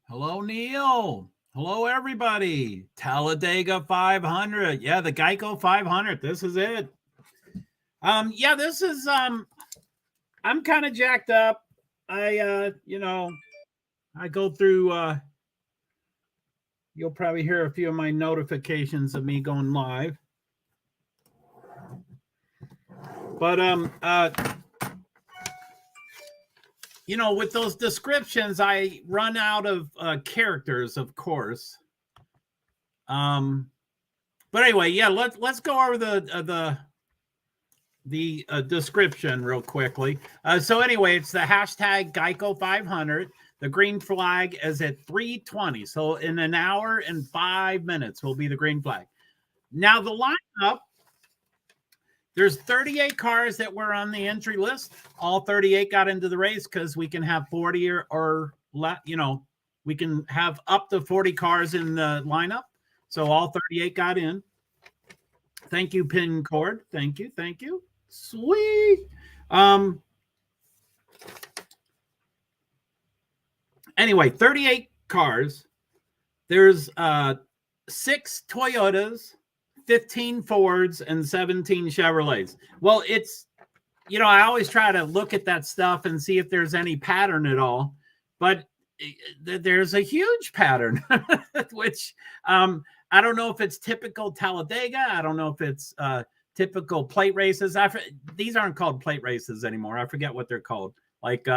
Hello, Neil. Hello, everybody. Talladega 500. Yeah, the Geico 500. This is it. Yeah, this is I'm kind of jacked up. I go through you'll probably hear a few of my notifications of me going live. But with those descriptions, I run out of characters, of course. But anyway, yeah, let's go over the description real quickly. So anyway, it's the hashtag Geico 500. The green flag is at 3:20. So in an hour and 5 minutes will be the green flag. Now the lineup, there's 38 cars that were on the entry list. All 38 got into the race because we can have 40 or we can have up to 40 cars in the lineup. So all 38 got in. Thank you, Pin Cord. Thank you. Sweet. Anyway, 38 cars. There's 6 Toyotas, 15 Fords, and 17 Chevrolets. Well, it's, I always try to look at that stuff and see if there's any pattern at all. But there's a huge pattern, which I don't know if it's typical Talladega. I don't know if it's typical plate races. These aren't called plate races anymore. I forget what they're called. Like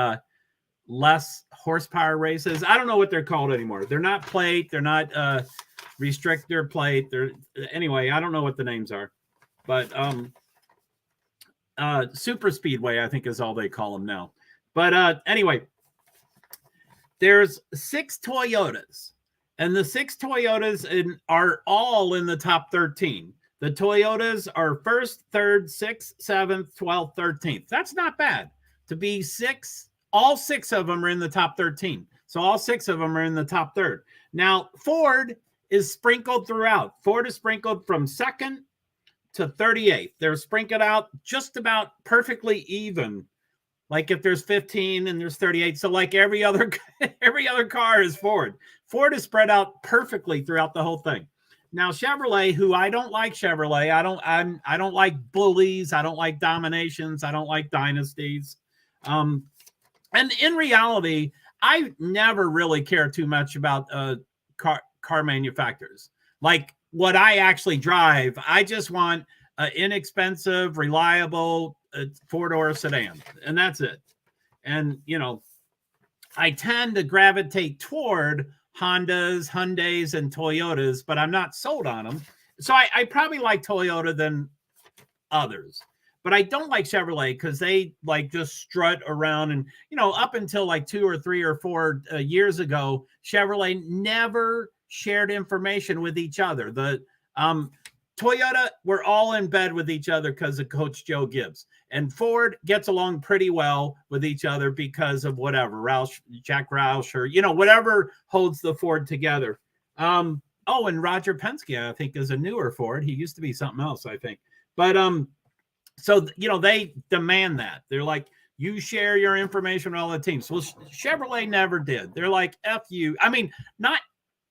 less horsepower races. I don't know what they're called anymore. They're not plate. They're not restrictor plate. Anyway, I don't know what the names are. But super speedway, I think, is all they call them now. But anyway, there's 6 Toyotas. And the 6 Toyotas are all in the top 13. The Toyotas are 1st, 3rd, 6th, 7th, 12th, 13th. That's not bad. To be 6, all 6 of them are in the top 13. So all 6 of them are in the top 3rd. Now, Ford is sprinkled throughout. Ford is sprinkled from 2nd to 38th. They're sprinkled out just about perfectly even. Like if there's 15 and there's 38. So like every other car is Ford. Ford is spread out perfectly throughout the whole thing. Now Chevrolet, who I don't like Chevrolet. I don't like bullies. I don't like dominations. I don't like dynasties. And in reality, I never really care too much about car manufacturers. Like what I actually drive, I just want an inexpensive, reliable 4-door sedan, and that's it. And I tend to gravitate toward Hondas, Hyundais, and Toyotas, but I'm not sold on them. So I probably like Toyota than others. But I don't like Chevrolet because they like just strut around. And, up until like 2 or 3 or 4 years ago, Chevrolet never shared information with each other. The Toyota, we're all in bed with each other because of Coach Joe Gibbs. And Ford gets along pretty well with each other because of whatever, Jack Roush, or, whatever holds the Ford together. And Roger Penske, I think, is a newer Ford. He used to be something else, I think. But so, they demand that. They're like, you share your information with all the teams. Well, Chevrolet never did. They're like, F you. I mean, not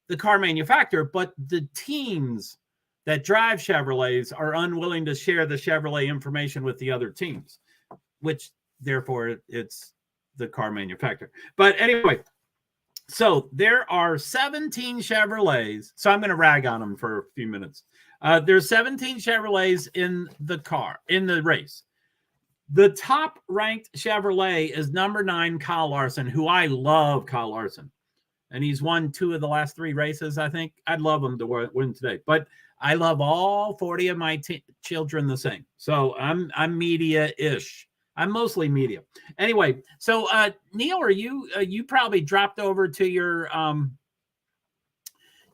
the car manufacturer, but the teams that drive Chevrolets are unwilling to share the Chevrolet information with the other teams, which therefore it's the car manufacturer. But anyway, so there are 17 Chevrolets. So I'm going to rag on them for a few minutes. There's 17 Chevrolets in the race. The top ranked Chevrolet is number 9, Kyle Larson, who I love. Kyle Larson. And he's won 2 of the last 3 races, I think. I'd love him to win today. But I love all 40 of my children the same. So I'm media-ish. I'm mostly media. Anyway, so Neil, are you probably dropped over to your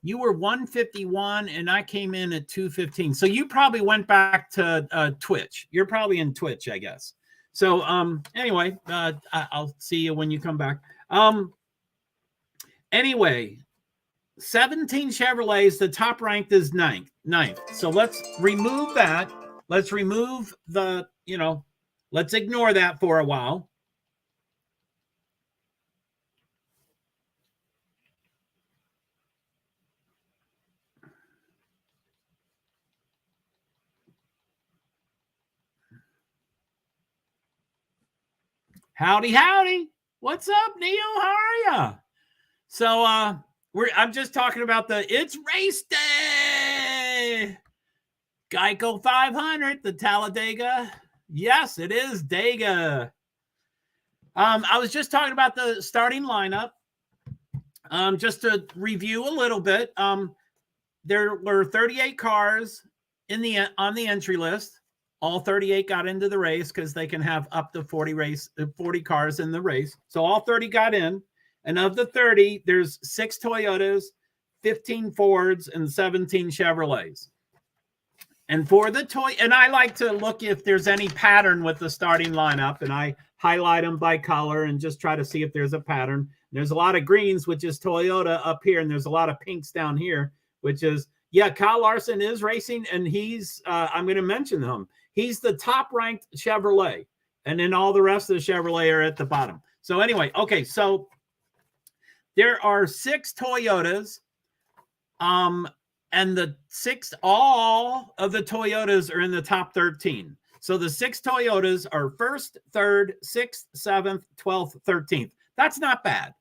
you were 151 and I came in at 215. So you probably went back to Twitch. You're probably in Twitch, I guess. So anyway, I'll see you when you come back. Anyway, 17 Chevrolets, the top ranked is ninth. So let's remove that. Let's remove the, let's ignore that for a while. Howdy, howdy. What's up, Neo? How are ya? So I'm just talking about it's race day. Geico 500, the Talladega. Yes, it is Dega. I was just talking about the starting lineup. Just to review a little bit. There were 38 cars on the entry list. All 38 got into the race because they can have up to 40 cars in the race. So all 30 got in. And of the 30, there's 6 Toyotas, 15 Fords, and 17 Chevrolets. And for the and I like to look if there's any pattern with the starting lineup, and I highlight them by color and just try to see if there's a pattern. There's a lot of greens, which is Toyota up here, and there's a lot of pinks down here, which is, yeah, Kyle Larson is racing, and he's, I'm going to mention him. He's the top-ranked Chevrolet, and then all the rest of the Chevrolet are at the bottom. So anyway, okay, so there are 6 Toyotas, and all of the Toyotas are in the top 13. So the 6 Toyotas are 1st, 3rd, 6th, 7th, 12th, 13th. That's not bad.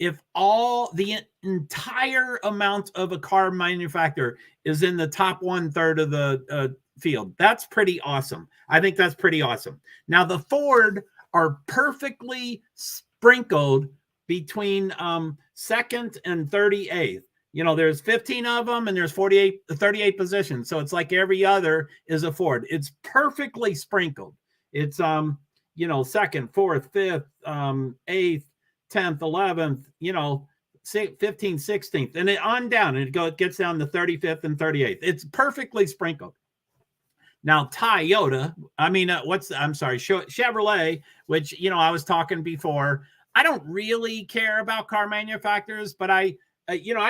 If all the entire amount of a car manufacturer is in the top 1/3 of the field, that's pretty awesome. I think that's pretty awesome. Now, the Ford are perfectly sprinkled between 2nd and 38th. You know, there's 15 of them and there's 38 positions. So it's like every other is a Ford. It's perfectly sprinkled. It's, 2nd, 4th, 5th, 8th, 10th, 11th, 15th, 16th, and it on down, and it gets down to 35th and 38th. It's perfectly sprinkled. Now, Chevrolet, which, I was talking before. I don't really care about car manufacturers, but I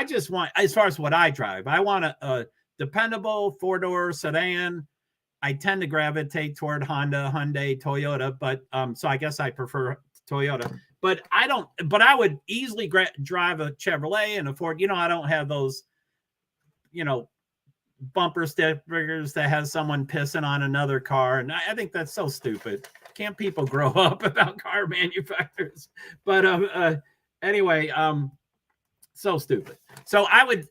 just want, as far as what I drive, I want a dependable 4-door sedan. I tend to gravitate toward Honda, Hyundai, Toyota, but so I guess I prefer Toyota. But I would easily drive a Chevrolet and a Ford. I don't have those, bumper stickers that has someone pissing on another car. And I think that's so stupid. Can't people grow up about car manufacturers? But anyway, so stupid. So I would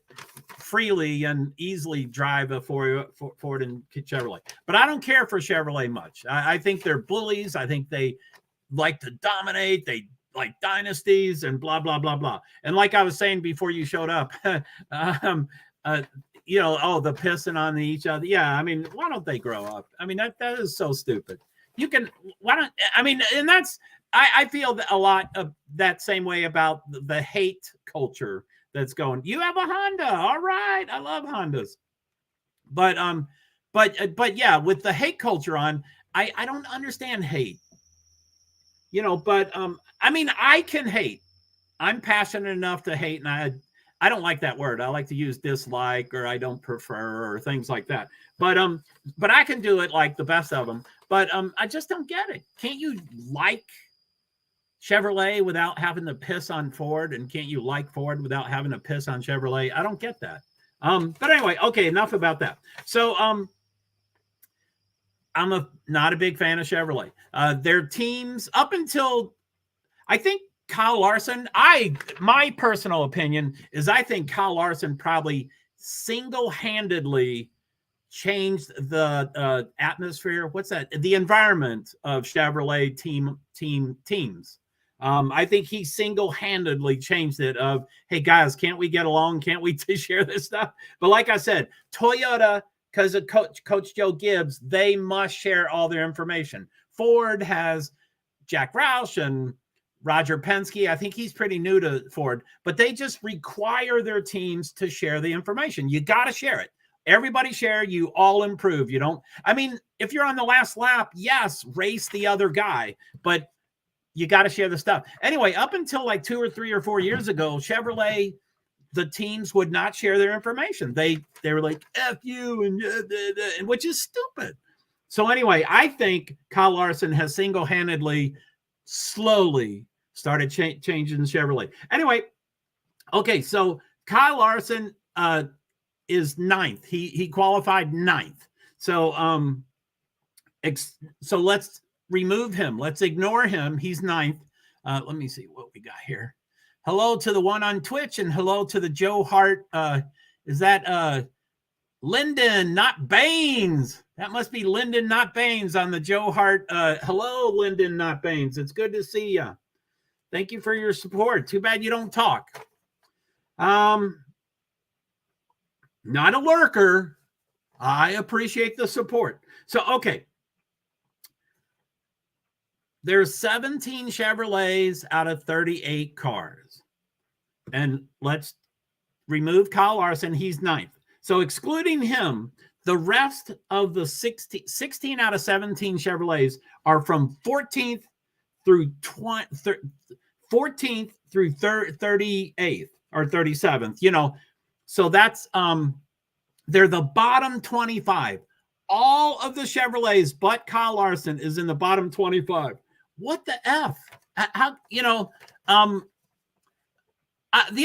freely and easily drive a Ford and Chevrolet. But I don't care for Chevrolet much. I think they're bullies. I think they like to dominate. They like dynasties and blah, blah, blah, blah. And like I was saying before you showed up, the pissing on each other. Yeah, I mean, why don't they grow up? I mean, that is so stupid. And that's, I feel a lot of that same way about the hate culture that's going. You have a Honda. All right. I love Hondas. But yeah, with the hate culture on, I don't understand hate. I can hate. I'm passionate enough to hate, and I don't like that word. I like to use dislike, or I don't prefer, or things like that. But I can do it like the best of them. But I just don't get it. Can't you like Chevrolet without having to piss on Ford? And can't you like Ford without having to piss on Chevrolet? I don't get that. But anyway, okay, enough about that. So I'm not a big fan of Chevrolet. Their teams, up until, I think, Kyle Larson, my personal opinion is I think Kyle Larson probably single-handedly changed the atmosphere. What's that? The environment of Chevrolet teams. I think he single-handedly changed it of, hey, guys, can't we get along? Can't we share this stuff? But like I said, Toyota, because of Coach Joe Gibbs, they must share all their information. Ford has Jack Roush and Roger Penske. I think he's pretty new to Ford, but they just require their teams to share the information. You got to share it. Everybody share, you all improve. You don't, if you're on the last lap, yes, race the other guy, but you got to share the stuff. Anyway, up until like 2 or 3 or 4 years ago, Chevrolet, the teams would not share their information. They were like, F you, and which is stupid. So anyway, I think Kyle Larson has single-handedly, slowly started changing Chevrolet. Anyway, okay, so Kyle Larson is 9th. He qualified 9th. So let's remove him. Let's ignore him. He's 9th. Let me see what we got here. Hello to the one on Twitch, and hello to the JoeHart. Is that Lyndon, not Baines? That must be Lyndon, not Baines on the JoeHart. Hello, Lyndon, not Baines. It's good to see you. Thank you for your support. Too bad you don't talk. Not a lurker. I appreciate the support. So, okay. There's 17 Chevrolets out of 38 cars. And let's remove Kyle Larson. He's 9th. So excluding him, the rest of the 16 out of 17 Chevrolets are from 14th through 14th through 38th or 37th, you know. So that's they're the bottom 25. All of the Chevrolets but Kyle Larson is in the bottom 25. What the F? How, you know, the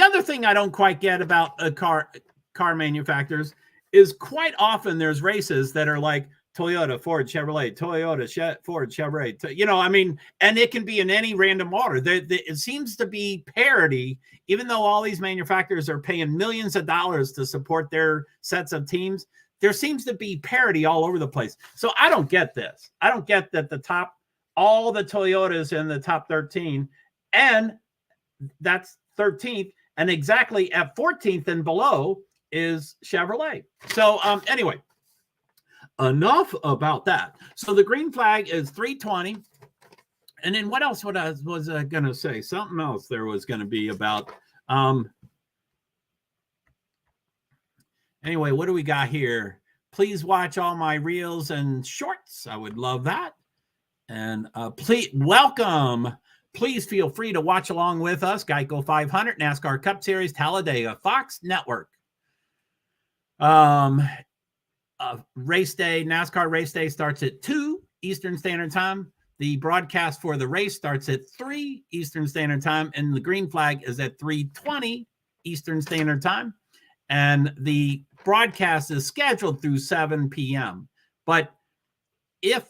other thing I don't quite get about car manufacturers is quite often there's races that are like Toyota, Ford, Chevrolet, Toyota, Ford, Chevrolet. You know, I mean, and it can be in any random order. It seems to be parity, even though all these manufacturers are paying millions of dollars to support their sets of teams. There seems to be parity all over the place. So I don't get this. I don't get that all the Toyotas in the top 13, and that's 13th, and exactly at 14th and below is Chevrolet. So anyway, enough about that. So the green flag is 320. And then what else was I going to say? Something else there was going to be about. Anyway, what do we got here? Please watch all my reels and shorts. I would love that. And please welcome. Please feel free to watch along with us. Geico 500, NASCAR Cup Series, Talladega, Fox Network. Race day, NASCAR race day starts at 2 Eastern Standard Time. The broadcast for the race starts at 3 Eastern Standard Time, and the green flag is at 3:20 Eastern Standard Time. And the broadcast is scheduled through 7 p.m. But if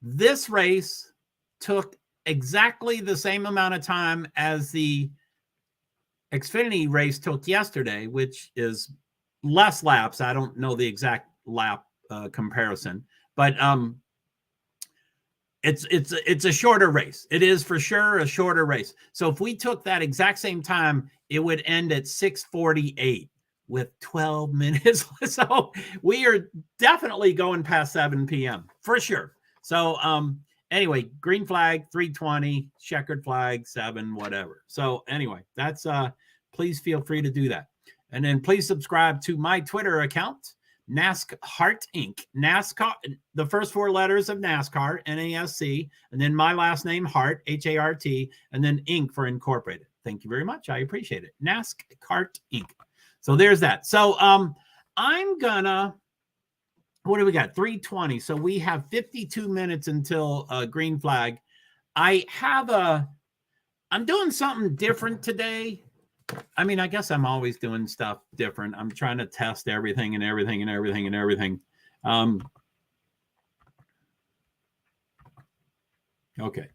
this race took exactly the same amount of time as the Xfinity race took yesterday, which is less laps. I don't know the exact lap comparison, but it's a shorter race. It is for sure a shorter race. So if we took that exact same time, it would end at 6:48 with 12 minutes. So we are definitely going past 7 p.m. for sure. So anyway, green flag 3:20, checkered flag 7, whatever. So anyway, that's please feel free to do that. And then please subscribe to my Twitter account, NASCAR Inc. NASCAR, the first 4 letters of NASCAR, N-A-S-C, and then my last name, Hart, H-A-R-T, and then Inc. for Incorporated. Thank you very much. I appreciate it. NASCAR Inc. So there's that. So I'm gonna, what do we got? 3:20. So we have 52 minutes until green flag. I'm doing something different today. I mean, I guess I'm always doing stuff different. I'm trying to test everything and everything and everything and everything. Okay.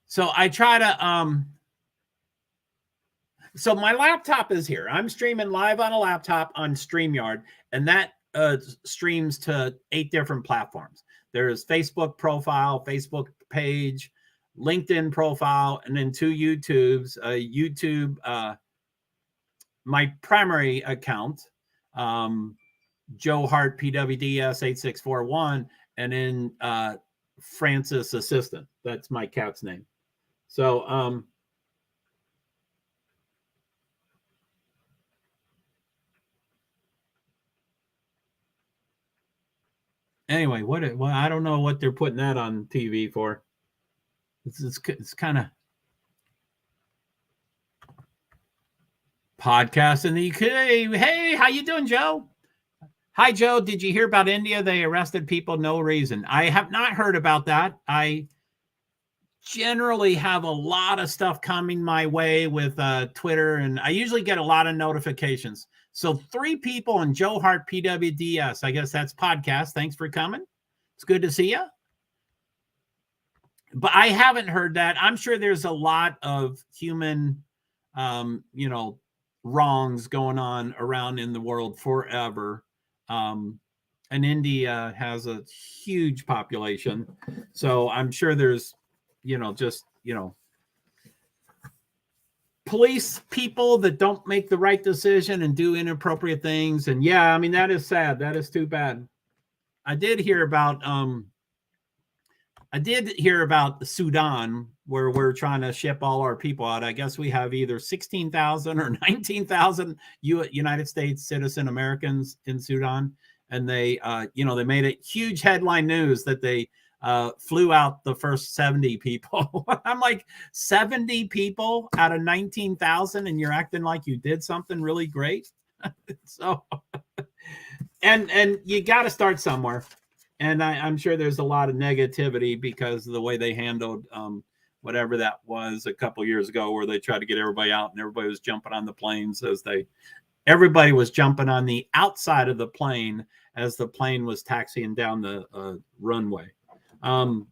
So I try to, so my laptop is here. I'm streaming live on a laptop on StreamYard, and that streams to 8 different platforms. There's Facebook profile, Facebook page, LinkedIn profile, and then 2 YouTubes. YouTube, my primary account, JoeHart PwD's 8641, and then Francis Assistant. That's my cat's name. So anyway, well, I don't know what they're putting that on TV for. It's kind of podcast in the UK. Hey, how you doing, Joe? Hi, Joe. Did you hear about India? They arrested people, no reason. I have not heard about that. I generally have a lot of stuff coming my way with Twitter, and I usually get a lot of notifications. So 3 people in JoeHart PwD's. I guess that's podcast. Thanks for coming. It's good to see you. But I haven't heard that. I'm sure there's a lot of human, wrongs going on around in the world forever. And India has a huge population. So I'm sure there's, police people that don't make the right decision and do inappropriate things. And yeah, I mean, that is sad. That is too bad. I did hear about Sudan, where we're trying to ship all our people out. I guess we have either 16,000 or 19,000 United States citizen Americans in Sudan. And they made it huge headline news that they flew out the first 70 people. I'm like, 70 people out of 19,000, and you're acting like you did something really great. So, and you got to start somewhere. And I'm sure there's a lot of negativity because of the way they handled whatever that was a couple years ago, where they tried to get everybody out and everybody was jumping on the planes everybody was jumping on the outside of the plane as the plane was taxiing down the runway. What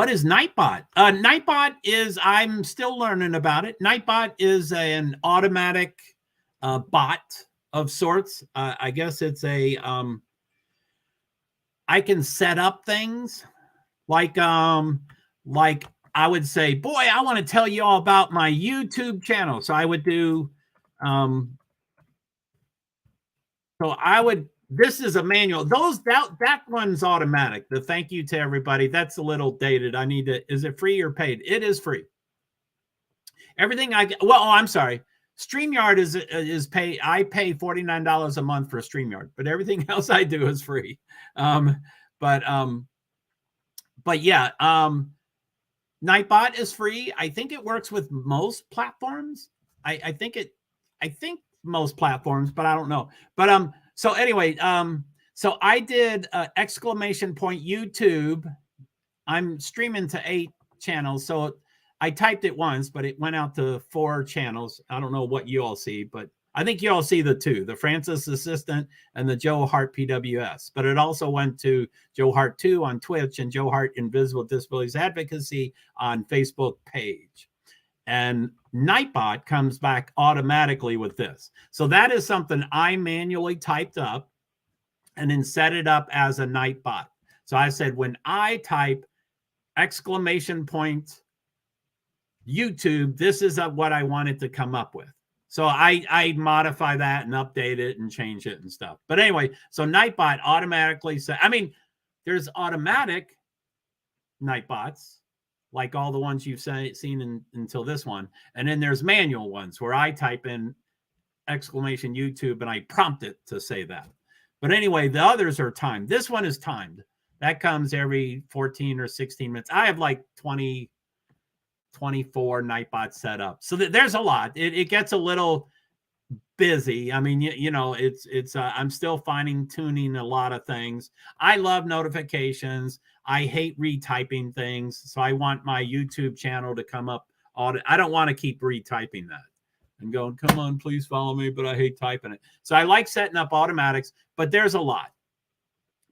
is Nightbot? Nightbot is, I'm still learning about it. Nightbot is an automatic bot of sorts. I guess it's I can set up things like I would say, boy, I want to tell you all about my YouTube channel. So I would do, this is a manual. That one's automatic. The thank you to everybody. That's a little dated. Is it free or paid? It is free. Everything I'm sorry. StreamYard is pay. I pay $49 a month for StreamYard, but everything else I do is free. But yeah, Nightbot is free. I think it works with most platforms. I think most platforms, but I don't know. But so anyway, so I did exclamation point YouTube. I'm streaming to 8 channels, so I typed it once, but it went out to 4 channels. I don't know what you all see, but I think you all see the 2, the Francis Assistant and the JoeHart PwS. But it also went to JoeHart 2 on Twitch and JoeHart Invisible Disabilities Advocacy on Facebook page. And Nightbot comes back automatically with this. So that is something I manually typed up and then set it up as a Nightbot. So I said, when I type exclamation point YouTube, this is what I wanted to come up with. So I modify that and update it and change it and stuff. But anyway, so Nightbot automatically there's automatic Nightbots, like all the ones you've seen until this one. And then there's manual ones where I type in exclamation YouTube and I prompt it to say that. But anyway, the others are timed. This one is timed. That comes every 14 or 16 minutes. I have like 24 Nightbots set up. So there's a lot. It gets a little busy. I mean, it's I'm still fine tuning a lot of things. I love notifications. I hate retyping things. So I want my YouTube channel to come up. I don't want to keep retyping that and going, come on, please follow me, but I hate typing it. So I like setting up automatics, but there's a lot.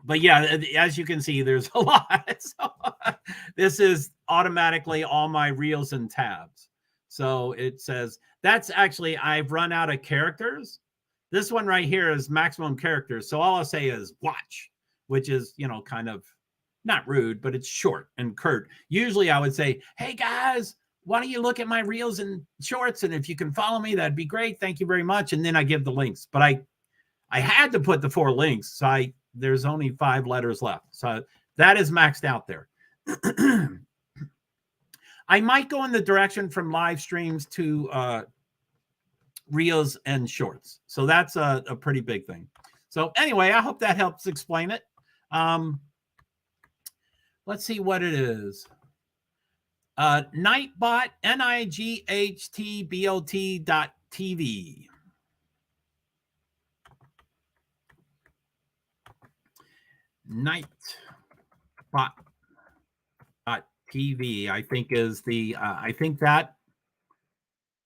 But yeah, as you can see, there's a lot. So this is automatically all my reels and tabs. So it says, that's actually, I've run out of characters. This one right here is maximum characters. So all I'll say is watch, which is, kind of not rude, but it's short and curt. Usually I would say, hey guys, why don't you look at my reels and shorts? And if you can follow me, that'd be great. Thank you very much. And then I give the links, but I had to put the 4 links. So there's only 5 letters left. So that is maxed out there. I might go in the direction from live streams to reels and shorts. So that's a pretty big thing. So anyway, I hope that helps explain it. Let's see what it is. Nightbot, NIGHTBOT.TV. Nightbot.TV, I think is the, I think that,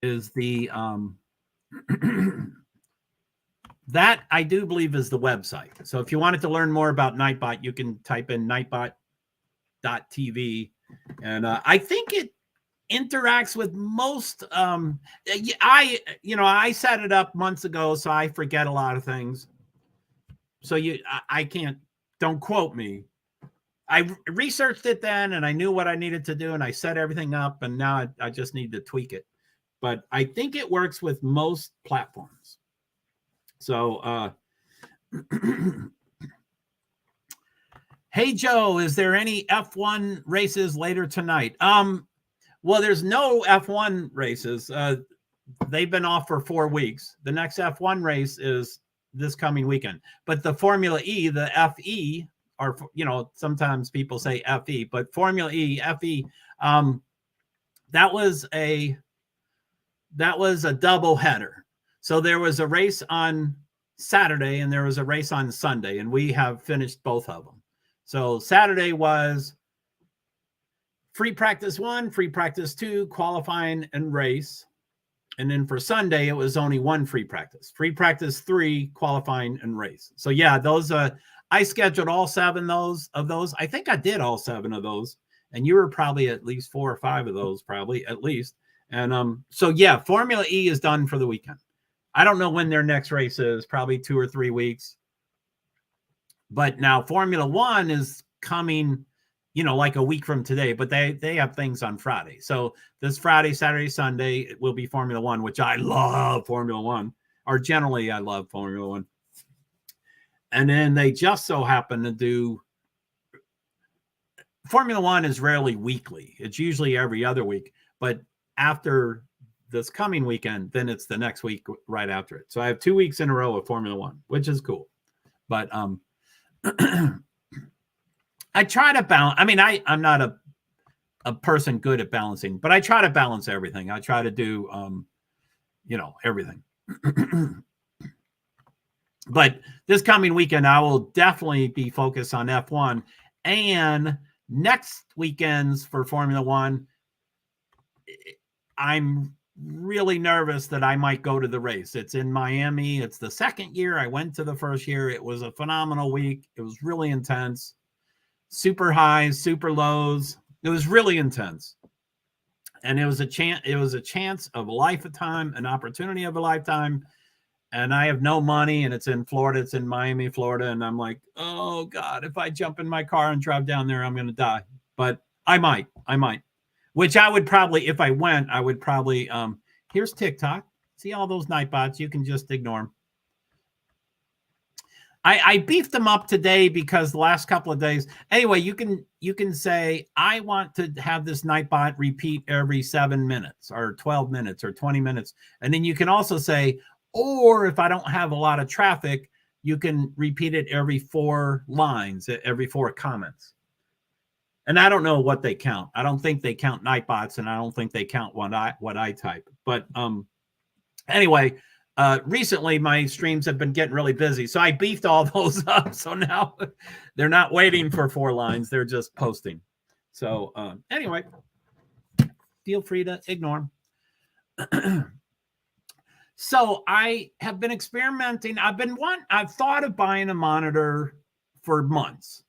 is the that I do believe is the website. So if you wanted to learn more about Nightbot, you can type in nightbot.tv, and I think it interacts with most. I set it up months ago, so I forget a lot of things. So I can't. Don't quote me. I researched it then, and I knew what I needed to do, and I set everything up, and now I just need to tweak it. But I think it works with most platforms. So, hey, Joe, is there any F1 races later tonight? Well, there's no F1 races. They've been off for 4 weeks. The next F1 race is this coming weekend. But the Formula E, the FE, or, sometimes people say FE, but Formula E, FE, that was a double header. So there was a race on Saturday and there was a race on Sunday, and we have finished both of them. So Saturday was free practice 1, free practice 2, qualifying and race. And then for Sunday, it was only 1 free practice 3, qualifying and race. So yeah, those, I scheduled all 7 of those. I think I did all 7 of those. And you were probably at least 4 or 5 of those, probably at least. And so yeah, Formula E is done for the weekend. I don't know when their next race is, probably 2 or 3 weeks. But now Formula One is coming, like a week from today, but they have things on Friday. So this Friday, Saturday, Sunday, it will be Formula One, which I love Formula One, or generally I love Formula One. And then they just so happen to do, Formula One is rarely weekly. It's usually every other week, but after this coming weekend, then it's the next week right after it. So I have 2 weeks in a row of Formula One, which is cool. But I try to balance. I mean, I'm not a person good at balancing, but I try to balance everything. I try to do, everything. But this coming weekend, I will definitely be focused on F1, and next weekends for Formula One, I'm really nervous that I might go to the race. It's in Miami. It's the second year. I went to the first year. It was a phenomenal week. It was really intense. Super highs, super lows. It was really intense. And it was a chance of a lifetime, an opportunity of a lifetime. And I have no money, and it's in Florida. It's in Miami, Florida. And I'm like, oh God, if I jump in my car and drive down there, I'm going to die. But I might. Which I would probably, if I went, I would probably, here's TikTok. See all those Nightbots? You can just ignore them. I beefed them up today because the last couple of days. Anyway, you can say, I want to have this Nightbot repeat every 7 minutes or 12 minutes or 20 minutes. And then you can also say, or if I don't have a lot of traffic, you can repeat it every 4 lines, every 4 comments. And I don't know what they count. I don't think they count Nightbots, and I don't think they count what I type. But anyway, recently my streams have been getting really busy, so I beefed all those up. So now they're not waiting for 4 lines; they're just posting. So anyway, feel free to ignore them. So I have been experimenting. I've thought of buying a monitor for months.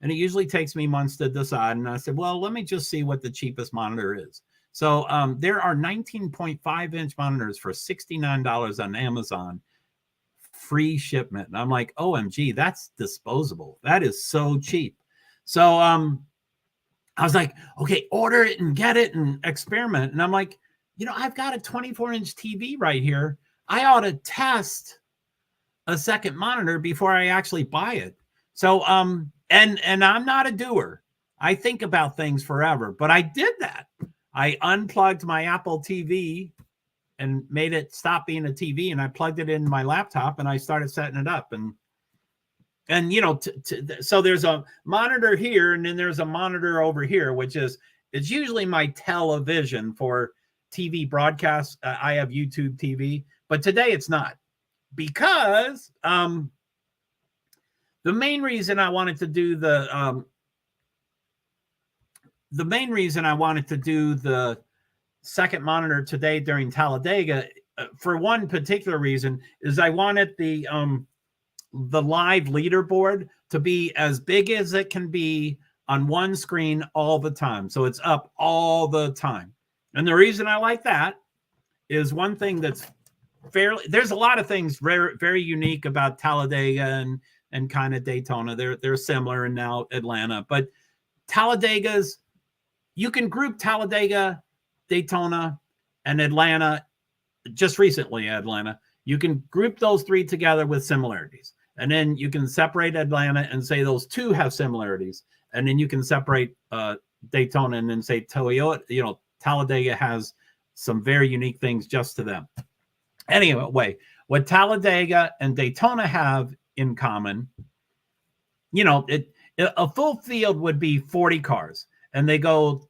And it usually takes me months to decide. And I said, well, let me just see what the cheapest monitor is. So there are 19.5-inch monitors for $69 on Amazon, free shipment. And I'm like, OMG, that's disposable. That is so cheap. So I was like, okay, order it and get it and experiment. And I'm like, I've got a 24-inch TV right here. I ought to test a second monitor before I actually buy it. So And I'm not a doer. I think about things forever, but I did that. I unplugged my Apple TV and made it stop being a TV, and I plugged it in my laptop, and I started setting it up. And so there's a monitor here, and then there's a monitor over here, which is usually my television for TV broadcasts. I have YouTube TV, but today it's not, because the main reason I wanted to do the second monitor today during Talladega for one particular reason is I wanted the live leaderboard to be as big as it can be on one screen all the time. So it's up all the time. And the reason I like that is one thing that's there's a lot of things very, very unique about Talladega and kind of Daytona. They're similar and now Atlanta, but Talladega's, you can group Talladega, Daytona, and Atlanta. Just recently, Atlanta, you can group those three together with similarities. And then you can separate Atlanta and say those two have similarities. And then you can separate Daytona and then say Toyota, Talladega has some very unique things just to them. Anyway, what Talladega and Daytona have in common, a full field would be 40 cars. And they go,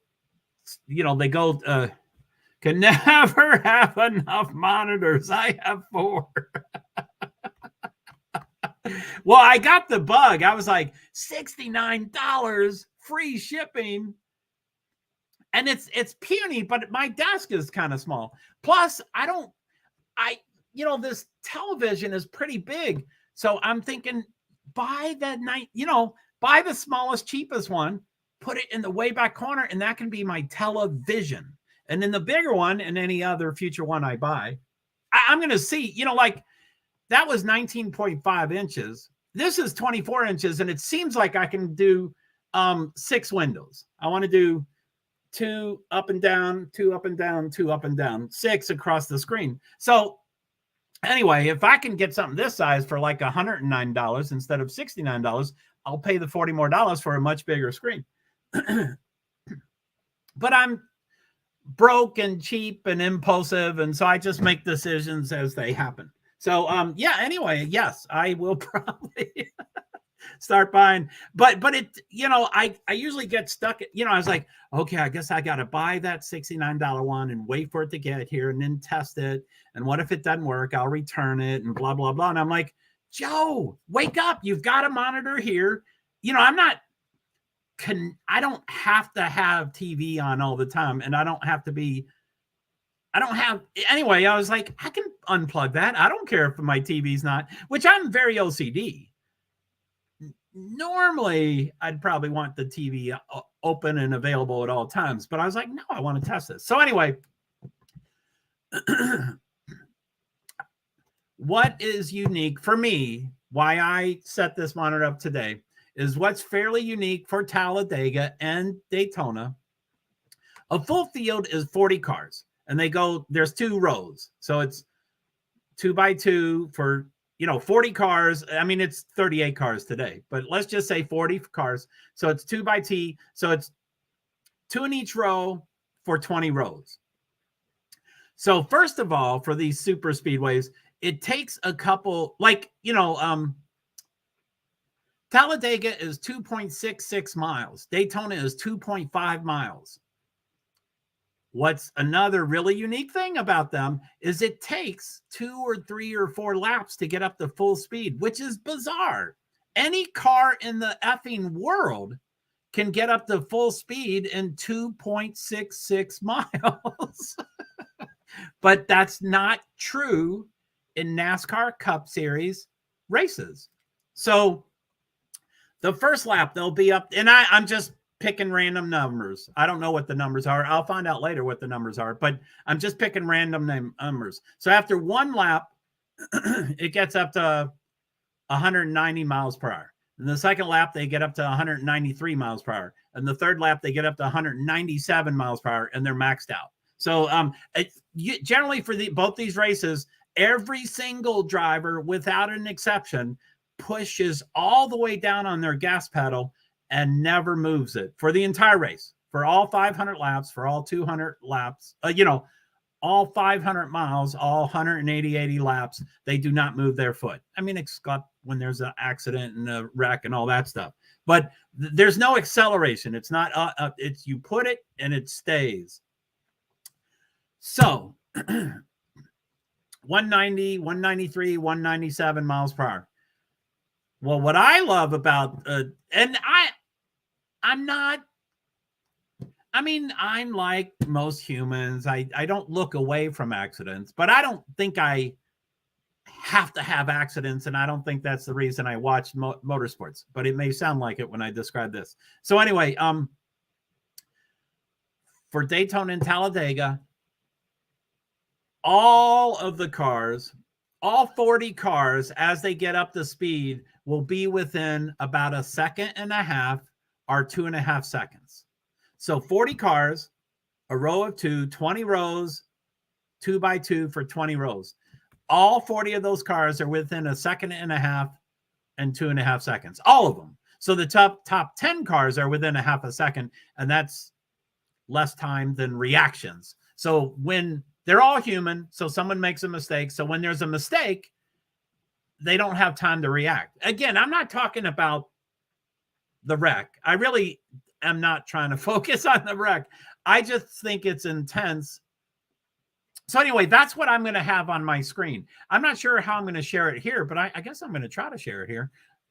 can never have enough monitors. I have 4. Well, I got the bug. I was like, $69, free shipping. And it's puny, but my desk is kind of small. Plus, this television is pretty big. So I'm thinking, buy the smallest, cheapest one, put it in the way back corner, and that can be my television. And then the bigger one and any other future one I buy, I'm going to see, that was 19.5 inches. This is 24 inches, and it seems like I can do 6 windows. I want to do 2 up and down, 2 up and down, 2 up and down, 6 across the screen. So anyway, if I can get something this size for like $109 instead of $69, I'll pay the $40 more for a much bigger screen. But I'm broke and cheap and impulsive, and so I just make decisions as they happen. So anyway, yes, I will probably start buying, but it, I usually get stuck at, I was like, okay, I guess I got to buy that $69 one and wait for it to get here and then test it. And what if it doesn't work? I'll return it and blah, blah, blah. And I'm like, Joe, wake up. You've got a monitor here. I don't have to have TV on all the time, and anyway, I was like, I can unplug that. I don't care if my TV's not, which I'm very OCD. Normally, I'd probably want the TV open and available at all times, but I was like, no, I want to test this. So anyway, what is unique for me, why I set this monitor up today, is what's fairly unique for Talladega and Daytona. A full field is 40 cars, and there's 2 rows. So it's 2 by 2 for, 40 cars. I mean, it's 38 cars today, but let's just say 40 cars. So it's 2 by T. So it's 2 in each row for 20 rows. So first of all, for these super speedways, it takes a couple, Talladega is 2.66 miles. Daytona is 2.5 miles. What's another really unique thing about them is it takes 2 or 3 or 4 laps to get up to full speed, which is bizarre. Any car in the effing world can get up to full speed in 2.66 miles. But that's not true in NASCAR Cup Series races. So the first lap, they'll be up, and I'm just picking random numbers. I don't know what the numbers are. I'll find out later what the numbers are, but I'm just picking random numbers. So after 1 lap, it gets up to 190 miles per hour. In the second lap, they get up to 193 miles per hour. And the third lap, they get up to 197 miles per hour, and they're maxed out. So generally for both these races, every single driver, without an exception, pushes all the way down on their gas pedal and never moves it for the entire race, for all 500 laps, for all 200 laps, all 500 miles, all 180 laps, they do not move their foot. I mean, except when there's an accident and a wreck and all that stuff, but there's no acceleration. It's not, it's you put it and it stays. So 190, 193, 197 miles per hour. Well, what I love about, and I'm not I mean, I'm like most humans. I don't look away from accidents, but I don't think I have to have accidents, and I don't think that's the reason I watch motorsports, but it may sound like it when I describe this. So anyway, for Daytona and Talladega, all of the cars, all 40 cars, as they get up to speed, will be within about a second and a half or 2.5 seconds. So 40 cars, a row of 2, 20 rows, 2 by 2 for 20 rows. All 40 of those cars are within a second and a half and 2.5 seconds. All of them. So the top 10 cars are within a half a second, and that's less time than reactions. So when they're all human, so someone makes a mistake. So when there's a mistake, they don't have time to react. Again, I'm not talking about the wreck. I really am not trying to focus on the wreck. I just think it's intense. So anyway, that's what I'm going to have on my screen. I'm not sure how I'm going to share it here, but I guess I'm going to try to share it here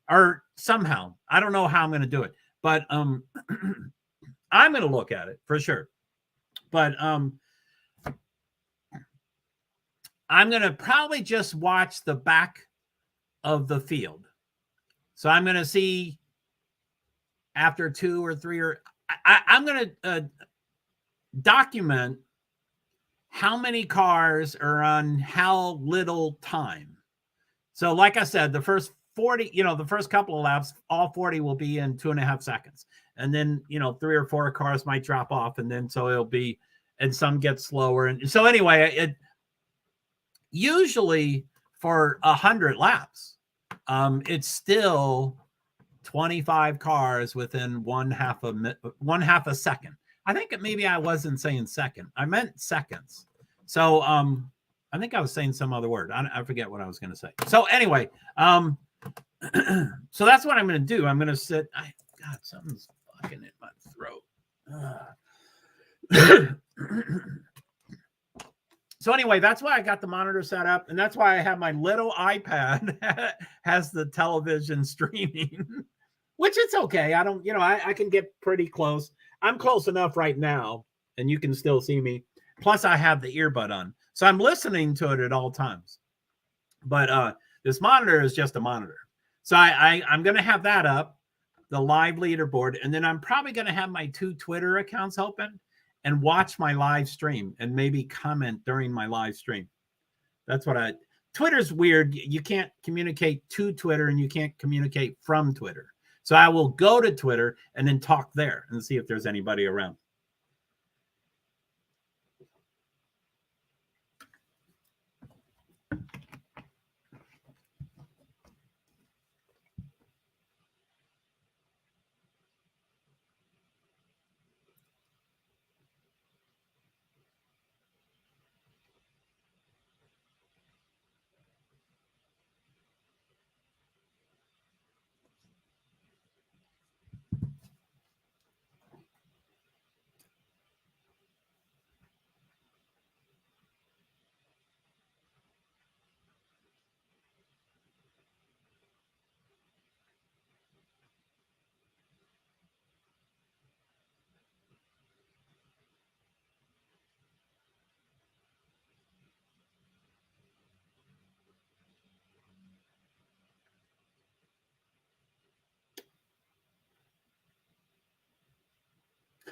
or somehow. I don't know how I'm going to do it, but I'm going to look at it for sure. But I'm going to probably just watch the back of the field. So I'm going to see after 2 or 3 or I'm going to document how many cars are on how little time. So like I said, the first 40, the first couple of laps, all 40 will be in 2.5 seconds. And then, 3 or 4 cars might drop off. And then, so it'll be, and some get slower. And so anyway, it usually for 100 laps, it's still 25 cars within one half a second. I think maybe I wasn't saying second. I meant seconds. So I think I was saying some other word. I forget what I was going to say. So anyway, so that's what I'm going to do. I'm going to sit. God, something's fucking in my throat. So anyway, that's why I got the monitor set up, and that's why I have my little iPad has the television streaming, which it's okay. I don't, I can get pretty close. I'm close enough right now, and you can still see me. Plus, I have the earbud on, so I'm listening to it at all times. But this monitor is just a monitor. So I'm going to have that up, the live leaderboard, and then I'm probably going to have my 2 Twitter accounts open and watch my live stream and maybe comment during my live stream. That's what Twitter's weird. You can't communicate to Twitter and you can't communicate from Twitter. So I will go to Twitter and then talk there and see if there's anybody around.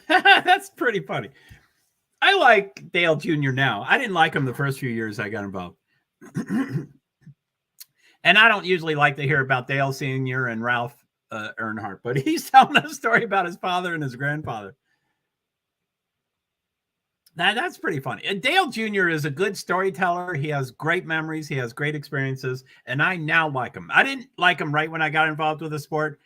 That's pretty funny. I like Dale Jr. now. I didn't like him the first few years I got involved. And I don't usually like to hear about Dale Sr. and Ralph Earnhardt, but he's telling a story about his father and his grandfather. That's pretty funny. And Dale Jr. is a good storyteller. He has great memories. He has great experiences. And I now like him. I didn't like him right when I got involved with the sport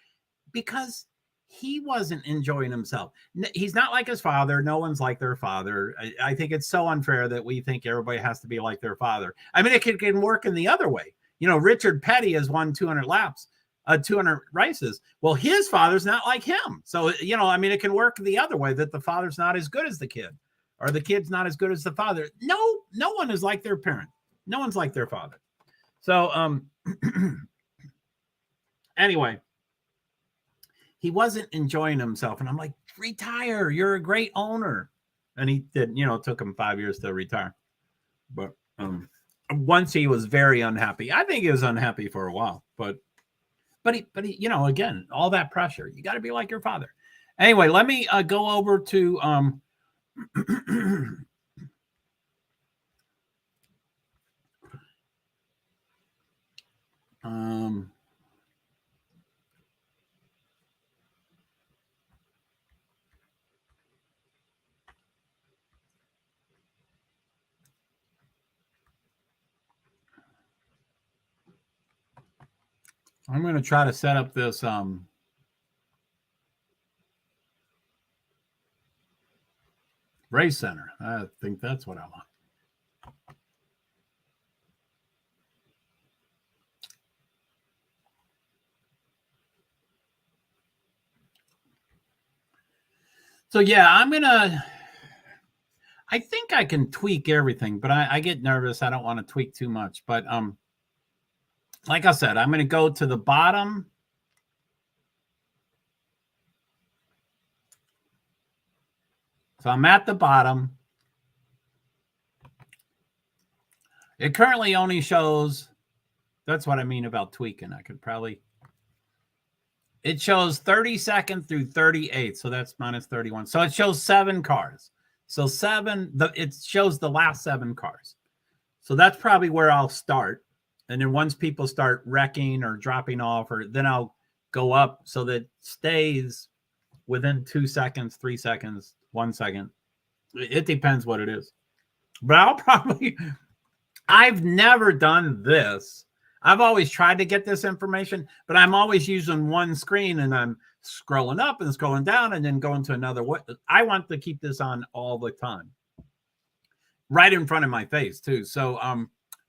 because he wasn't enjoying himself. He's not like his father. No one's like their father. I think it's so unfair that we think everybody has to be like their father. I mean, it can work in the other way. Richard Petty has won 200 laps, 200 races. Well, his father's not like him. So, it can work the other way, that the father's not as good as the kid, or the kid's not as good as the father. No one is like their parent. No one's like their father. So, anyway, he wasn't enjoying himself. And I'm like, retire. You're a great owner. And he did, you know, it took him 5 years to retire. But once he was very unhappy. I think he was unhappy for a while, but he, you know, again, all that pressure. You got to be like your father. Anyway, let me go over to I'm going to try to set up this race center. I think that's what I want. So yeah, I think I can tweak everything, but I get nervous. I don't want to tweak too much. But like I said, I'm going to go to the bottom. So I'm at the bottom. It currently only shows, that's what I mean about tweaking. I could probably, it shows 32nd through 38. So that's minus 31. So it shows 7 cars. So it shows the last 7 cars. So that's probably where I'll start. And then once people start wrecking or dropping off, or then I'll go up so that it stays within 2 seconds, 3 seconds, 1 second. It depends what it is. But I've never done this. I've always tried to get this information, but I'm always using one screen and I'm scrolling up and scrolling down and then going to another. I want to keep this on all the time. Right in front of my face too. So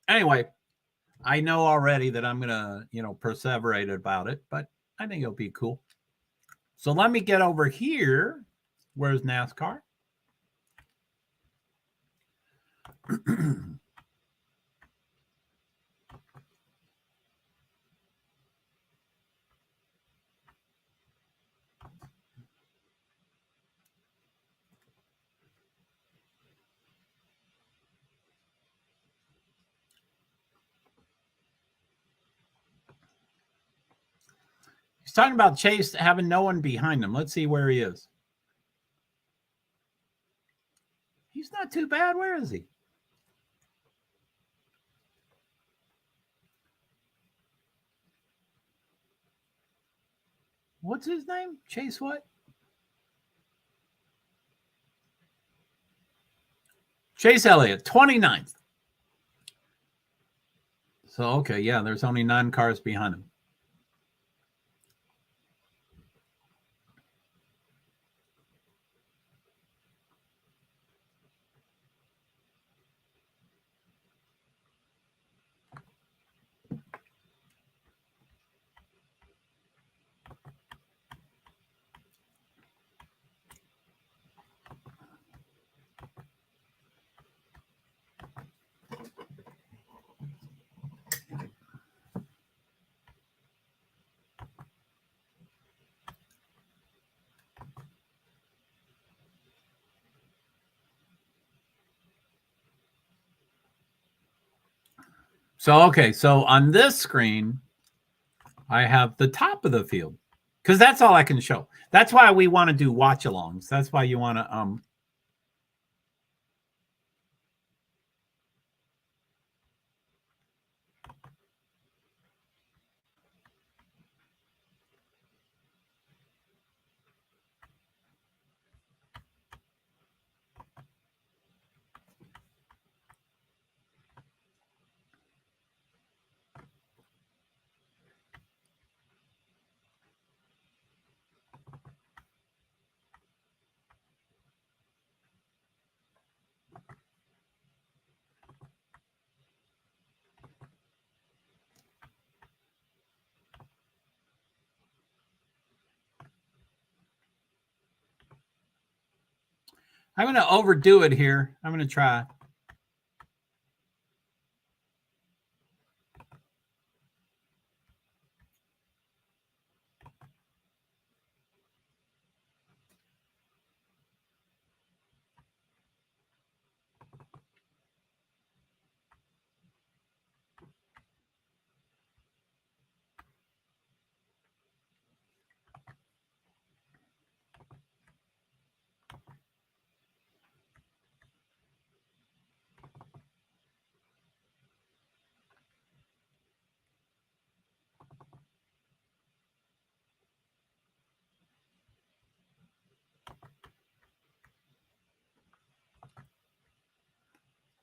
anyway, I know already that I'm gonna, you know, perseverate about it, but I think it'll be cool. So let me get over here. Where's NASCAR? He's talking about Chase having no one behind him. Let's see where he is. He's not too bad. Where is he? What's his name? Chase what? Chase Elliott, 29th. So, okay, yeah, there's only 9 cars behind him. So, okay, so on this screen, I have the top of the field because that's all I can show. That's why we want to do watch-alongs. That's why you want to I'm going to overdo it here. I'm going to try.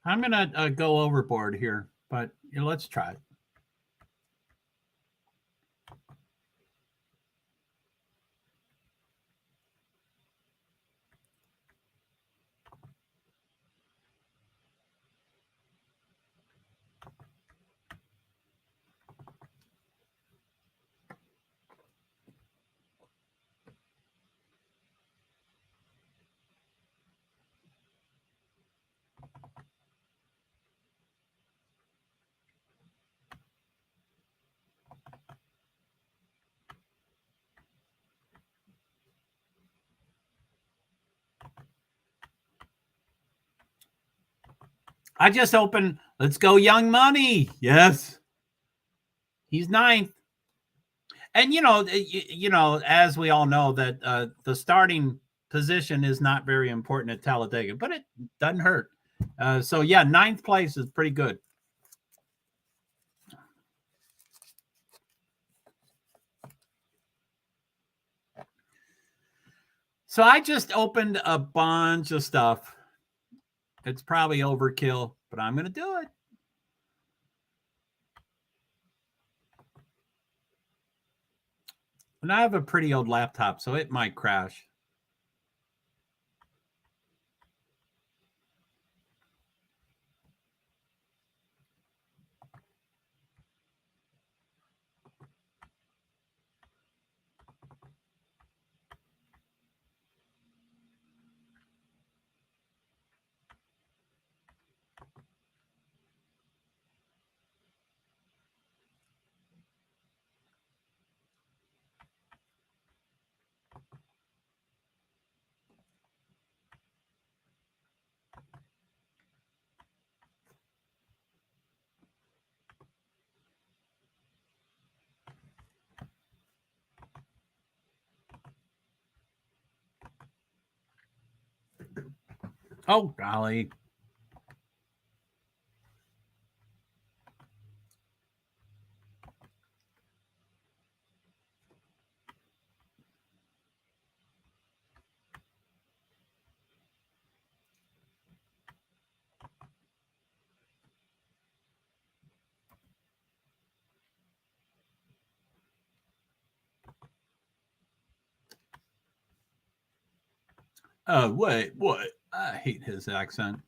I'm going to go overboard here, but let's try it. I just opened. Let's go, Young Money. Yes. He's ninth. And, as we all know, that the starting position is not very important at Talladega, but it doesn't hurt. So, yeah, ninth place is pretty good. So I just opened a bunch of stuff. It's probably overkill, but I'm going to do it. And I have a pretty old laptop, so it might crash. Oh, golly. Wait, what? I hate his accent.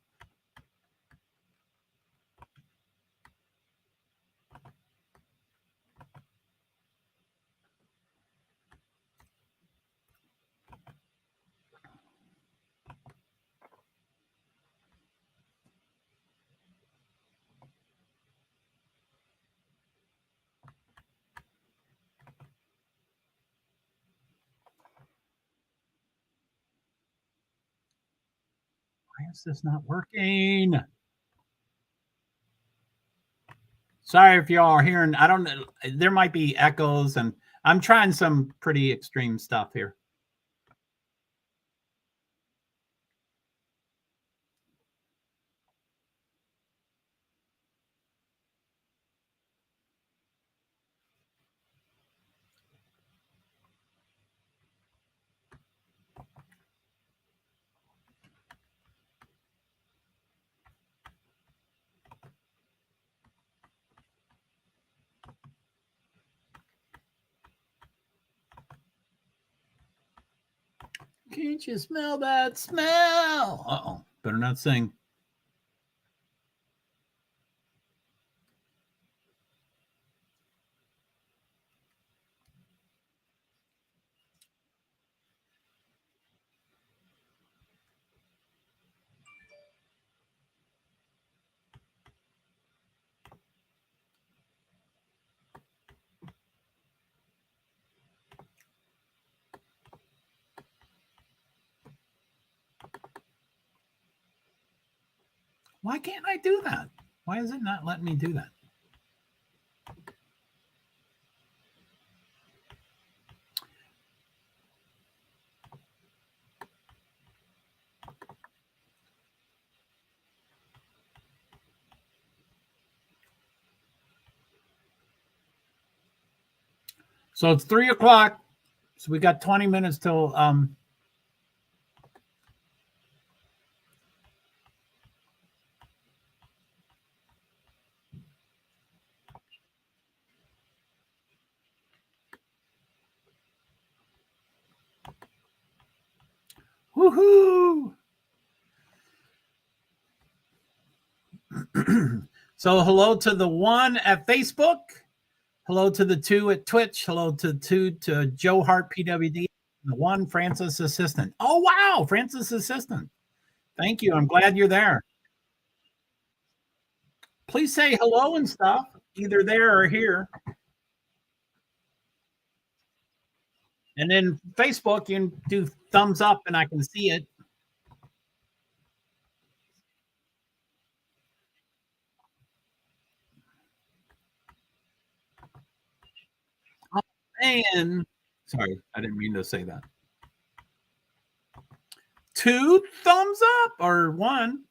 Why is this not working? Sorry if y'all are hearing. I don't know. There might be echoes, and I'm trying some pretty extreme stuff here. Can't you smell that smell? Uh-oh. Better not sing. Why can't I do that? Why is it not letting me do that? So it's 3 o'clock. So we got 20 minutes till Woohoo! So hello to the 1 at Facebook. Hello to the 2 at Twitch. Hello to the 2 to JoeHart PwD. The 1 Francis Assistant. Oh, wow. Francis Assistant. Thank you. I'm glad you're there. Please say hello and stuff, either there or here. And then Facebook, you can do thumbs up and I can see it. Oh, man. Sorry, I didn't mean to say that. 2 thumbs up or 1?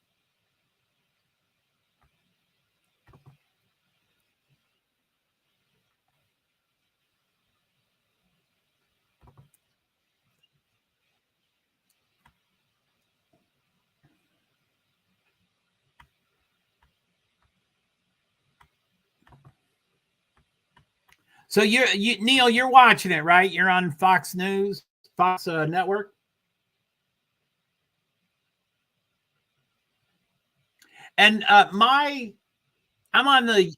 So Neil, you're watching it, right? You're on Fox News, Fox Network. And I'm on the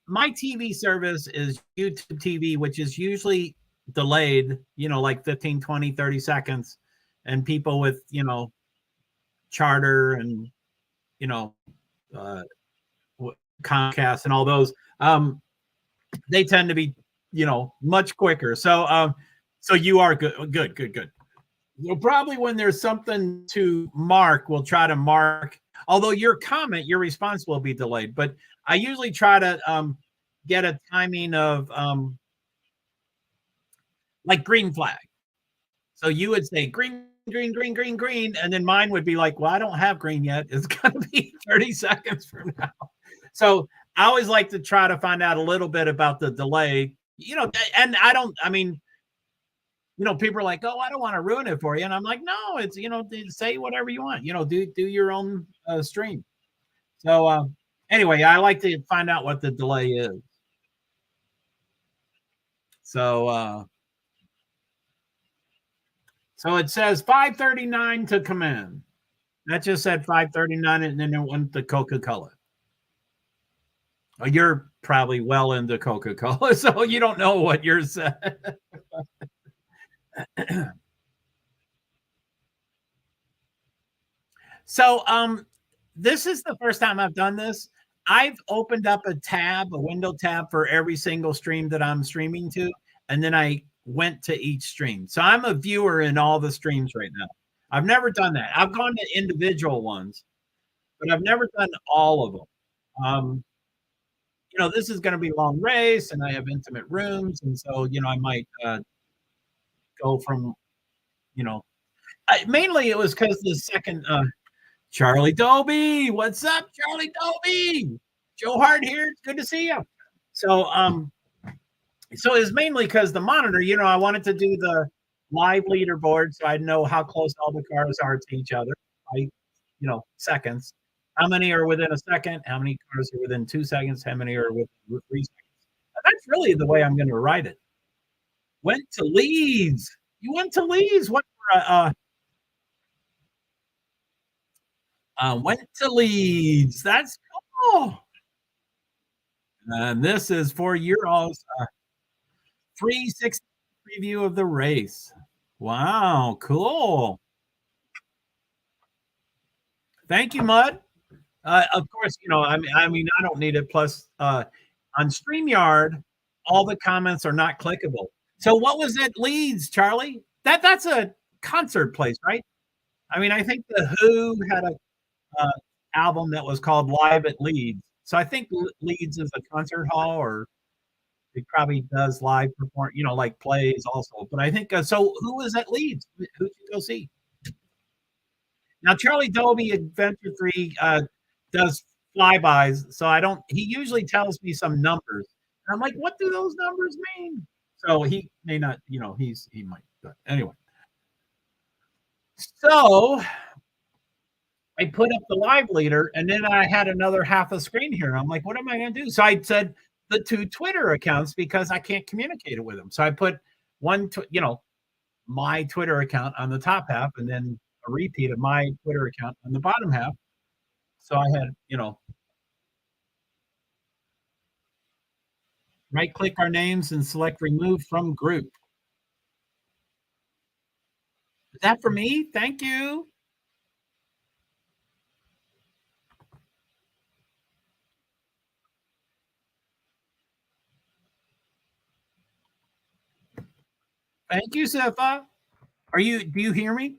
my TV service is YouTube TV, which is usually delayed, like 15, 20, 30 seconds. And people with, Charter and, Comcast and all those, they tend to be, much quicker. So, so you are good. Well, probably when there's something to mark, we'll try to mark. Although your response will be delayed, but I usually try to get a timing of like green flag. So you would say green, and then mine would be like, well, I don't have green yet. It's going to be 30 seconds from now. So I always like to try to find out a little bit about the delay, and people are like, oh, I don't want to ruin it for you. And I'm like, no, it's, say whatever you want, do your own stream. So anyway, I like to find out what the delay is. So so it says 5:39 to commend. That just said 5:39 and then it went to Coca-Cola. Oh, you're probably well into Coca-Cola, so you don't know what yours said. So this is the first time I've done this. I've opened up a window tab for every single stream that I'm streaming to, and then I went to each stream. So I'm a viewer in all the streams right now. I've never done that. I've gone to individual ones, but I've never done all of them. This is going to be a long race, and I have intimate rooms, and so I might go from mainly it was because the second Charlie Doby, what's up, Charlie Doby? JoeHart here. It's good to see you. So so it's mainly because the monitor, I wanted to do the live leaderboard so I'd know how close all the cars are to each other by seconds. How many are within a second? How many cars are within 2 seconds? How many are within 3 seconds? And that's really the way I'm going to write it. Went to Leeds. You went to Leeds. What? Went to Leeds. That's cool. And this is for your all's 360 preview of the race. Wow, cool. Thank you, Mud. Of course, I don't need it. Plus, on StreamYard, all the comments are not clickable. So what was it, Leeds, Charlie? That's a concert place, right? I think the Who had a album that was called Live at Leeds. So I think Leeds is a concert hall, or it probably does live perform, like plays also. But I think so. Who was at Leeds? Who did you go see? Now Charlie Doby Adventure 3 does flybys, so I don't. He usually tells me some numbers. And I'm like, what do those numbers mean? So he may not. He might. But anyway. So I put up the live leader, and then I had another half a screen here. I'm like, what am I going to do? So I said the 2 Twitter accounts because I can't communicate it with them. So I put one, my Twitter account on the top half and then a repeat of my Twitter account on the bottom half. So I had, right click our names and select remove from group. Is that for me? Thank you. Thank you, Sifa. Do you hear me?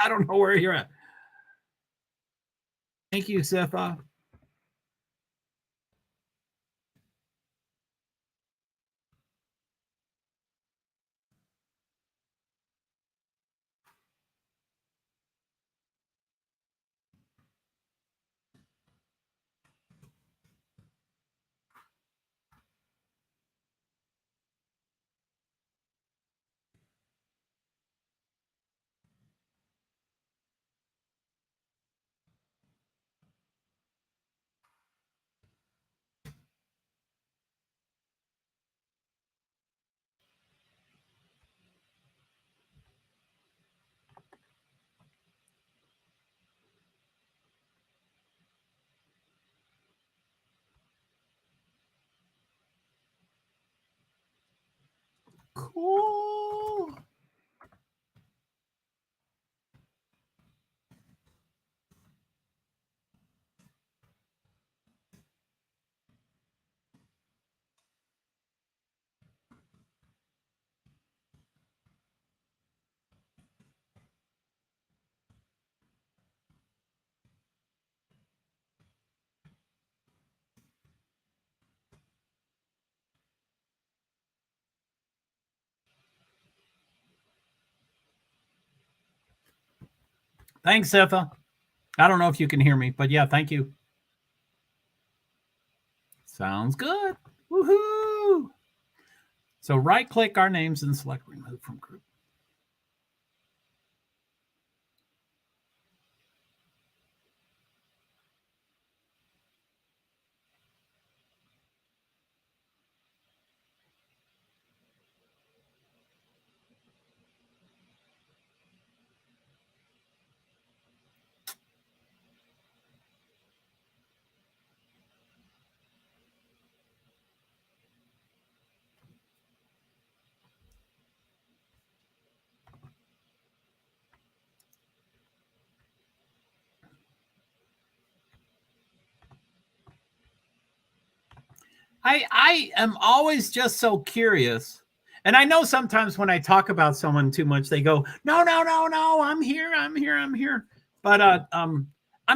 I don't know where you're at. Thank you, Sifa. Cool. Thanks, Sifa. I don't know if you can hear me, but yeah, thank you. Sounds good. Woohoo! So right click our names and select remove from group. I am always just so curious. And I know sometimes when I talk about someone too much, they go, no, no, no, no, I'm here, I'm here, I'm here. But I'm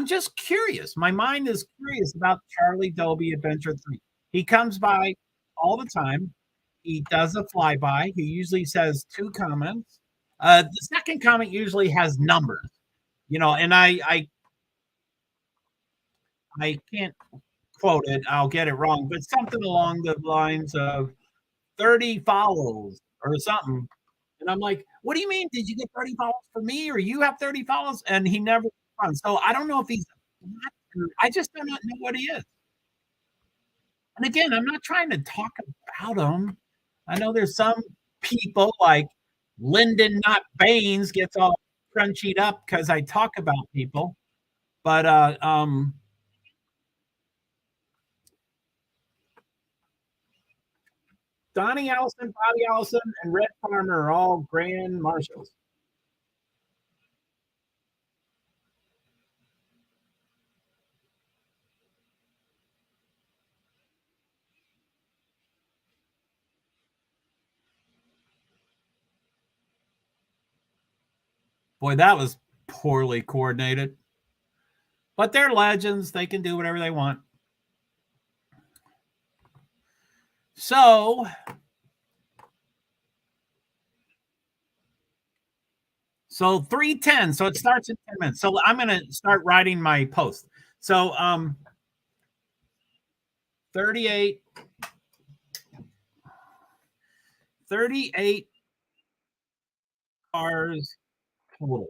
just curious. My mind is curious about Charlie Doby Adventure 3. He comes by all the time. He does a flyby. He usually says 2 comments. The second comment usually has numbers, and I can't quote it. I'll get it wrong, but something along the lines of 30 follows or something. And I'm like, what do you mean? Did you get 30 follows for me or you have 30 follows? And he never responds. So I don't know if he's I just do not know what he is. And again, I'm not trying to talk about him. I know there's some people like Lyndon Not Baines gets all crunchied up because I talk about people. But Donnie Allison, Bobby Allison, and Red Farmer are all grand marshals. Boy, that was poorly coordinated. But they're legends. They can do whatever they want. So 3:10. So it starts in 10 minutes. So I'm gonna start writing my post. So 38 cars total.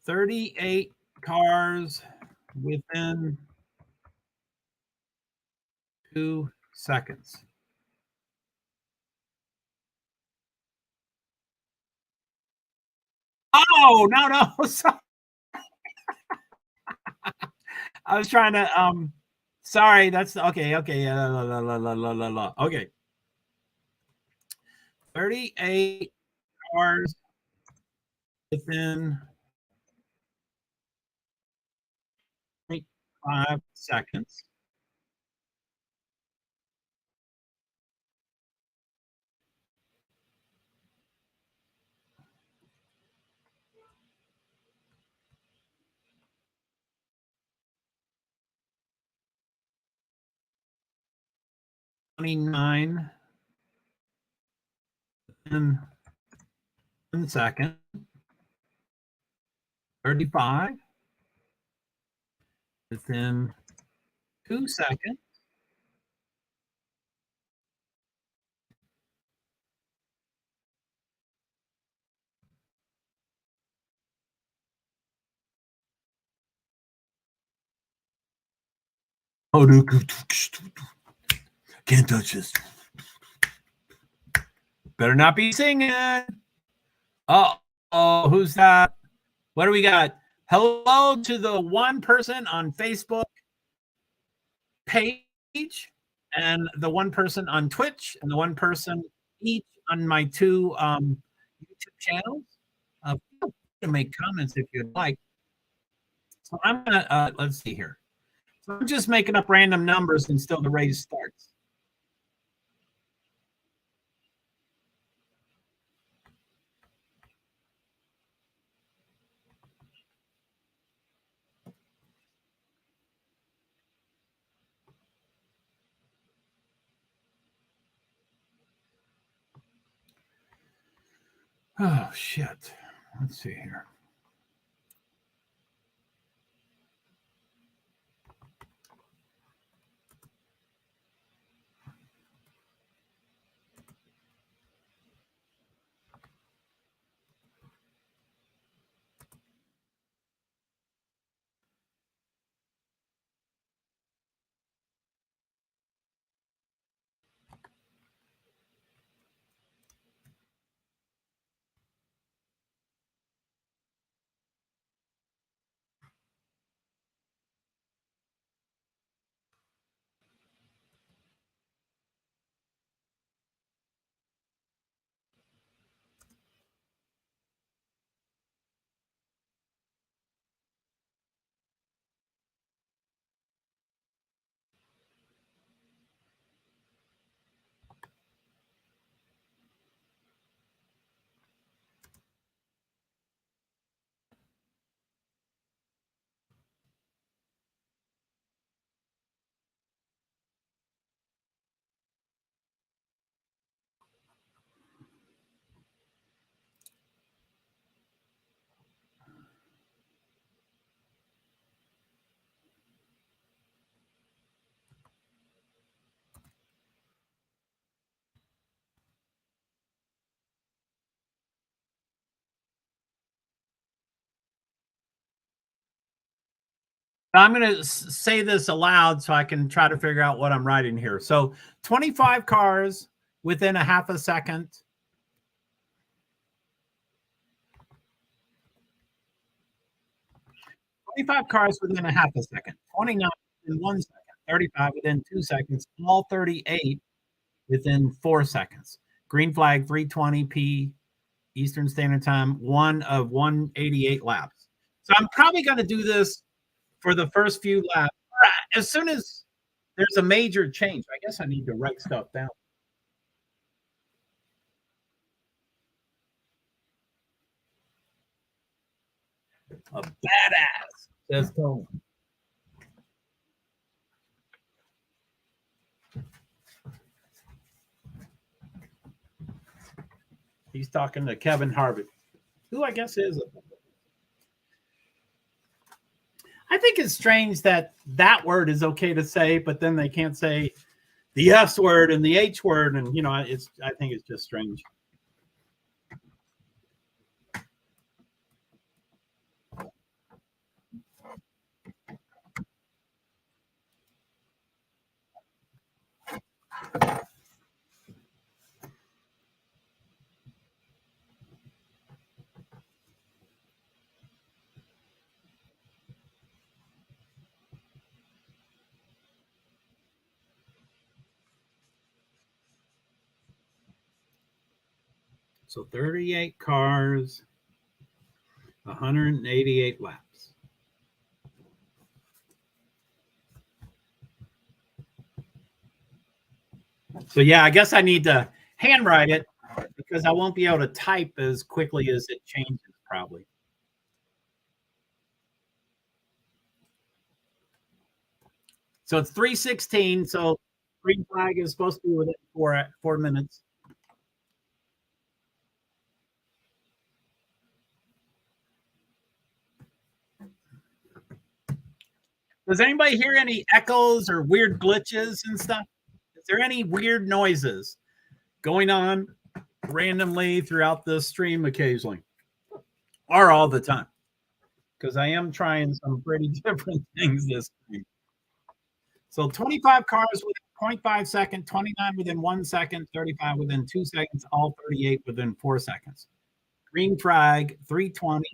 38 cars within 2 seconds. Oh, no. Sorry. I was trying to, sorry, that's okay. Okay. 38 cars within 0.5 seconds. $29 in 1 second. 35 within 2 seconds. Oh, can't touch this. Better not be singing. Oh, who's that? What do we got? Hello to the one person on Facebook page, and the one person on Twitch, and the one person each on my 2 YouTube channels. Feel free to make comments if you'd like. So I'm gonna let's see here. So I'm just making up random numbers until the race starts. Oh shit. Let's see here. I'm going to say this aloud so I can try to figure out what I'm writing here. So 25 cars within a half a second. 25 cars within a half a second. 29 within 1 second. 35 within 2 seconds. All 38 within 4 seconds. Green flag 3:20 p. Eastern Standard Time. 1 of 188 laps. So I'm probably going to do this for the first few laps. As soon as there's a major change, I guess I need to write stuff down. A badass, says Tone. He's talking to Kevin Harvick, who I guess is I think it's strange that that word is okay to say, but then they can't say the S word and the H word, and I think it's just strange. So 38 cars, 188 laps. So yeah, I guess I need to handwrite it because I won't be able to type as quickly as it changes probably. So it's 3:16. So green flag is supposed to be within 4 minutes. Does anybody hear any echoes or weird glitches and stuff? Is there any weird noises going on randomly throughout the stream occasionally or all the time? Because I am trying some pretty different things this week. So 25 cars within 0.5 seconds, 29 within 1 second, 35 within 2 seconds, all 38 within 4 seconds. Green flag, 320,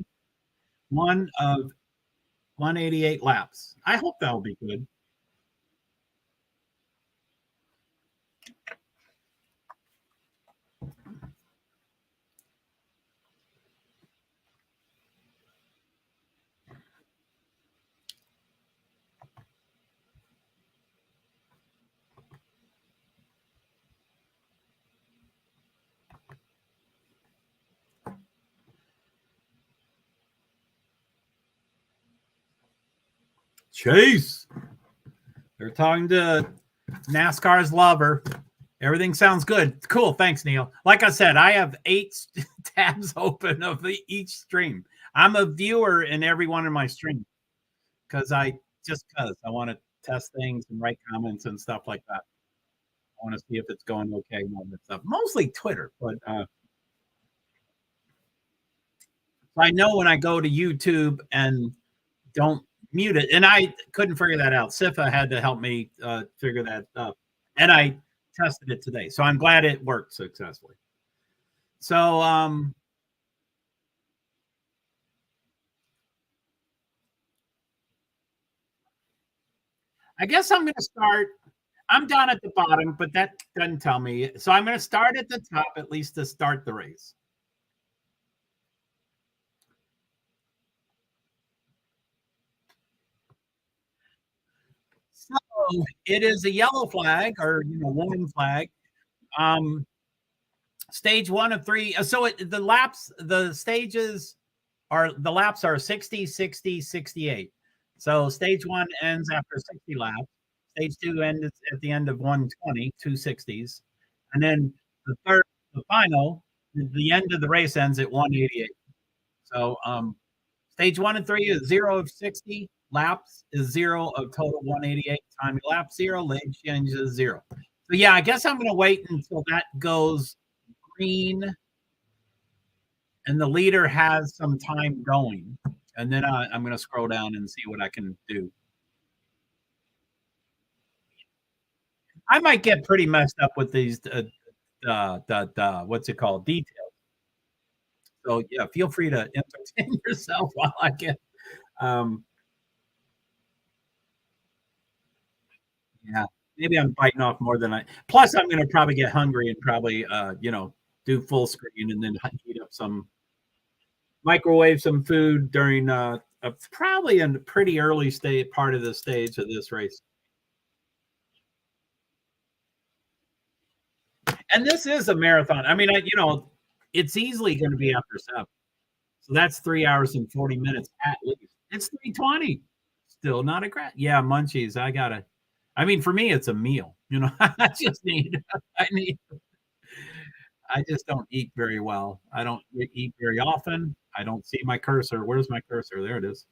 one of 188 laps. I hope that'll be good. Chase. They're talking to NASCAR's lover. Everything sounds good. Cool. Thanks, Neil. Like I said, I have 8 tabs open of each stream. I'm a viewer in every one of my streams because I want to test things and write comments and stuff like that. I want to see if it's going okay and all that stuff. Mostly Twitter, but I know when I go to YouTube and don't mute it, and I couldn't figure that out. Sifa had to help me figure that up, and I tested it today, so I'm glad it worked successfully. So I guess I'm going to start. I'm down at the bottom, but that doesn't tell me. So I'm going to start at the top at least to start the race. So it is a yellow flag or warning flag. Stage 1 of 3. So the laps are 60, 60, 68. So stage 1 ends after 60 laps. Stage 2 ends at the end of 120, 260s. And then the final, the end of the race ends at 188. So stage 1 and 3 is 0 of 60. Laps is 0 of total 188. Time lap 0. Lane change is 0. So yeah, I guess I'm going to wait until that goes green and the leader has some time going. And then I'm going to scroll down and see what I can do. I might get pretty messed up with these, what's it called? Details. So yeah, feel free to entertain yourself while I get, yeah, maybe I'm biting off more than plus I'm going to probably get hungry and probably, do full screen and then heat up microwave some food during probably in a pretty early part of the stage of this race. And this is a marathon. I mean, it's easily going to be after 7. So that's 3 hours and 40 minutes at least. It's 3:20. Still not a crap. Yeah, munchies. I mean, for me, it's a meal. I just don't eat very well. I don't eat very often. I don't see my cursor. Where's my cursor? There it is.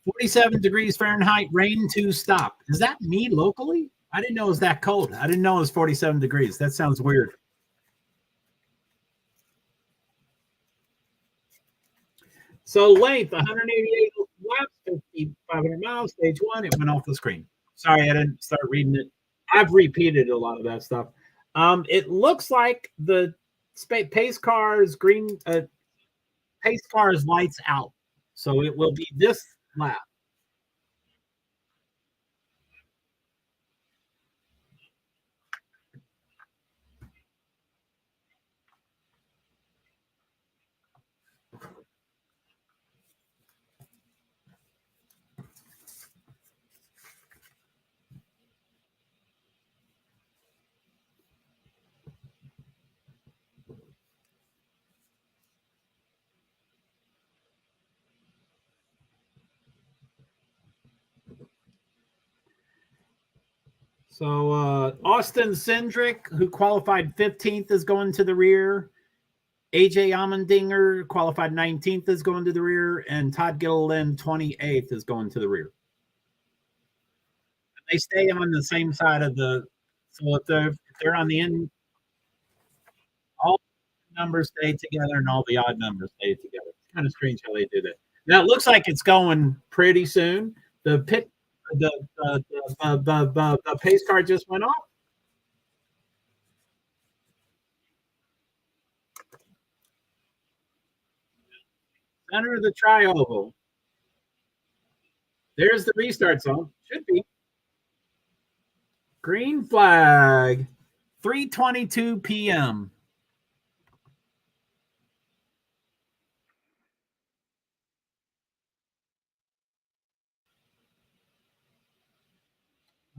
47 degrees Fahrenheit, rain to stop. Is that me locally? I didn't know it was that cold. I didn't know it was 47 degrees. That sounds weird. So length 188 laps, 5,500 miles, stage one. It went off the screen. Sorry, I didn't start reading it. I've repeated a lot of that stuff. It looks like the pace car's green. Pace car's lights out, so it will be this lap. So Austin Cindric, who qualified 15th, is going to the rear. AJ Allmendinger qualified 19th, is going to the rear, and Todd Gilliland 28th is going to the rear. They stay on the same side of the. So if they're on the end, all the numbers stay together and all the odd numbers stay together. It's kind of strange how they do that. Now it looks like it's going pretty soon. The pace car just went off. Center of the tri-oval. There's the restart zone. Should be. Green flag. 3:22 p.m.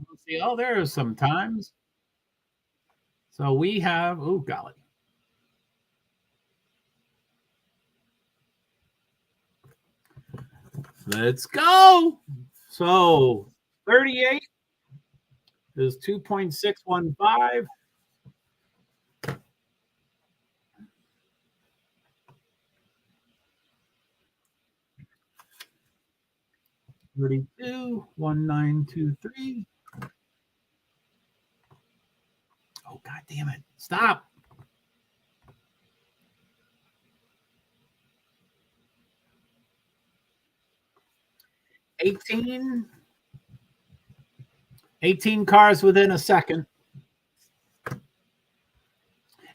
Let's see. Oh, there's some times. So we have, oh, golly. Let's go. So 38 is 2.615. 32, 1923. Oh, God damn it. Stop. Eighteen cars within a second.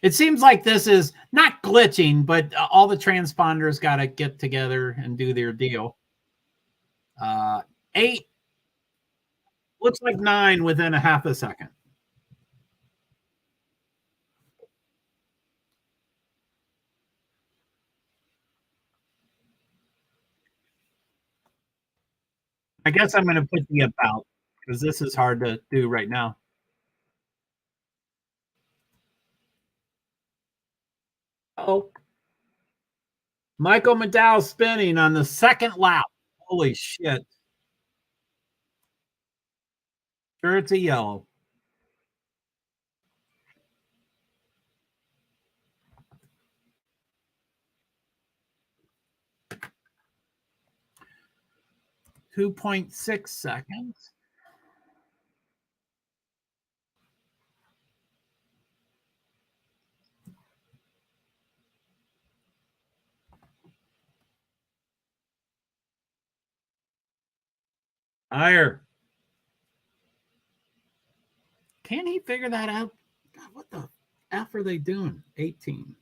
It seems like this is not glitching, but all the transponders got to get together and do their deal. 8 looks like 9 within a half a second. I guess I'm going to put the about because this is hard to do right now. Oh, Michael McDowell spinning on the second lap. Holy shit. Sure, it's a yellow. .6 seconds. Higher. Can he figure that out? God, what the F are they doing? 18.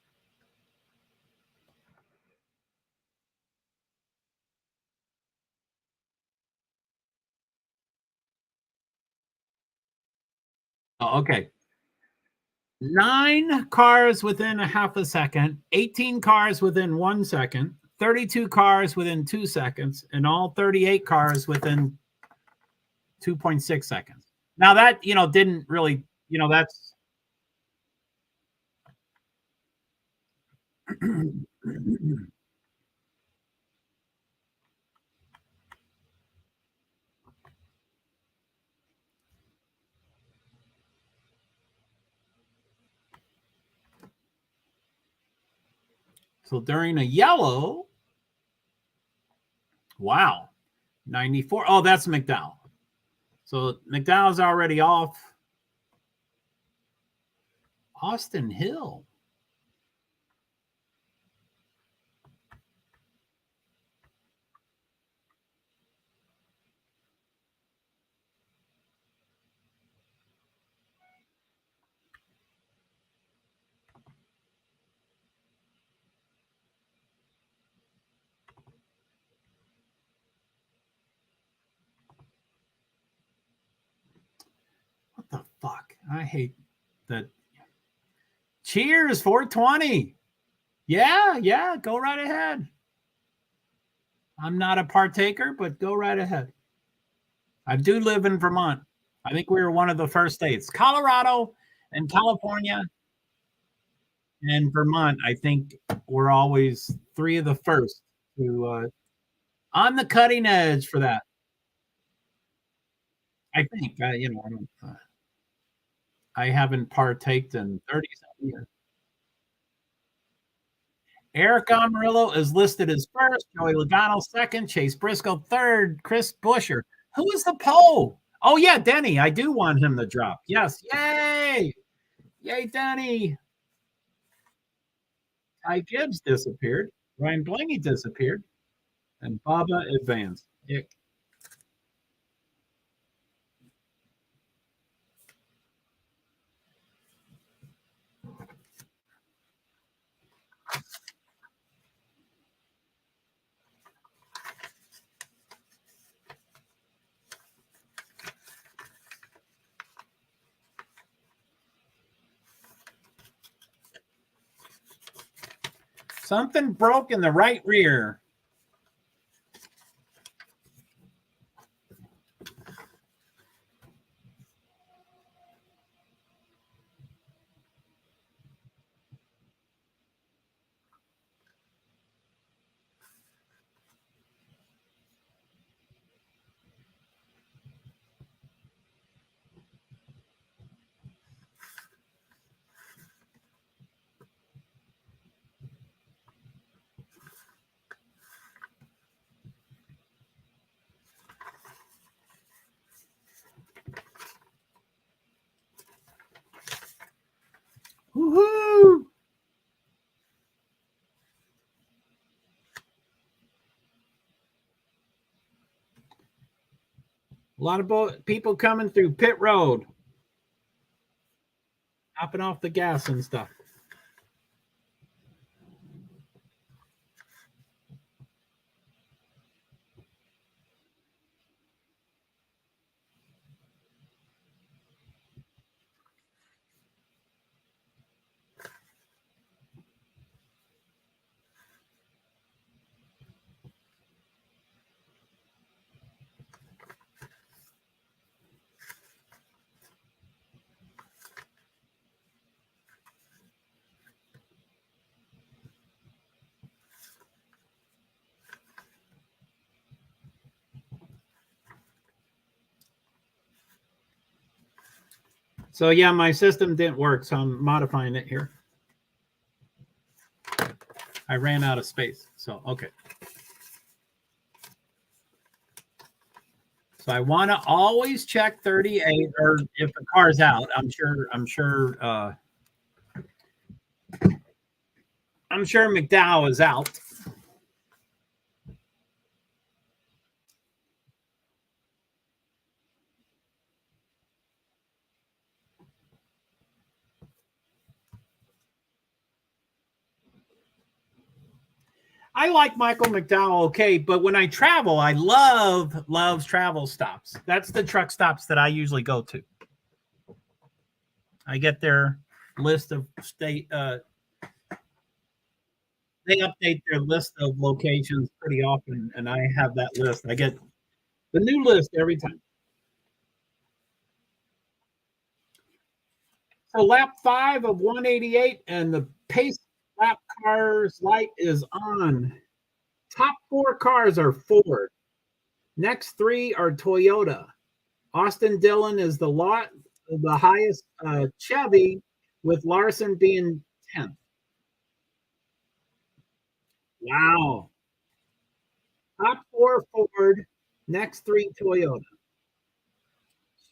Oh, okay. 9 cars within a half a second, 18 cars within 1 second, 32 cars within 2 seconds, and all 38 cars within 2.6 seconds. Now that, didn't really, that's so during a yellow, wow, 94. Oh, that's McDowell. So McDowell's already off. Austin Hill. I hate that. Cheers, 420. Yeah, go right ahead. I'm not a partaker, but go right ahead. I do live in Vermont. I think we were one of the first states. Colorado and California and Vermont, I think we're always three of the first to on the cutting edge for that. I think, I haven't partaked in 37 years. Eric Amarillo is listed as first, Joey Logano second, Chase Briscoe third, Chris Busher. Who is the Poe? Oh, yeah, Denny. I do want him to drop. Yes. Yay. Yay, Denny. Ty Gibbs disappeared. Ryan Blaney disappeared. And Baba advanced. Ick. Something broke in the right rear. Woohoo! A lot of people coming through pit road, hopping off the gas and stuff. So yeah, my system didn't work, so I'm modifying it here. I ran out of space, so okay. So I want to always check 38, or if the car's out, I'm sure McDowell is out. I like Michael McDowell, okay, but when I travel, I loves travel stops. That's the truck stops that I usually go to. I get their list of state. They update their list of locations pretty often, and I have that list. I get the new list every time. So lap 5 of 188, and the pace lap cars light is on. Top 4 cars are Ford. Next 3 are Toyota. Austin Dillon is the highest Chevy, with Larson being 10th. Wow. Top 4 Ford. Next 3 Toyota.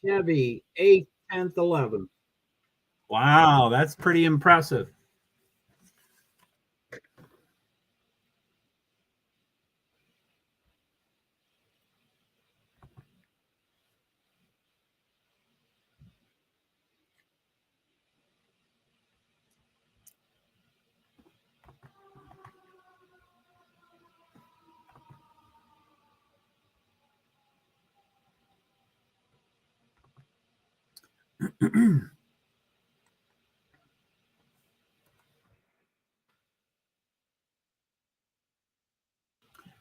Chevy 8th, 10th, 11th. Wow, that's pretty impressive.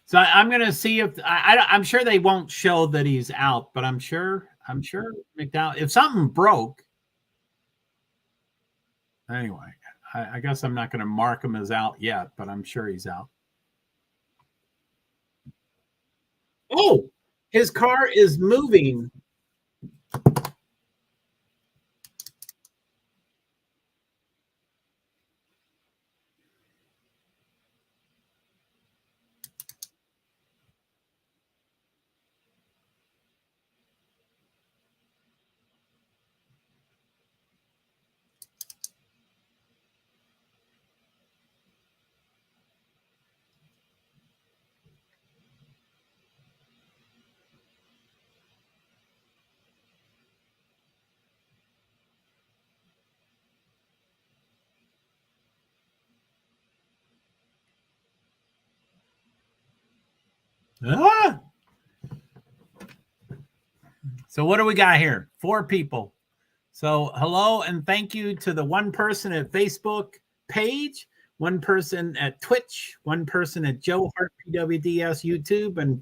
So I'm going to see if I'm sure they won't show that he's out, but I'm sure McDowell, if something broke. Anyway, I guess I'm not going to mark him as out yet, but I'm sure he's out. Oh, his car is moving. Ah! So what do we got here? 4 people. So hello and thank you to the one person at Facebook page, one person at Twitch, one person at JoeHart PwD's YouTube, and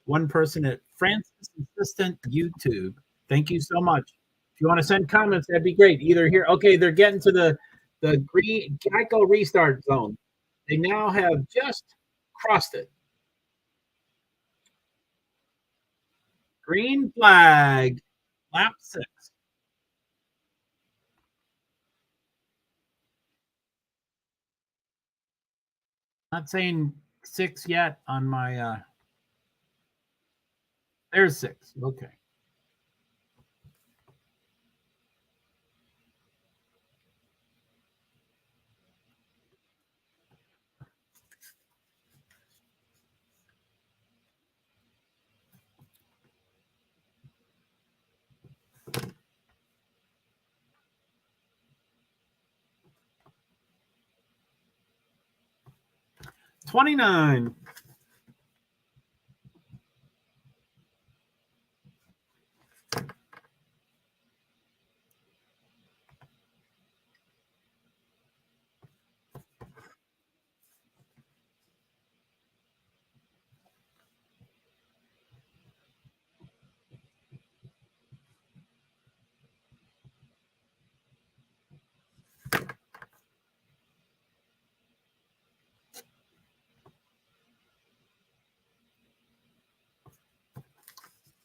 one person at Francis Assistant YouTube. Thank you so much. If you want to send comments, that'd be great. Either here, okay, they're getting to the green Geico restart zone. They now have just crossed it. Green flag, lap 6. Not saying 6 yet on my there's 6. Okay. $29.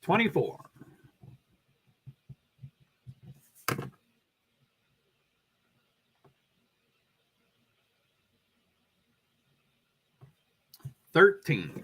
$24. $13.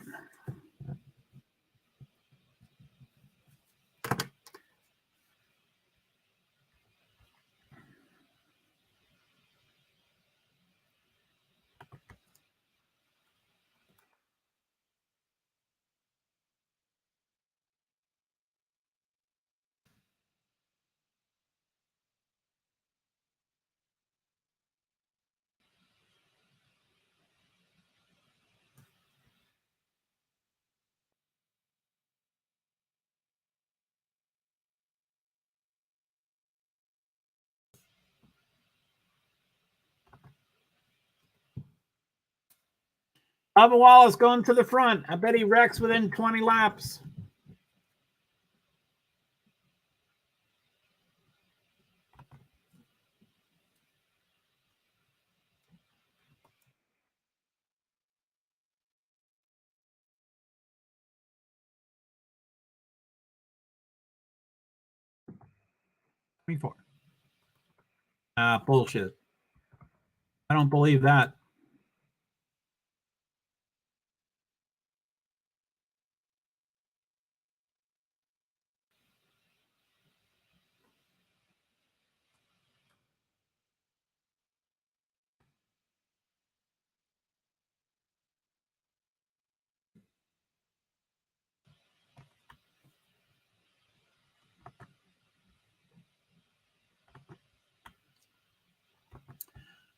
Bubba Wallace going to the front. I bet he wrecks within 20 laps. $24. Bullshit. I don't believe that.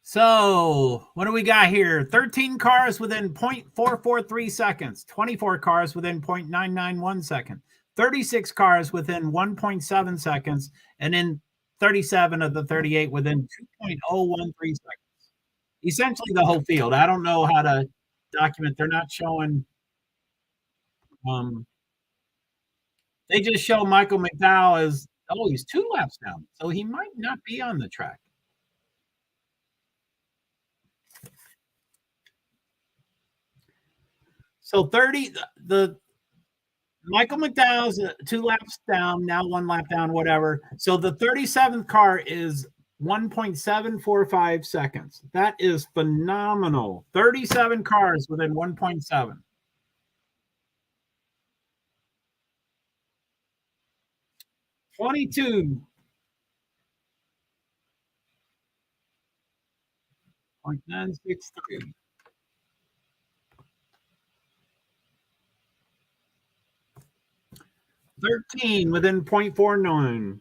So what do we got here? 13 cars within 0.443 seconds, 24 cars within 0.991 seconds, 36 cars within 1.7 seconds, and then 37 of the 38 within 2.013 seconds. Essentially the whole field. I don't know how to document. They're not showing Um, they just show Michael McDowell as, oh, he's 2 laps down, so he might not be on the track. So 30, the Michael McDowell's 2 laps down, now 1 lap down, whatever. So the 37th car is 1.745 seconds. That is phenomenal. 37 cars within 1.7. 22.963. 13 within 0.49.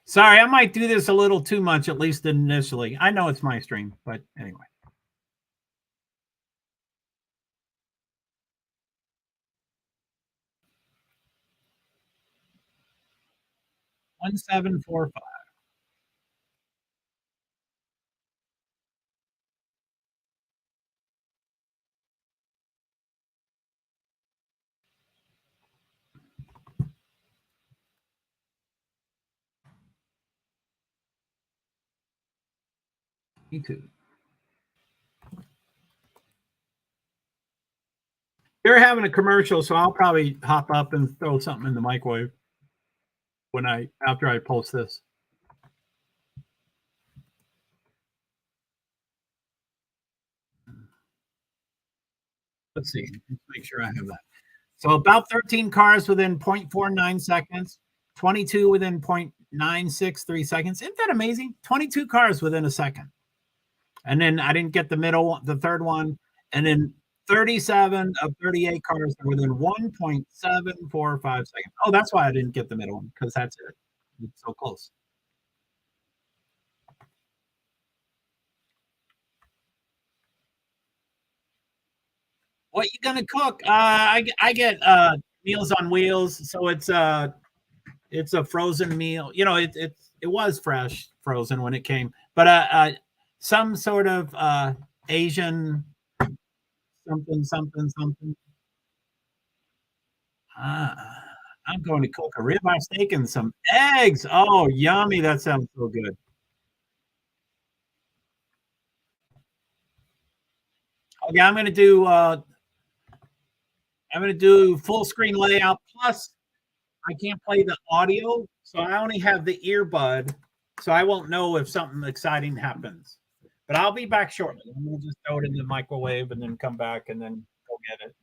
Sorry, I might do this a little too much, at least initially. I know it's my stream, but anyway. One 745. Me too. They're having a commercial, so I'll probably hop up and throw something in the microwave after I post this. Let's see. Let's make sure I have that. So about 13 cars within 0.49 seconds, 22 within 0.963 seconds. Isn't that amazing? 22 cars within a second. And then I didn't get the third one. And then 37 of 38 cars are within 1.745 seconds. Oh, that's why I didn't get the middle one, because that's it. It's so close. What you gonna cook? I get Meals on Wheels, so it's a frozen meal. You know, it was fresh frozen when it came, but some sort of Asian something. Uh, I'm going to cook a ribeye steak and some eggs. Oh, yummy! That sounds so good. Okay, I'm gonna do full screen layout. Plus, I can't play the audio, so I only have the earbud, so I won't know if something exciting happens. But I'll be back shortly. I'm gonna just throw it in the microwave and then come back and then go get it.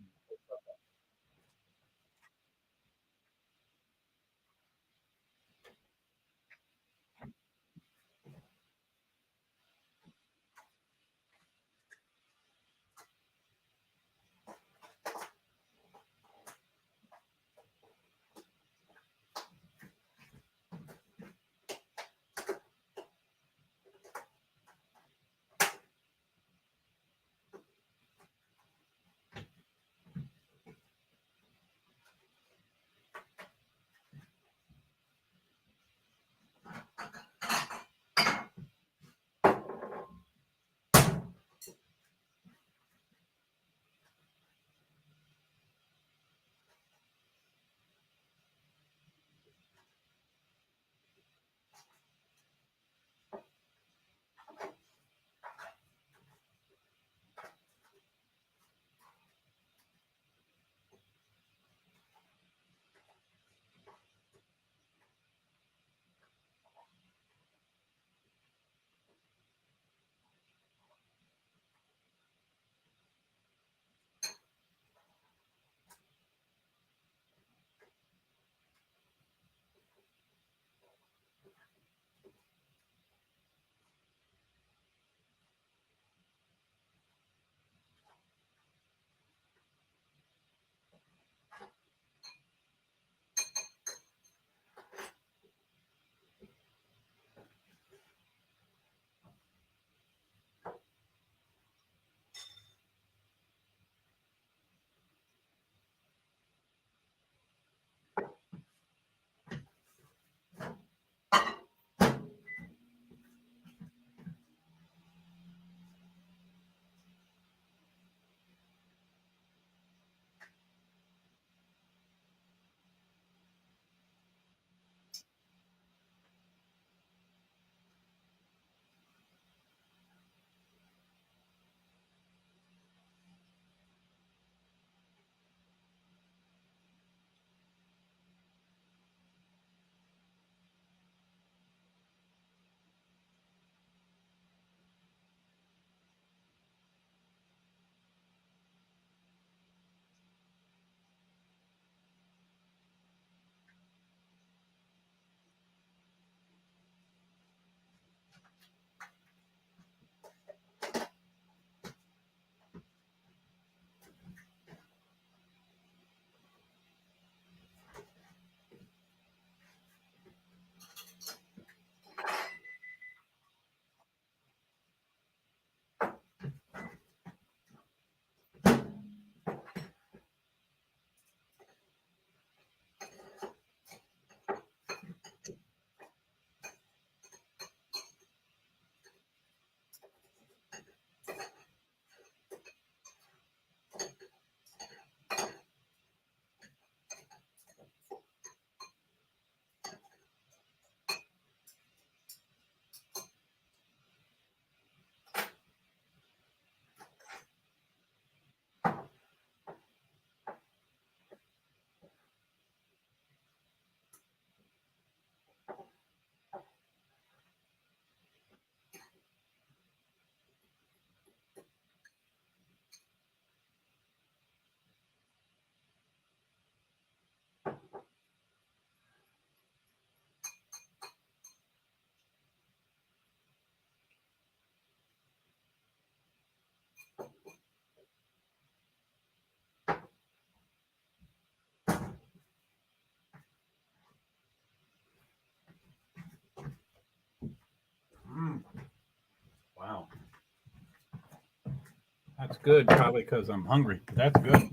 That's good, probably because I'm hungry. That's good.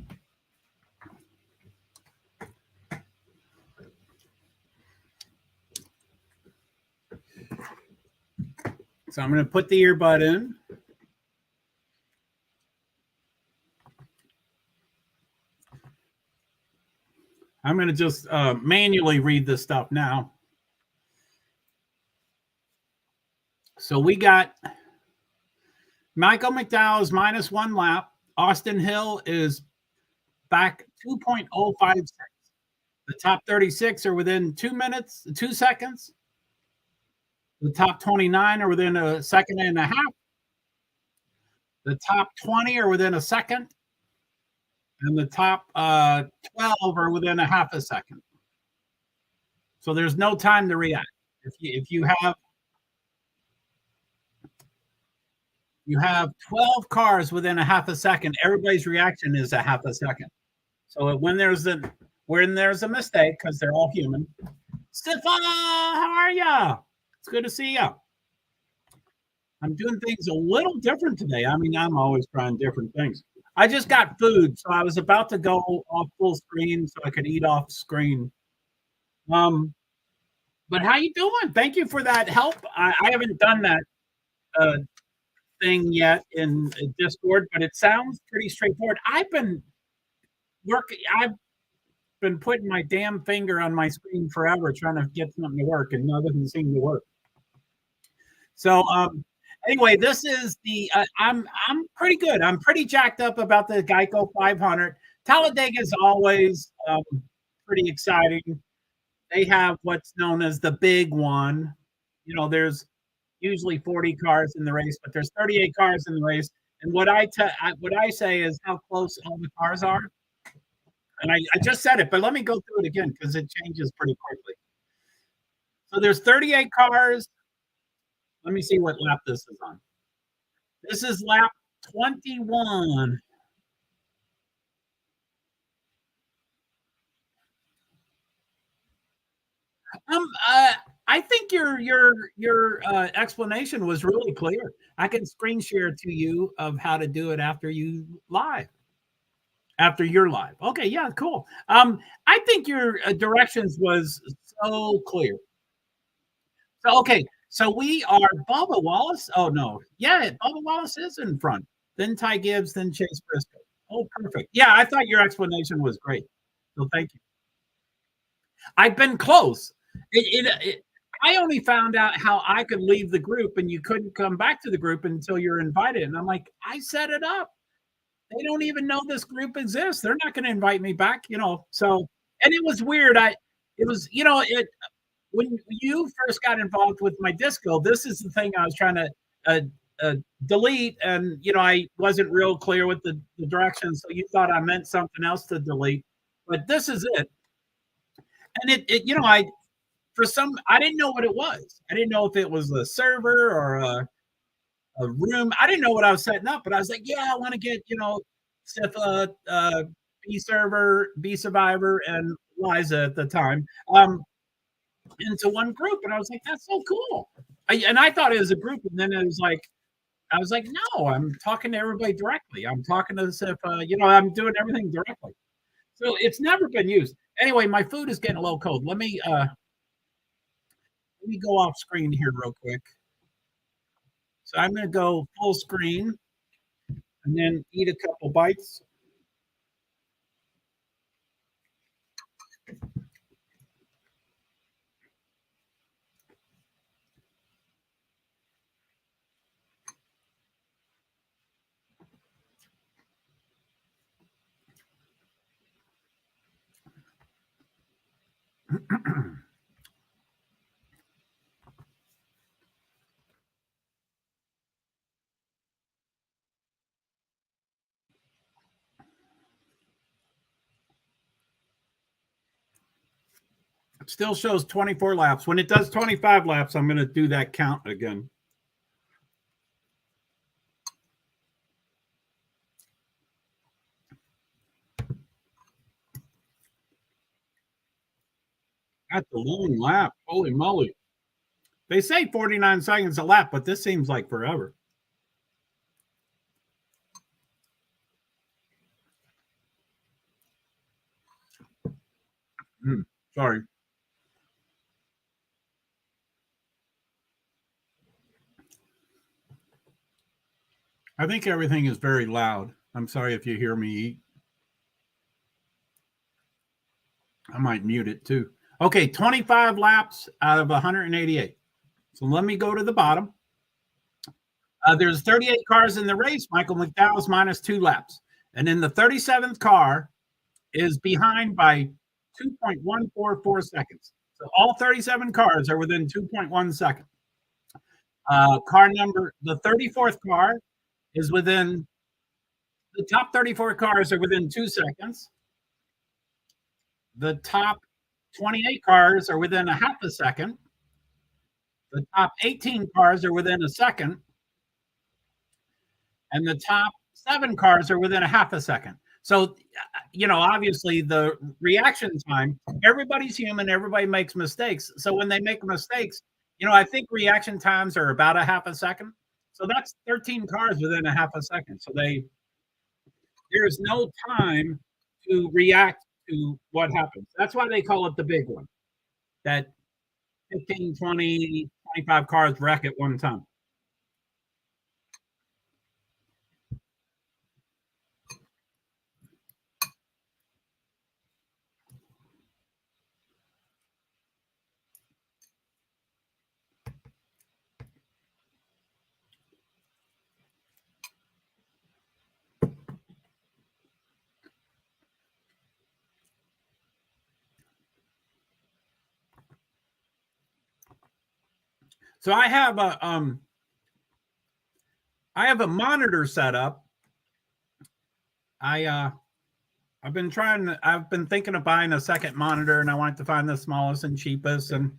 So I'm going to put the earbud in. I'm going to just manually read this stuff now. So we got Michael McDowell is -1 lap. Austin Hill is back 2.056. The top 36 are within 2 minutes, 2 seconds. The top 29 are within a second and a half. The top 20 are within a second. And the top 12 are within a half a second. So there's no time to react. If you have 12 cars within a half a second, everybody's reaction is a half a second. So when there's a mistake, because they're all human. Stefan, how are you? It's good to see you. I'm doing things a little different today. I mean, I'm always trying different things. I just got food, so I was about to go off full screen so I could eat off screen. But how you doing? Thank you for that help. I haven't done that thing yet in Discord, but it sounds pretty straightforward. I've been putting my damn finger on my screen forever trying to get something to work, and nothing seemed to work. So anyway, this is the I'm pretty good. I'm pretty jacked up about the Geico 500. Talladega is always pretty exciting. They have what's known as the big one. You know, there's usually 40 cars in the race, but there's 38 cars in the race. And what I say is how close all the cars are. And I just said it, but let me go through it again because it changes pretty quickly. So there's 38 cars. Let me see what lap this is on. This is lap 21. I think your explanation was really clear. I can screen share to you of how to do it after you're live. Okay, yeah, cool. I think your directions was so clear. So okay, so we are Bubba Wallace. Oh no, yeah, Bubba Wallace is in front. Then Ty Gibbs, then Chase Briscoe. Oh, perfect. Yeah, I thought your explanation was great. So thank you. I've been close. I only found out how I could leave the group and you couldn't come back to the group until you're invited. And I'm like, I set it up. They don't even know this group exists. They're not going to invite me back, you know. So, and it was weird. When you first got involved with my disco, this is the thing I was trying to delete. And, you know, I wasn't real clear with the directions. So you thought I meant something else to delete. But this is it. And I didn't know what it was. I didn't know if it was a server or a room. I didn't know what I was setting up, but I was like, yeah, I want to get, B server, B survivor, and Liza at the time into one group. And I was like, that's so cool. I thought it was a group. And then I was like, no, I'm talking to everybody directly. I'm talking to Sif, I'm doing everything directly. So it's never been used. Anyway, my food is getting a little cold. Let me go off screen here real quick. So I'm going to go full screen and then eat a couple bites. It still shows 24 laps. When it does 25 laps, I'm going to do that count again. That's a long lap. Holy moly. They say 49 seconds a lap, but this seems like forever. Sorry. I think everything is very loud. I'm sorry if you hear me eat. I might mute it too. Okay, 25 laps out of 188. So let me go to the bottom. There's 38 cars in the race. Michael McDowell's minus 2 laps. And then the 37th car is behind by 2.144 seconds. So all 37 cars are within 2.1 seconds. The 34th car is within, the top 34 cars are within 2 seconds. The top 28 cars are within a half a second. The top 18 cars are within a second. And the top 7 cars are within a half a second. So, obviously the reaction time, everybody's human, everybody makes mistakes. So when they make mistakes, I think reaction times are about a half a second. So that's 13 cars within a half a second. So there's no time to react to what happens. That's why they call it the big one. That 15, 20, 25 cars wreck at one time. So I have a monitor set up. I've been thinking of buying a second monitor, and I wanted to find the smallest and cheapest. And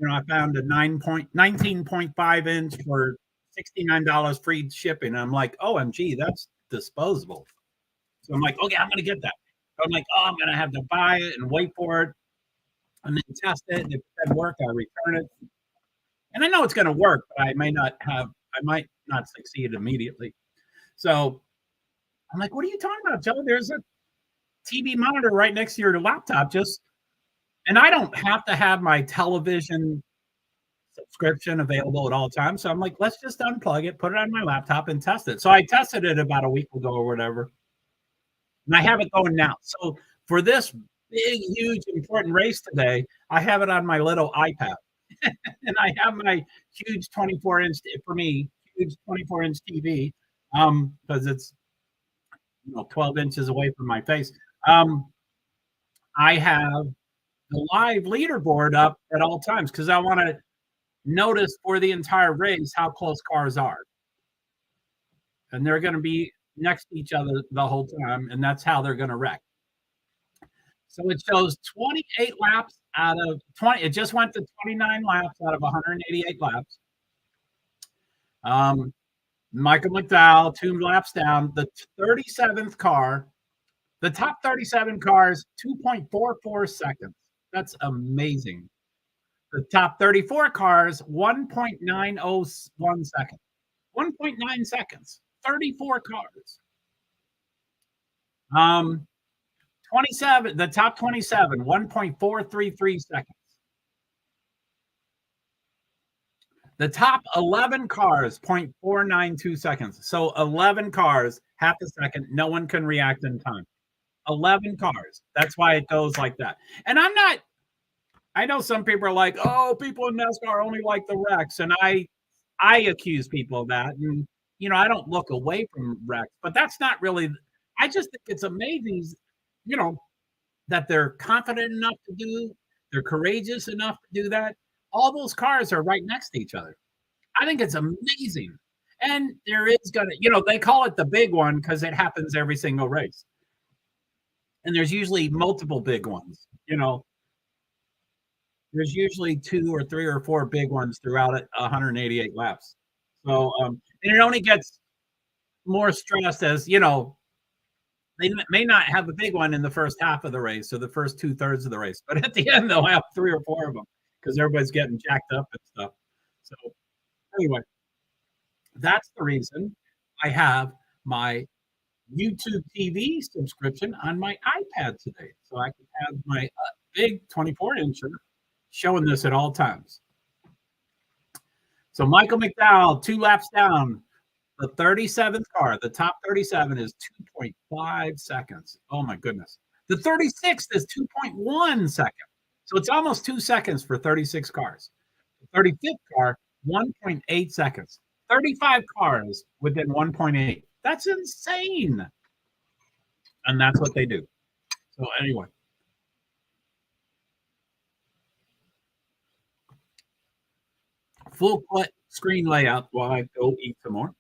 I found a 19.5 inch for $69 free shipping. And I'm like, OMG, that's disposable. So I'm like, okay, I'm gonna get that. So I'm like, I'm gonna have to buy it and wait for it, and then test it. And if it doesn't work, I return it. And I know it's gonna work, but I might not succeed immediately. So I'm like, what are you talking about, Joe? There's a TV monitor right next to your laptop. And I don't have to have my television subscription available at all times. So I'm like, let's just unplug it, put it on my laptop, and test it. So I tested it about a week ago or whatever. And I have it going now. So for this big, huge, important race today, I have it on my little iPad. And I have my huge 24-inch, for me, huge 24-inch TV, because it's 12 inches away from my face. I have the live leaderboard up at all times because I want to notice for the entire race how close cars are. And they're going to be next to each other the whole time, and that's how they're going to wreck. So it shows 28 laps out of 20. It just went to 29 laps out of 188 laps. Michael McDowell, 2 laps down. The 37th car, the top 37 cars, 2.44 seconds. That's amazing. The top 34 cars, 1.901 seconds. 1.9 seconds. 34 cars. 27, the top 27, 1.433 seconds. The top 11 cars, 0.492 seconds. So 11 cars, half a second, no one can react in time. 11 cars. That's why it goes like that. And I know some people are like, oh, people in NASCAR only like the wrecks. And I accuse people of that. And, I don't look away from wrecks, but that's not really, I just think it's amazing, that they're confident enough to do, they're courageous enough to do that. All those cars are right next to each other. I think it's amazing. And there is going to, they call it the big one because it happens every single race. And there's usually multiple big ones, There's usually 2 or 3 or 4 big ones throughout 188 laps. So, and it only gets more stressed as, they may not have a big one in the first half of the race or the first 2/3 of the race, but at the end, they'll have 3 or 4 of them because everybody's getting jacked up and stuff. So anyway, that's the reason I have my YouTube TV subscription on my iPad today, so I can have my big 24-incher showing this at all times. So Michael McDowell, 2 laps down. The 37th car, the top 37 is 2.5 seconds. Oh my goodness. The 36th is 2.1 seconds. So it's almost 2 seconds for 36 cars. The 35th car, 1.8 seconds. 35 cars within 1.8. That's insane. And that's what they do. So anyway. Full screen layout while I go eat some more.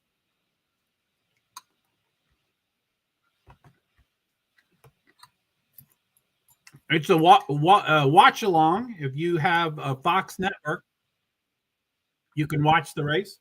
It's a watch along. If you have a Fox network, you can watch the race.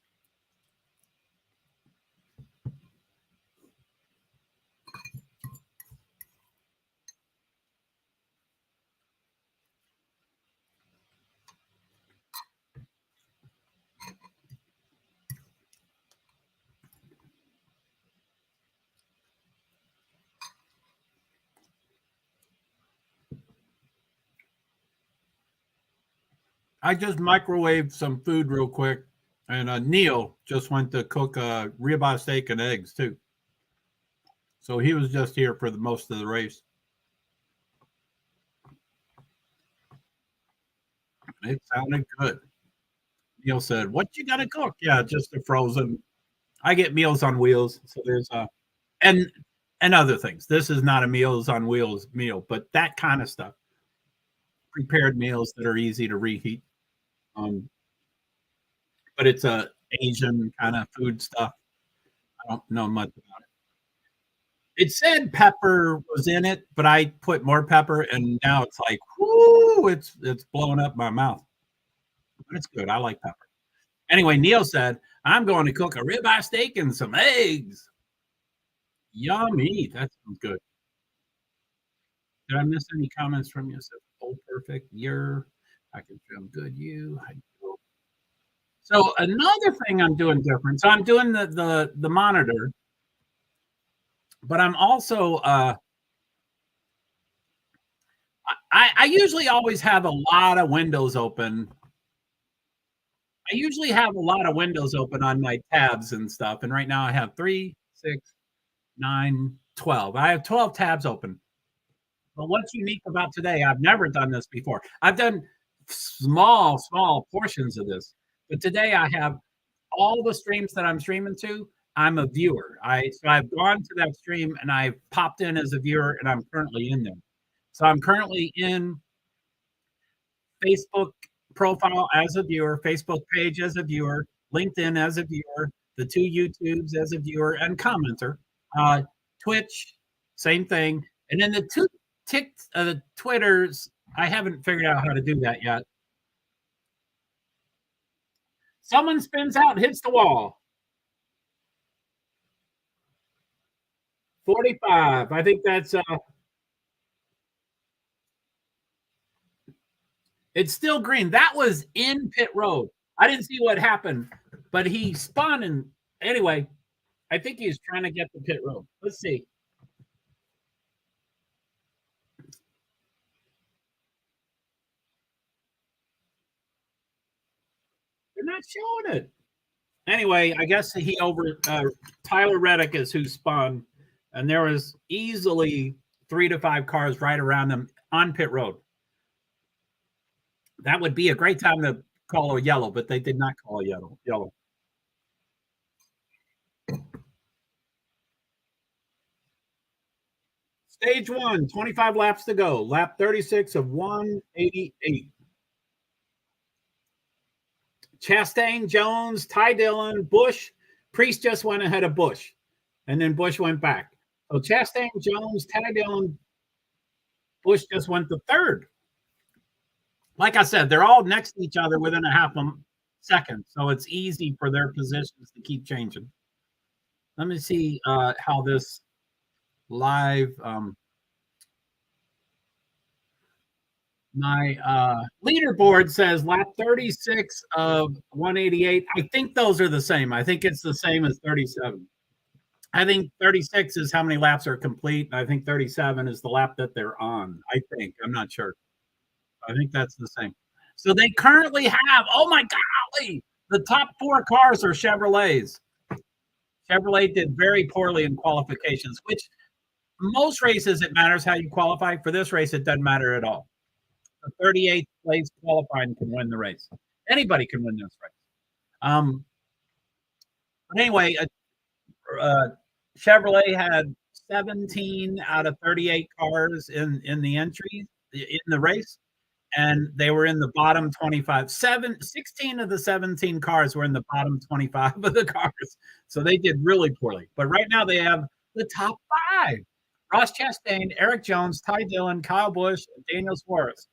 I just microwaved some food real quick, and Neil just went to cook ribeye steak and eggs too. So he was just here for the most of the race. It sounded good. Neil said, "What you got to cook?" Yeah, just a frozen. I get Meals on Wheels, so there's and other things. This is not a Meals on Wheels meal, but that kind of stuff. Prepared meals that are easy to reheat. But it's a Asian kind of food stuff. I don't know much about it. It said pepper was in it, but I put more pepper, and now it's like, whoo, it's blowing up my mouth. But it's good. I like pepper. Anyway, Neil said, I'm going to cook a ribeye steak and some eggs. Yummy. That sounds good. Did I miss any comments from you? So, oh, perfect. I can feel good. So another thing I'm doing different. So I'm doing the monitor, but I'm also I usually always have a lot of windows open. I usually have a lot of windows open on my tabs and stuff. And right now I have 3, 6, 9, 12. I have 12 tabs open. But what's unique about today, I've never done this before. I've done small portions of this. But today I have all the streams that I'm streaming to. I'm a viewer. So I've gone to that stream and I've popped in as a viewer, and I'm currently in there. So I'm currently in Facebook profile as a viewer, Facebook page as a viewer, LinkedIn as a viewer, the 2 YouTubes as a viewer and commenter, Twitch, same thing, and then the 2 Twitters. I haven't figured out how to do that yet. Someone spins out, hits the wall. 45. I think that's it's still green. That was in pit road. I didn't see what happened, but he spun, and anyway, I think he's trying to get the pit road. Let's see. They're not showing it. Anyway, I guess he Tyler Reddick is who spun, and there was easily 3 to 5 cars right around them on pit road. That would be a great time to call a yellow, but they did not call a yellow. Stage 1, 25 laps to go. Lap 36 of 188. Chastain, Jones, Ty Dillon, Busch. Priest just went ahead of Busch, and then Busch went back. So Chastain, Jones, Ty Dillon, Busch just went to third. Like I said, they're all next to each other within a half a second, so it's easy for their positions to keep changing. Let me see how this live my leaderboard says lap 36 of 188. I think those are the same. I think it's the same as 37. I think 36 is how many laps are complete. I think 37 is the lap that they're on. I think. I'm not sure. I think that's the same. So they currently have, oh my golly, the top 4 cars are Chevrolets. Chevrolet did very poorly in qualifications, which most races it matters how you qualify. For this race, it doesn't matter at all. The 38th place qualifying can win the race. Anybody can win this race. But anyway, Chevrolet had 17 out of 38 cars in the entry in the race, and they were in the bottom 25. 16 of the 17 cars were in the bottom 25 of the cars, so they did really poorly. But right now they have the top 5: Ross Chastain, Eric Jones, Ty Dillon, Kyle Busch, and Daniel Suarez.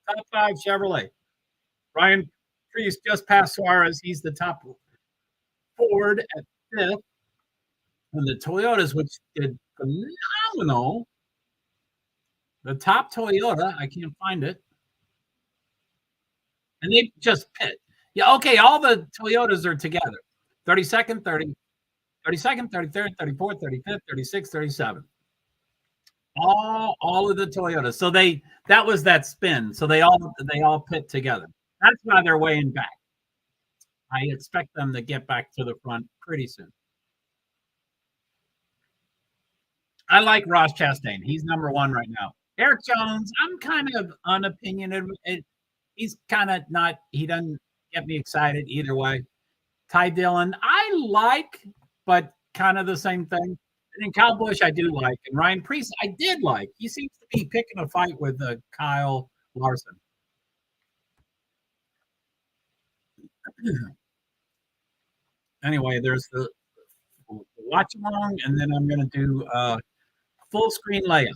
Top 5 Chevrolet. Ryan Preece just passed Suarez. He's the top. Ford at 5th. And the Toyotas, which did phenomenal. The top Toyota, I can't find it. And they just pit. Yeah, okay, all the Toyotas are together. 32nd, 32nd, 33rd, 34th, 35th, 36th, 37th. All of the Toyotas. So that was that spin. So they all pit together. That's why they're weighing back. I expect them to get back to the front pretty soon. I like Ross Chastain. He's number 1 right now. Eric Jones, I'm kind of unopinionated. He's kind of not, he doesn't get me excited either way. Ty Dillon, I like, but kind of the same thing. And then Kyle Busch, I do like. And Ryan Preece, I did like. He seems to be picking a fight with Kyle Larson. Anyway, there's the watch along, and then I'm going to do full screen layout.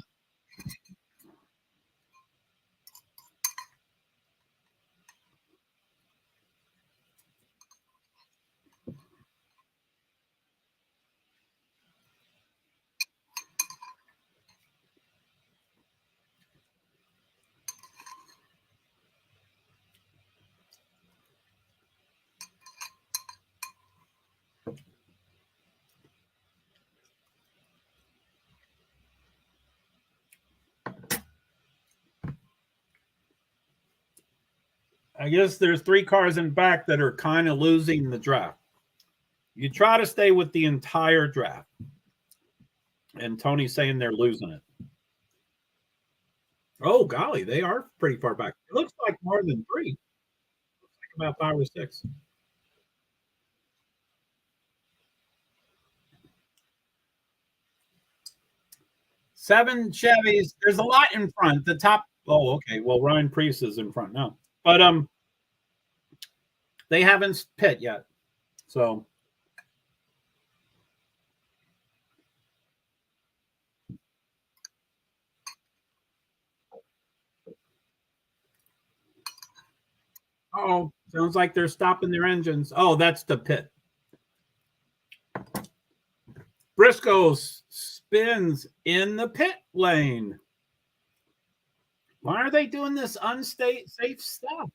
I guess there's 3 cars in back that are kind of losing the draft. You try to stay with the entire draft. And Tony's saying they're losing it. Oh, golly, they are pretty far back. It looks like more than 3. It looks like about 5 or 6. Seven Chevys. There's a lot in front. The top. Oh, okay. Well, Ryan Preece is in front now, but they haven't pit yet. So oh, sounds like they're stopping their engines. Oh, that's the pit. Briscoe spins in the pit lane. Why are they doing this safe stuff?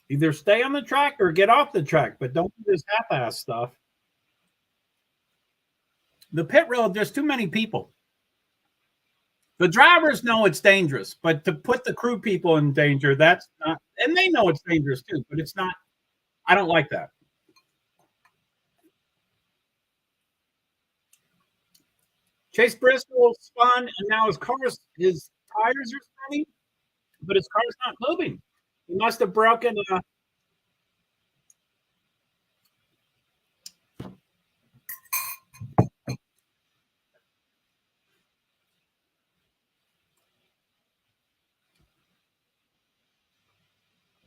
Either stay on the track or get off the track, but don't do this half-ass stuff. The pit road, there's too many people. The drivers know it's dangerous, but to put the crew people in danger, that's not, and they know it's dangerous too, but it's not, I don't like that. Chase Briscoe spun, and now his tires are spinning, but his car's not moving. He must have broken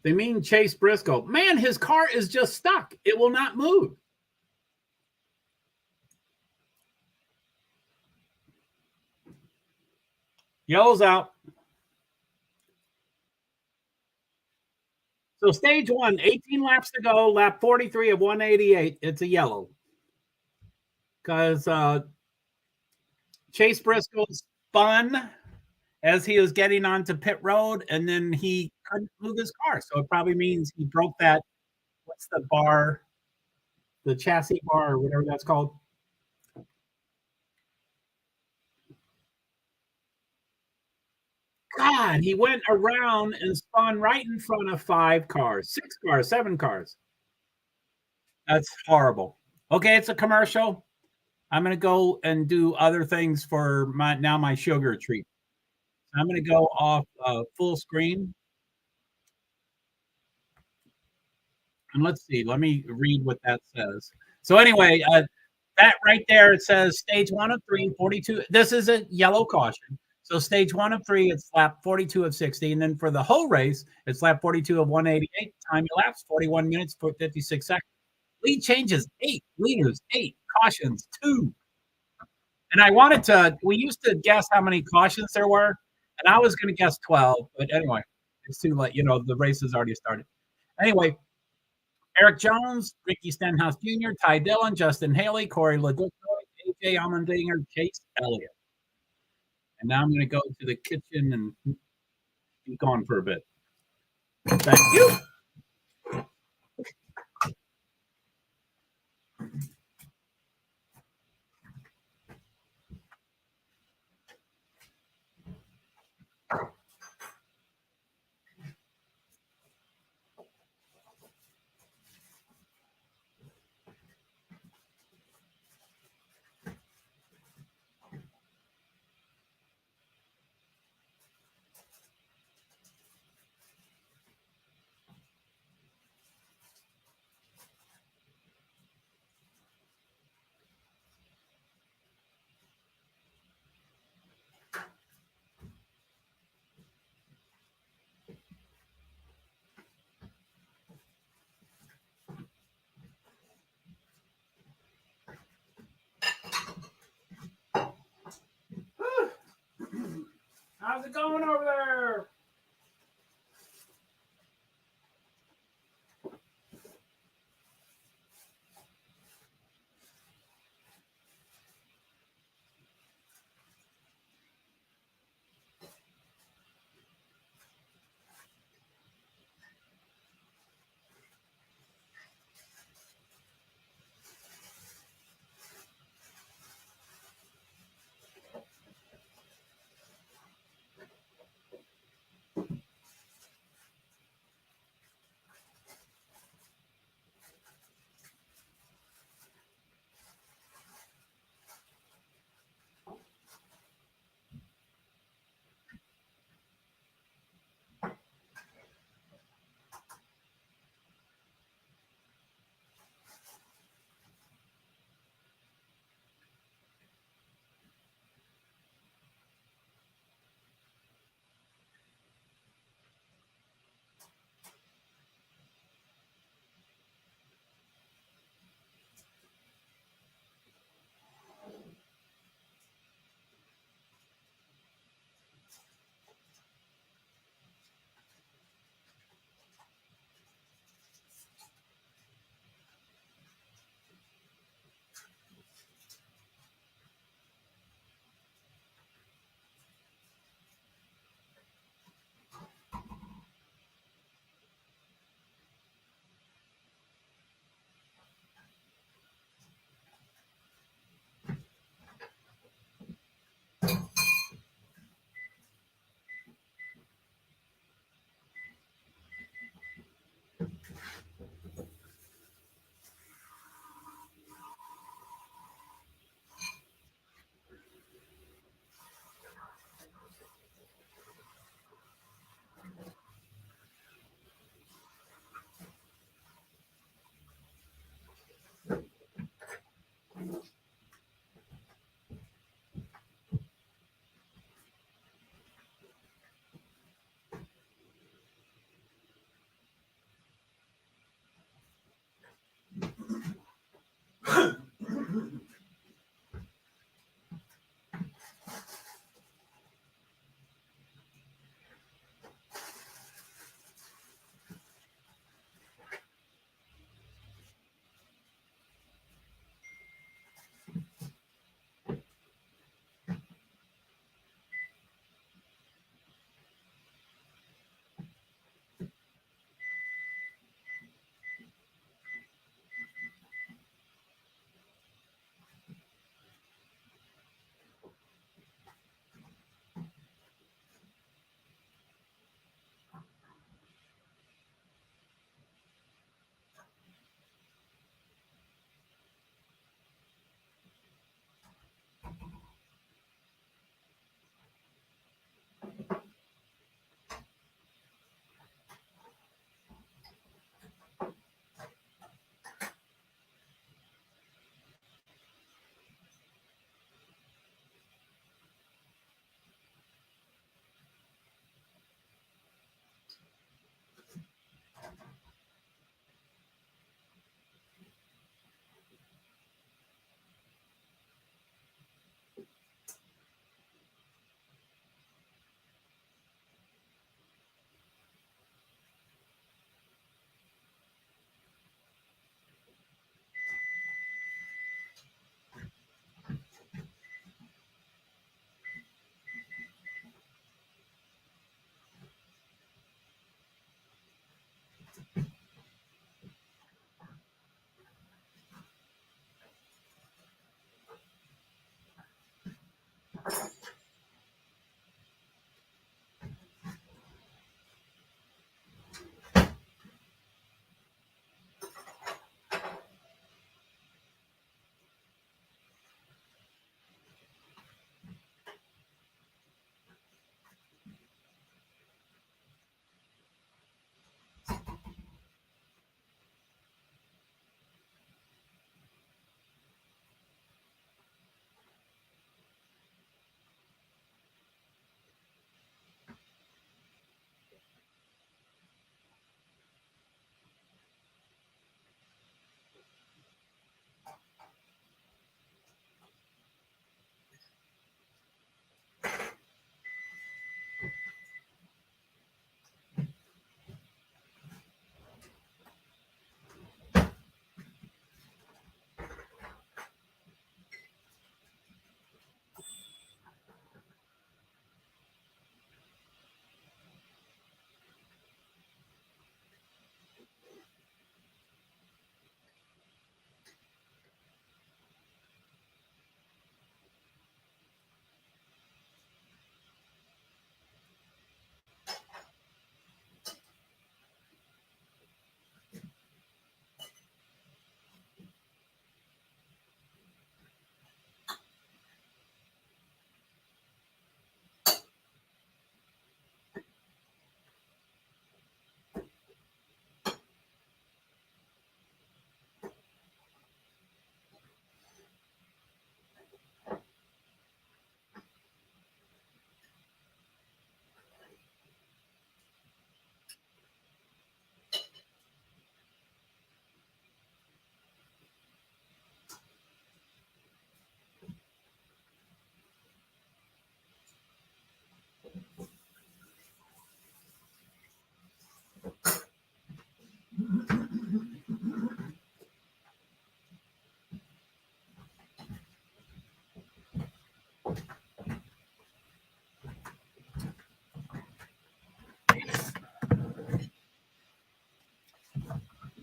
They mean Chase Briscoe. Man, his car is just stuck. It will not move. Yellow's out. So stage 1, 18 laps to go, lap 43 of 188. It's a yellow. Because Chase Briscoe spun as he was getting onto pit road, and then he couldn't move his car. So it probably means he broke that. What's the bar? the chassis bar or whatever that's called. God, he went around and spun right in front of 5 cars, 6 cars, 7 cars. That's horrible. Okay, it's a commercial. I'm gonna go and do other things for my sugar treat. I'm gonna go off full screen. And let's see, let me read what that says. So anyway, that right there, it says stage 1 of 3, 42. This is a yellow caution. So stage 1 of 3, it's lap 42 of 60. And then for the whole race, it's lap 42 of 188. Time elapsed 41 minutes, 56 seconds. Lead changes 8, leaders 8, cautions 2. And I wanted to, we used to guess how many cautions there were, and I was going to guess 12. But anyway, it's too late. The race has already started. Anyway, Eric Jones, Ricky Stenhouse Jr., Ty Dillon, Justin Haley, Corey LaDuca, AJ Allmendinger, Chase Elliott. And now I'm going to go to the kitchen and be gone for a bit. Thank you. How's it going over there?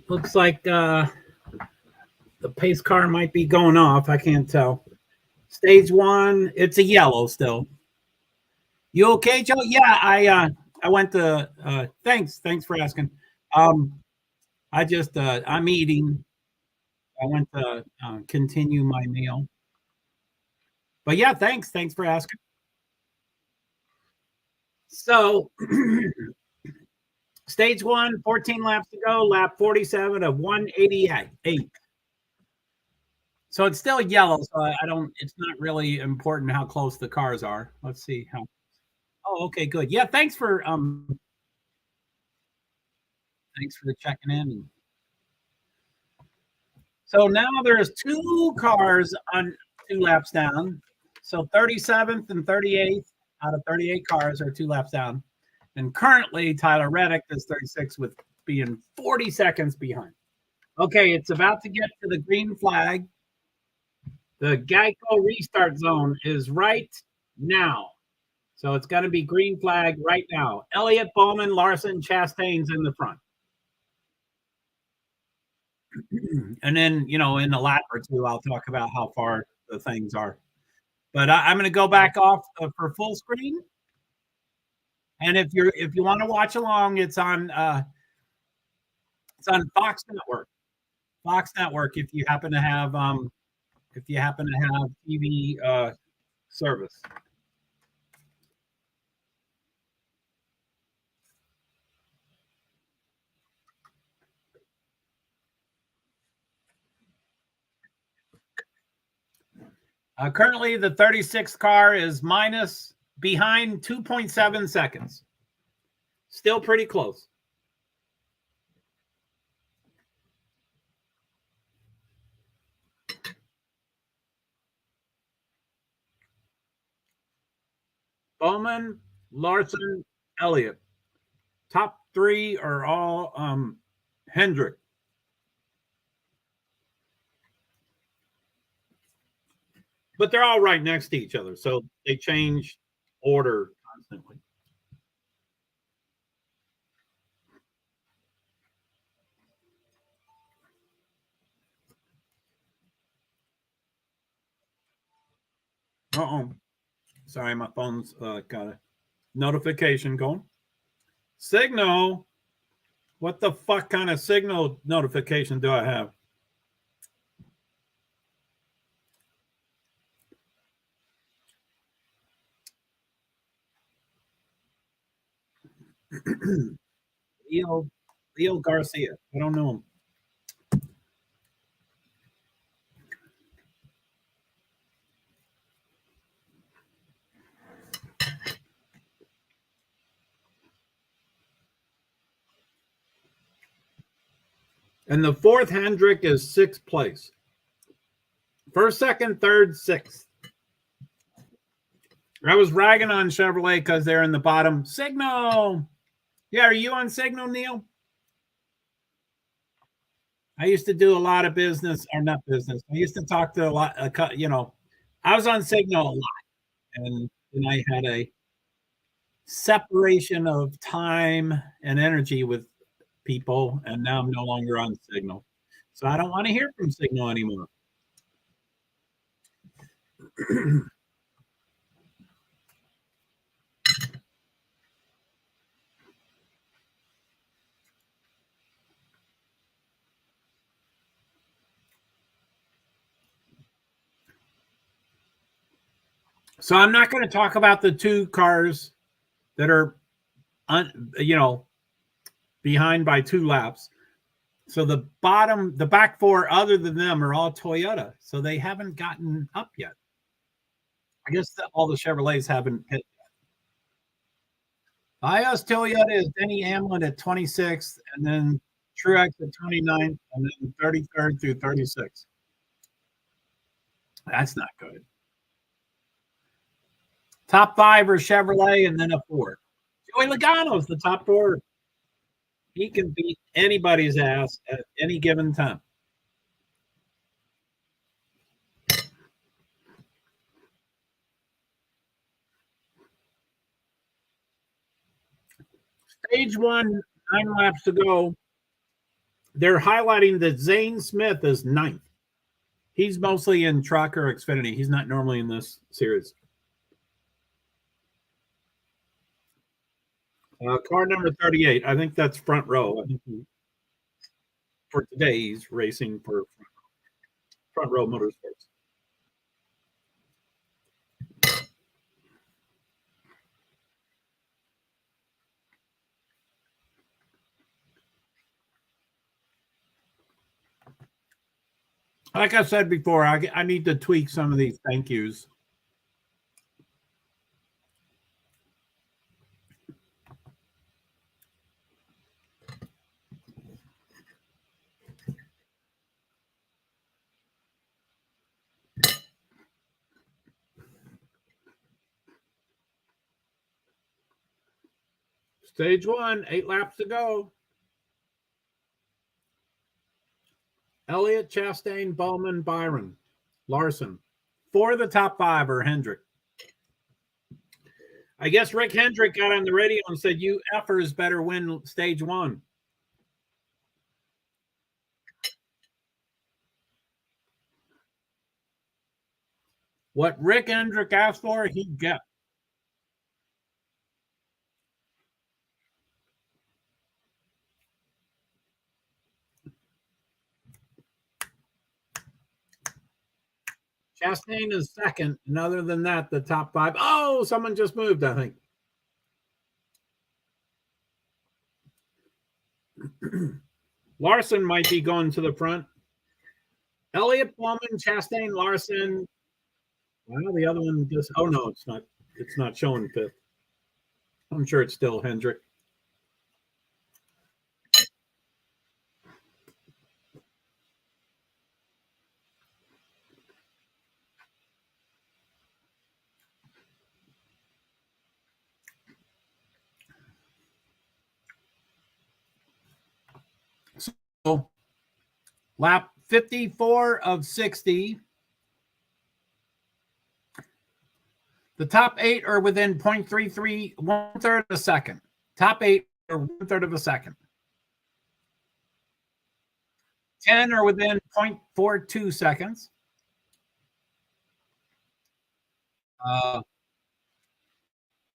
Looks like the pace car might be going off. I can't tell. Stage one, it's a yellow still. You okay, Joe? Yeah, I went to thanks for asking. I just I'm eating. I went to continue my meal. But yeah, thanks for asking. So stage one, 14 laps to go, lap 47 of 188. So it's still yellow, so I don't it's not really important how close the cars are. Let's see how. Oh, okay, good. Yeah, thanks for checking in. So now there's two cars on 2 laps down. So 37th and 38th out of 38 cars are 2 laps down. And currently Tyler Reddick is 36 with being 40 seconds behind. Okay, it's about to get to the green flag. The Geico restart zone is right now. So it's going to be green flag right now. Elliott, Bowman, Larson, Chastain's in the front. And then, in a lap or two, I'll talk about how far the things are. But I'm going to go back off for full screen. And if you want to watch along, it's on Fox Network. Fox Network, if you happen to have TV service. Currently, the 36th car is behind 2.7 seconds. Still pretty close. Bowman, Larson, Elliott. Top three are all Hendrick. But they're all right next to each other, so they change order constantly. Uh-oh. Sorry, my phone's got a notification going. Signal? What the fuck kind of signal notification do I have? Leo Garcia. I don't know him. And the fourth Hendrick is sixth place. First, second, third, sixth. I was ragging on Chevrolet because they're in the bottom. Signal. Yeah, are you on Signal, Neil? I used to do a lot of business, or not business. I used to talk to a lot, I was on Signal a lot. And then I had a separation of time and energy with people, and now I'm no longer on Signal. So I don't want to hear from Signal anymore. So I'm not going to talk about the two cars that are, behind by 2 laps. So the back four, other than them, are all Toyota. So they haven't gotten up yet. I guess all the Chevrolets haven't hit. iOS Toyota is Denny Hamlin at 26th, and then Truex at 29th, and then 33rd through 36th. That's not good. Top five are Chevrolet, and then a Ford. Joey Logano's the top four. He can beat anybody's ass at any given time. Stage one, 9 laps to go. they're highlighting that Zane Smith is 9th. He's mostly in truck or Xfinity. He's not normally in this series. Car number 38. I think that's front row. I think for today, he's racing for front row motorsports. Like I said before, I need to tweak some of these thank yous. Stage 1, 8 laps to go. Elliott, Chastain, Bowman, Byron, Larson. 4 of the top 5 are Hendrick. I guess Rick Hendrick got on the radio and said, "You effers better win stage 1." What Rick Hendrick asked for, he got. Chastain is second, and other than that, the top 5. Oh, someone just moved, I think. Larson might be going to the front. Elliott, Bowman, Chastain, Larson. Well, the other one just. Oh no, it's not. It's not showing 5th. I'm sure it's still Hendrick. So, lap 54 of 60. The top 8 are within 0.33, 1/3 of a second. Top 8 are 1/3 of a second. 10 are within 0.42 seconds.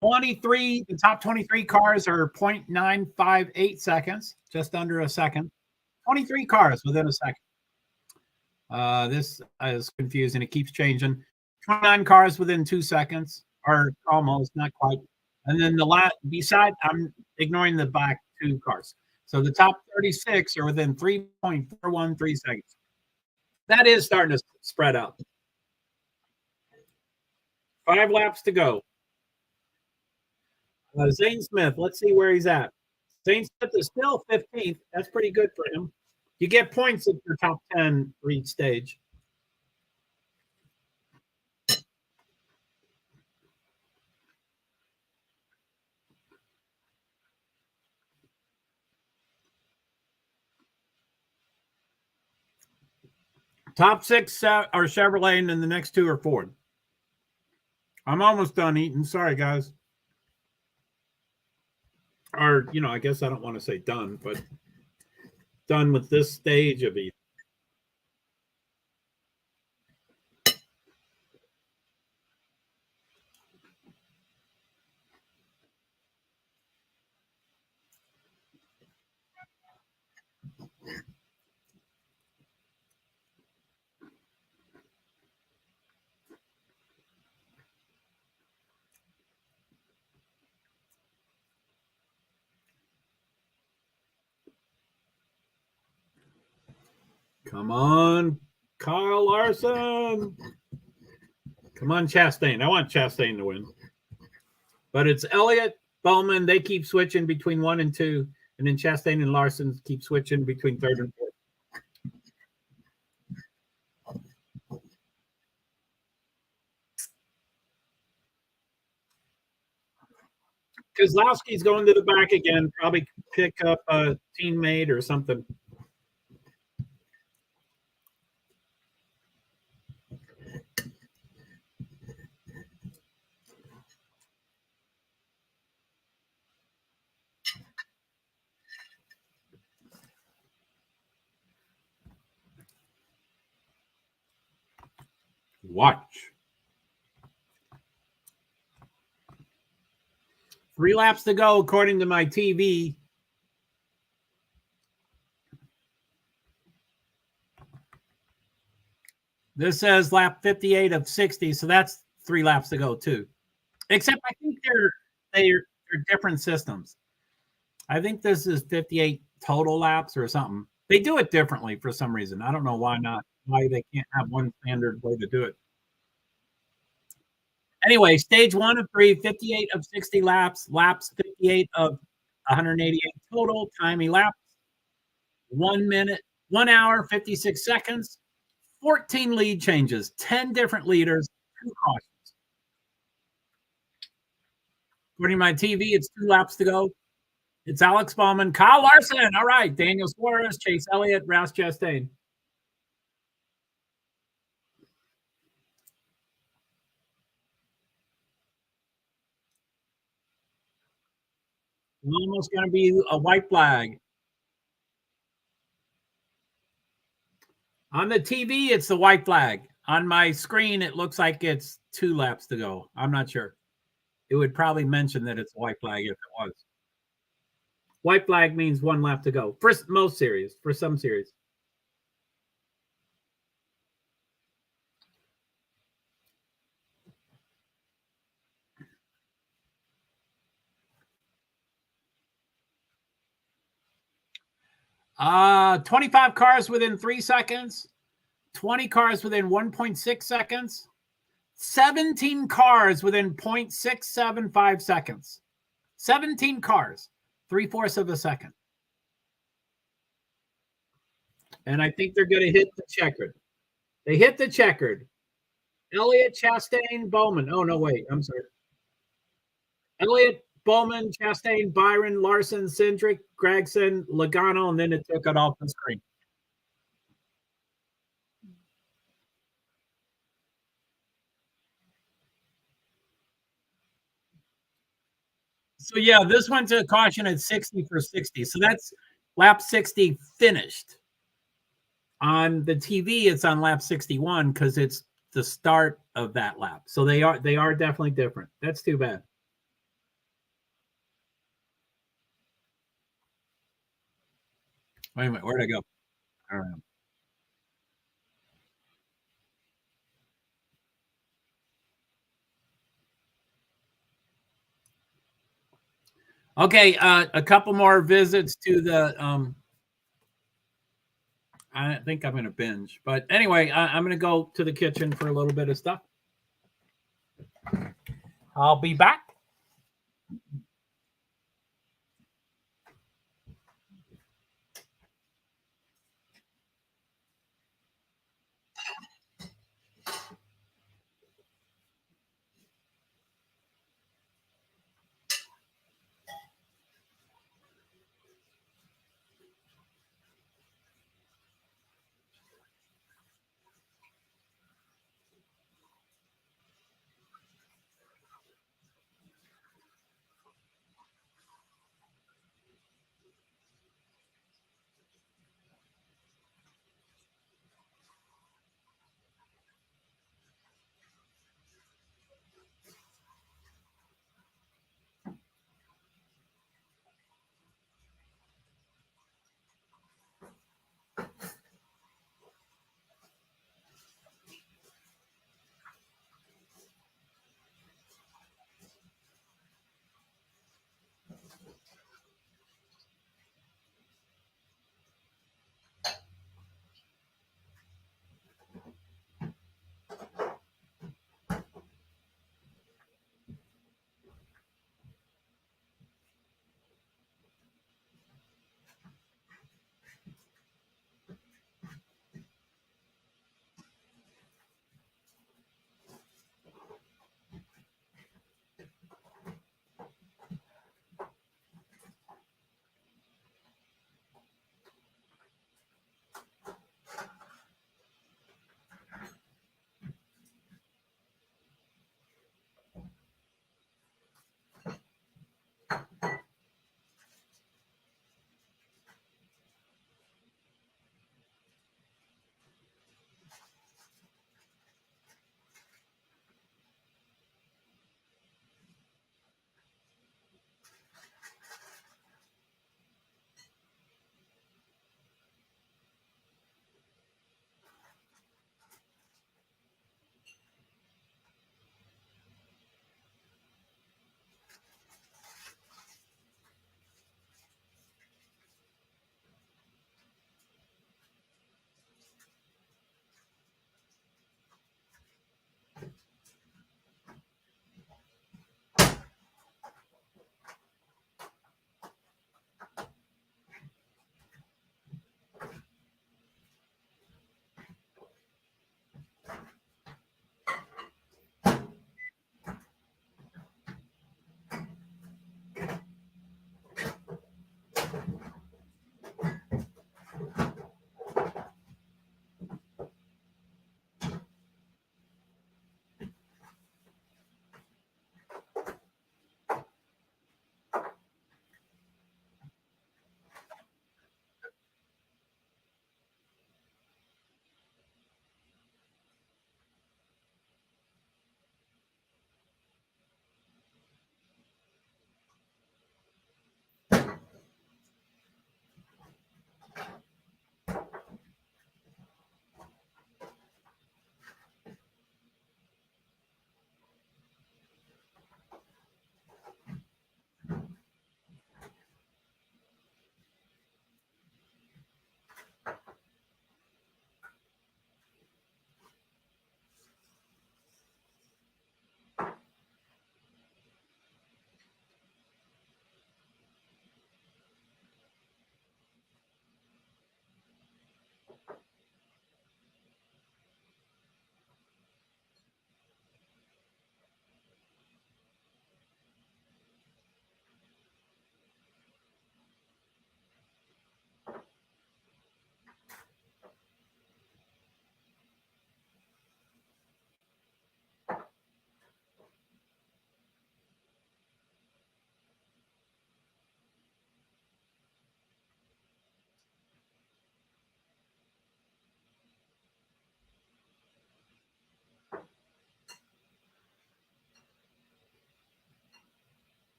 23, the top 23 cars are 0.958 seconds, just under a second. 23 cars within a second. This is confusing. It keeps changing. 29 cars within 2 seconds, or almost, not quite. And then the last, beside, I'm ignoring the back 2 cars. So the top 36 are within 3.413 seconds. That is starting to spread out. 5 laps to go. Zane Smith, let's see where he's at. Zane Smith is still 15th. That's pretty good for him. You get points if you're top 10 for each stage. Top 6 are Chevrolet, and then the next 2 are Ford. I'm almost done eating. Sorry, guys. Or, I guess I don't want to say done, but done with this stage of eating. Come on, Kyle Larson. Come on, Chastain. I want Chastain to win. But it's Elliott, Bowman. They keep switching between 1 and 2. And then Chastain and Larson keep switching between 3rd and 4th. Kozlowski's going to the back again, probably pick up a teammate or something. Watch. 3 laps to go, according to my TV. This says lap 58 of 60, so that's 3 laps to go too. Except I think they're different systems. I think this is 58 total laps or something. They do it differently for some reason. I don't know why not. Why they can't have one standard way to do it. Anyway, stage 1 of 3, 58 of 60 laps, laps 58 of 188 total, time elapsed 1 minute, 1 hour, 56 seconds, 14 lead changes, 10 different leaders, 2 cautions. According to my TV, it's 2 laps to go. It's Alex Bowman, Kyle Larson. All right, Daniel Suarez, Chase Elliott, Rouse Chastain. Almost going to be a white flag. On the TV, it's the white flag. On my screen, it looks like it's 2 laps to go. I'm not sure. It would probably mention that it's a white flag if it was. White flag means 1 lap to go for most series, for some series. Uh, 25 cars within 3 seconds, 20 cars within 1.6 seconds, 17 cars within 0.675 seconds. 17 cars, 3/4 of a second. And I think they're going to hit the checkered. They hit the checkered. Elliott, Chastain, Bowman. Oh, no, wait. I'm sorry. Elliott, Bowman, Chastain, Byron, Larson, Cindric, Gregson, Logano, and then it took it off the screen. So, yeah, this went to caution at 60 for 60. So that's lap 60 finished. On the TV, it's on lap 61 because it's the start of that lap. So they are definitely different. That's too bad. Wait a minute, where'd I go? All right. Okay, a couple more visits to the I think I'm going to binge. But anyway, I'm going to go to the kitchen for a little bit of stuff. I'll be back.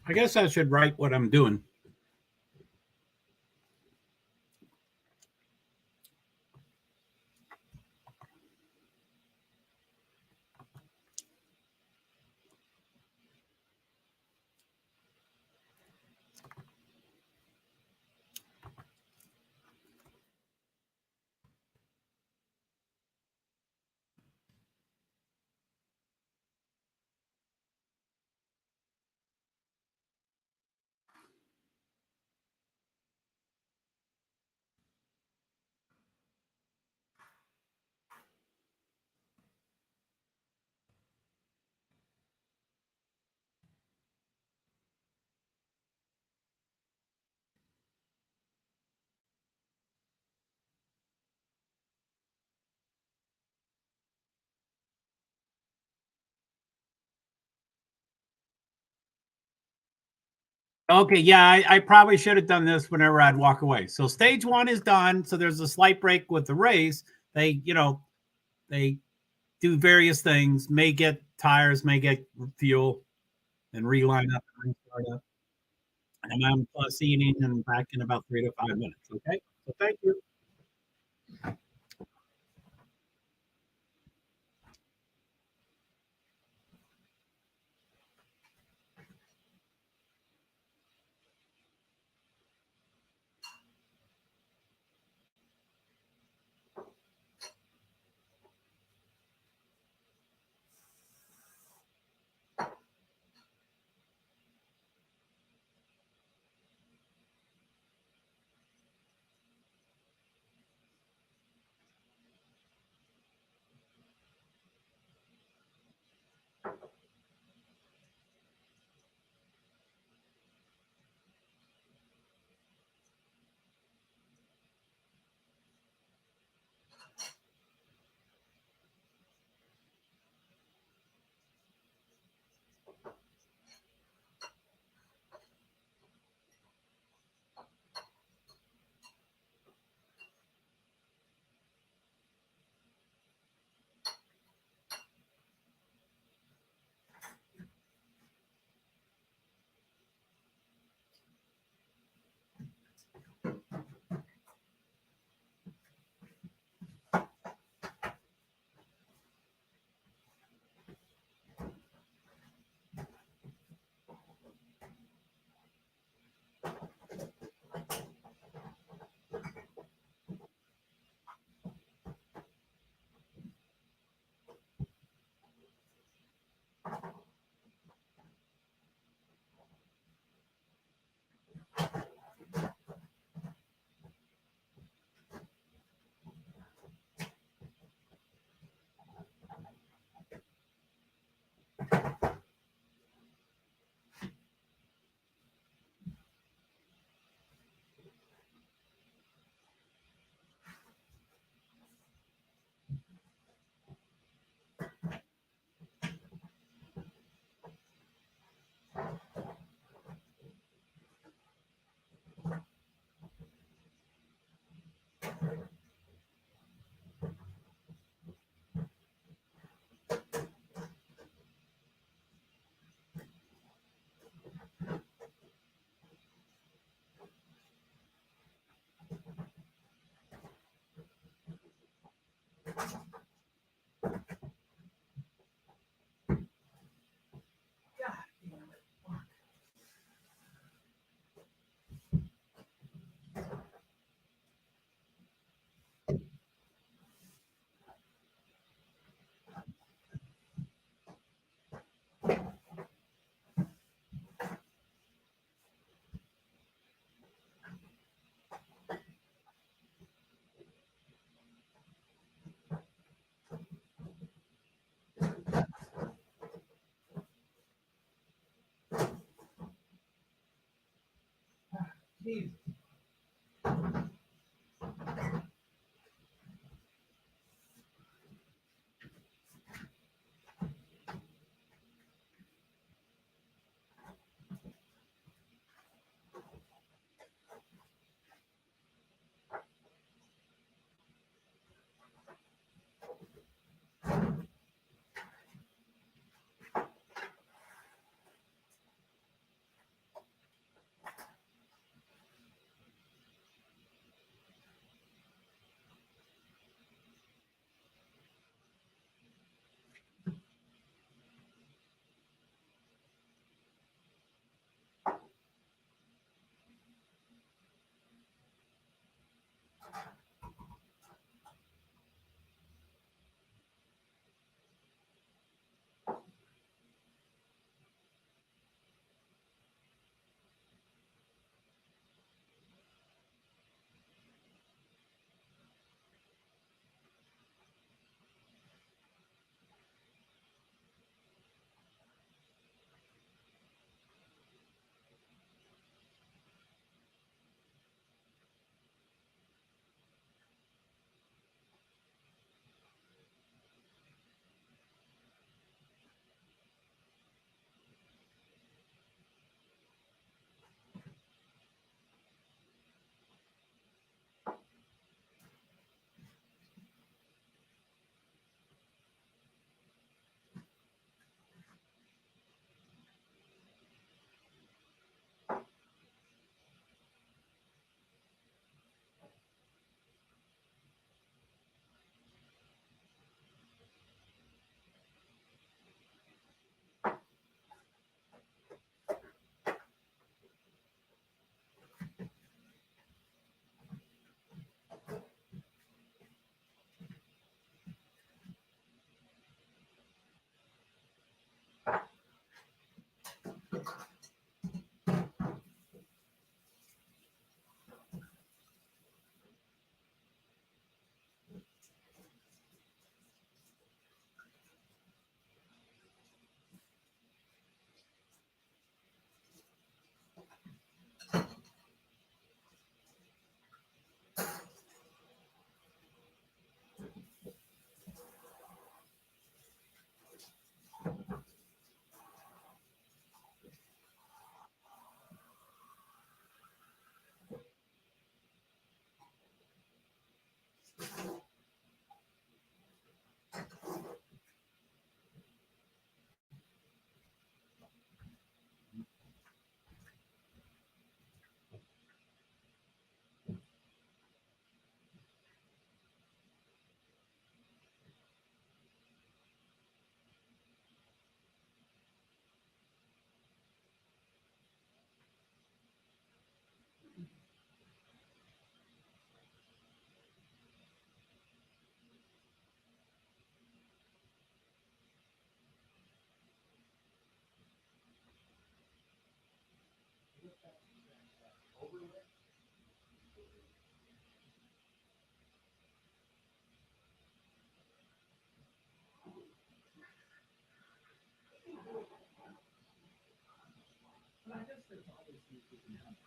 I guess I should write what I'm doing. Okay, yeah, I probably should have done this whenever I'd walk away. So stage one is done. So there's a slight break with the race. They do various things, may get tires, may get fuel, and reline up and restart up. And I'm plus eating and back in about 3 to 5 minutes. Okay. So thank you.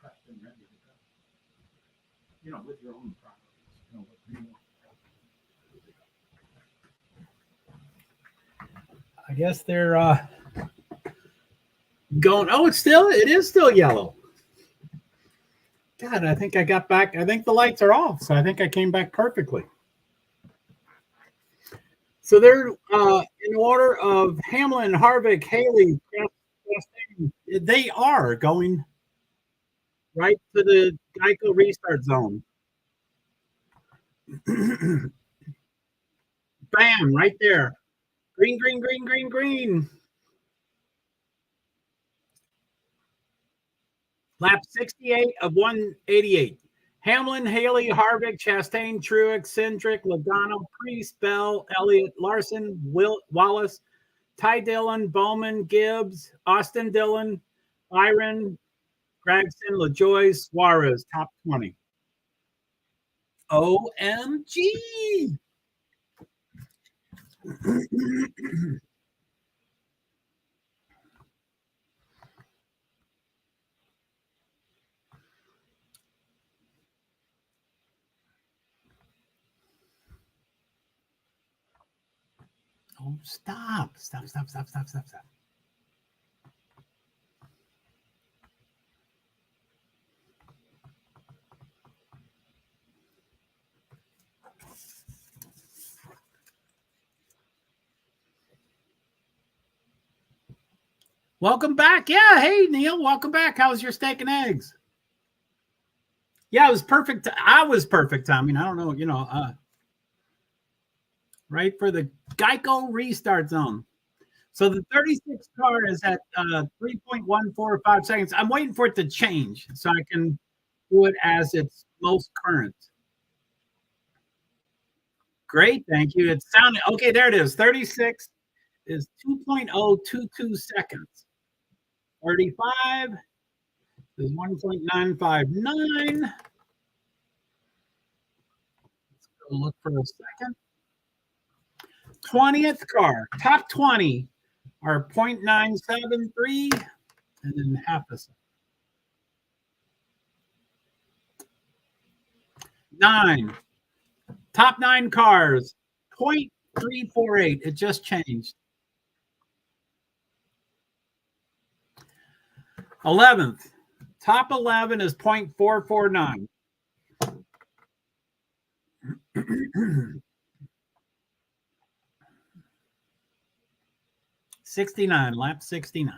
prepped and ready to go. You know, with your own properties. You know, what you want. I guess they're going. Oh, it is still yellow. God, I think I got back. I think the lights are off, so I think I came back perfectly. So they're in order of Hamlin, Harvick, Haley. They are going right to the Geico restart zone. Bam, right there. Green, green, green, green, green. Lap 68 of 188. Hamlin, Haley, Harvick, Chastain, Truex, Cindric, Logano, Priest, Bell, Elliott, Larson, Wallace, Ty Dillon, Bowman, Gibbs, Austin Dillon, Byron, Gregson, LaJoie, Suarez, top 20. OMG. Oh, stop. Welcome back. Yeah. Hey, Neil, welcome back. How was your steak and eggs? Yeah, it was perfect. I was perfect timing. I don't know, right for the Geico restart zone. So the 36 car is at 3.145 seconds. I'm waiting for it to change so I can do it as its most current. Great, thank you. It sounded okay. There it is. 36 is 2.022 seconds. 35 is 1.959. Let's go look for a second. 20th car, top 20 are 0.973 and then half a second. 9. Top 9 cars, 0.348. It just changed. 11th. Top 11 is 0.449. 69, lap 69.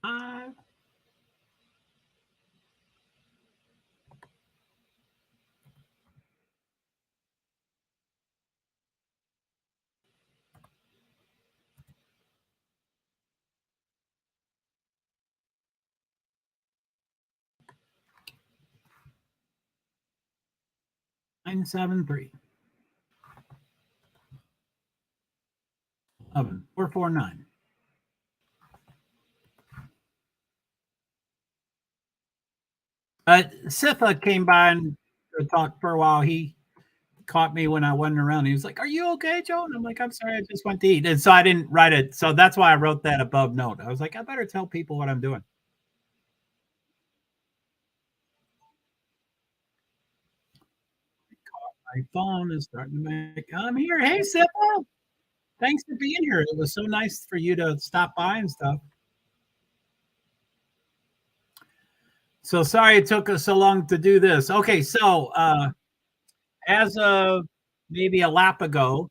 Five. Nine, 7, 3. 11, 4, 4, 9. Sitha came by and talked for a while. He caught me when I wasn't around. He was like, "Are you okay, Joe?" And I'm like, "I'm sorry, I just went to eat." And so I didn't write it. So that's why I wrote that above note. I was like, I better tell people what I'm doing. My phone is starting to make. I'm here. Hey, Sitha. Thanks for being here. It was so nice for you to stop by and stuff. So sorry it took us so long to do this. Okay, so as of maybe a lap ago,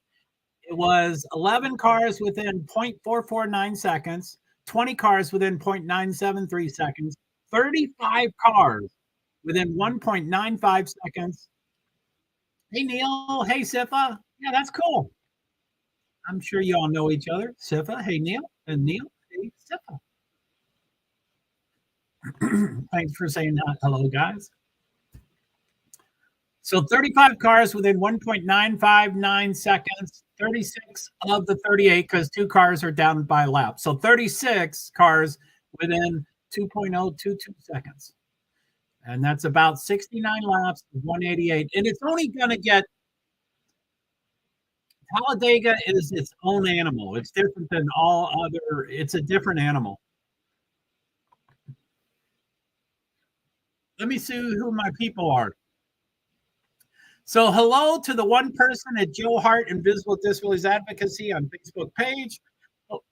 it was 11 cars within 0.449 seconds, 20 cars within 0.973 seconds, 35 cars within 1.95 seconds. Hey, Neil. Hey, Sifa. Yeah, that's cool. I'm sure you all know each other. Sifa. Hey, Neil. And Neil. Hey, Sifa. Thanks for saying hello, guys. So 35 cars within 1.959 seconds, 36 of the 38, because 2 cars are down by a lap. So 36 cars within 2.022 seconds. And that's about 69 laps, 188. And it's only going to get, Talladega is its own animal. It's different than all other, it's a different animal. Let me see who my people are. So hello to the one person at JoeHart Invisible Disabilities Advocacy on Facebook page.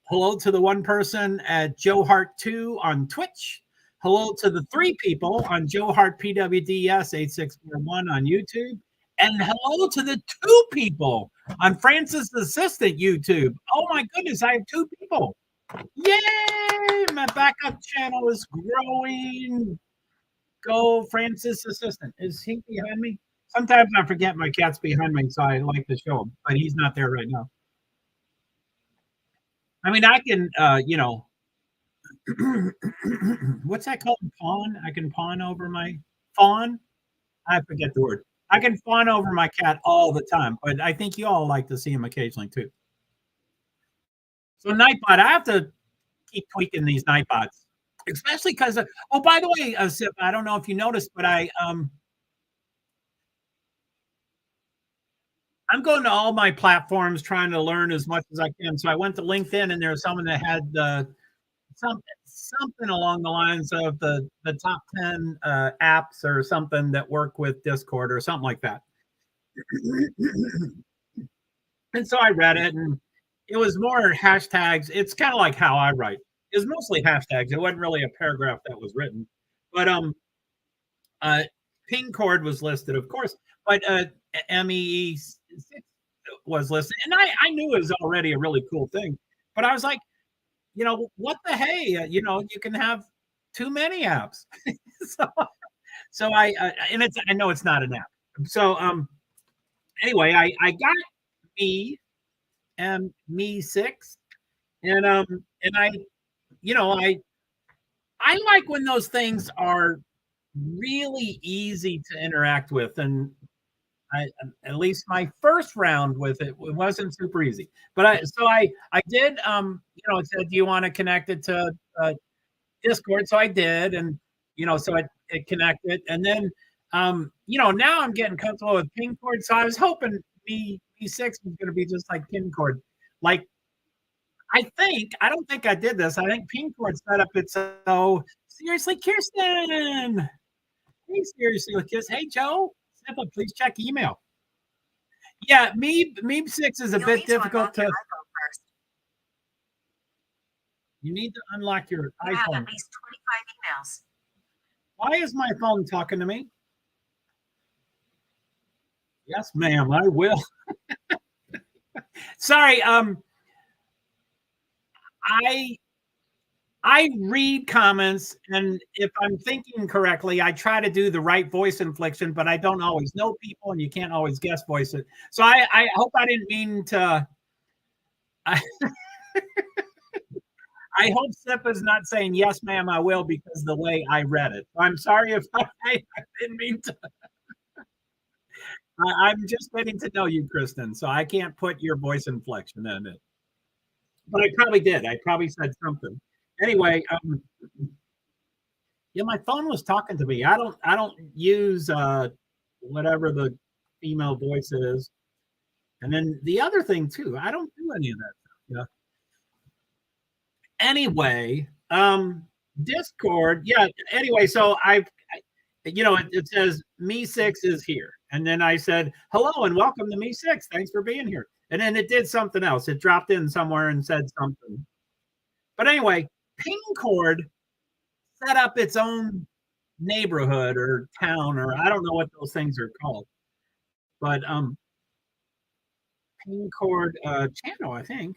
Hello to the one person at JoeHart2 on Twitch. Hello to the 3 people on JoeHart PwD's 8641 on YouTube. And hello to the 2 people on Francis Assistant YouTube. Oh my goodness, I have 2 people. Yay! My backup channel is growing. Go Francis Assistant. Is he behind me? Sometimes I forget my cat's behind me, so I like to show him, but he's not there right now. I mean, I can, what's that called? Fawn? I can fawn over my fawn? I forget the word. I can fawn over my cat all the time, but I think you all like to see him occasionally too. So Nightbot, I have to keep tweaking these Nightbots, especially because, oh, by the way, Sip, I don't know if you noticed, but I'm going to all my platforms trying to learn as much as I can. So I went to LinkedIn, and there was someone that had something along the lines of the top 10 apps or something that work with Discord or something like that. And so I read it, and it was more hashtags. It's kind of like how I write. It was mostly hashtags. It wasn't really a paragraph that was written. But ping cord was listed, of course, but MEE6 was listed. And I knew it was already a really cool thing. But I was like, what the hey? You can have too many apps. so I know it's not an app. So anyway, I got Me6, and I like when those things are really easy to interact with, and at least my first round with it wasn't super easy. But I did it said, do you want to connect it to Discord? So I did, and so it connected, and then now I'm getting comfortable with ping cord. So I was hoping Me6 was going to be just like ping cord. Like, I don't think I did this. I think ping cord set up its seriously, Kirsten. Hey, seriously, Kirsten. Hey, Joe. Please check email. Yeah, Me6 is a bit difficult to. You need to unlock your iPhone. You have at least 25 emails. Why is my phone talking to me? Yes, ma'am, I will. Sorry, I read comments, and if I'm thinking correctly, I try to do the right voice inflection, but I don't always know people, and you can't always guess voice it. So I hope I didn't mean to. I hope SIP is not saying, yes, ma'am, I will, because the way I read it. I'm sorry if I didn't mean to. I'm just getting to know you, Kristen, so I can't put your voice inflection in it. But I probably did. I probably said something. Anyway, yeah, my phone was talking to me. I don't use whatever the female voice is. And then the other thing too, I don't do any of that stuff. Anyway, Discord, yeah. Anyway, so it says Me6 is here. And then I said, hello and welcome to Me6. Thanks for being here. And then it did something else. It dropped in somewhere and said something. But anyway, ping cord set up its own neighborhood or town, or I don't know what those things are called. But ping cord channel, I think.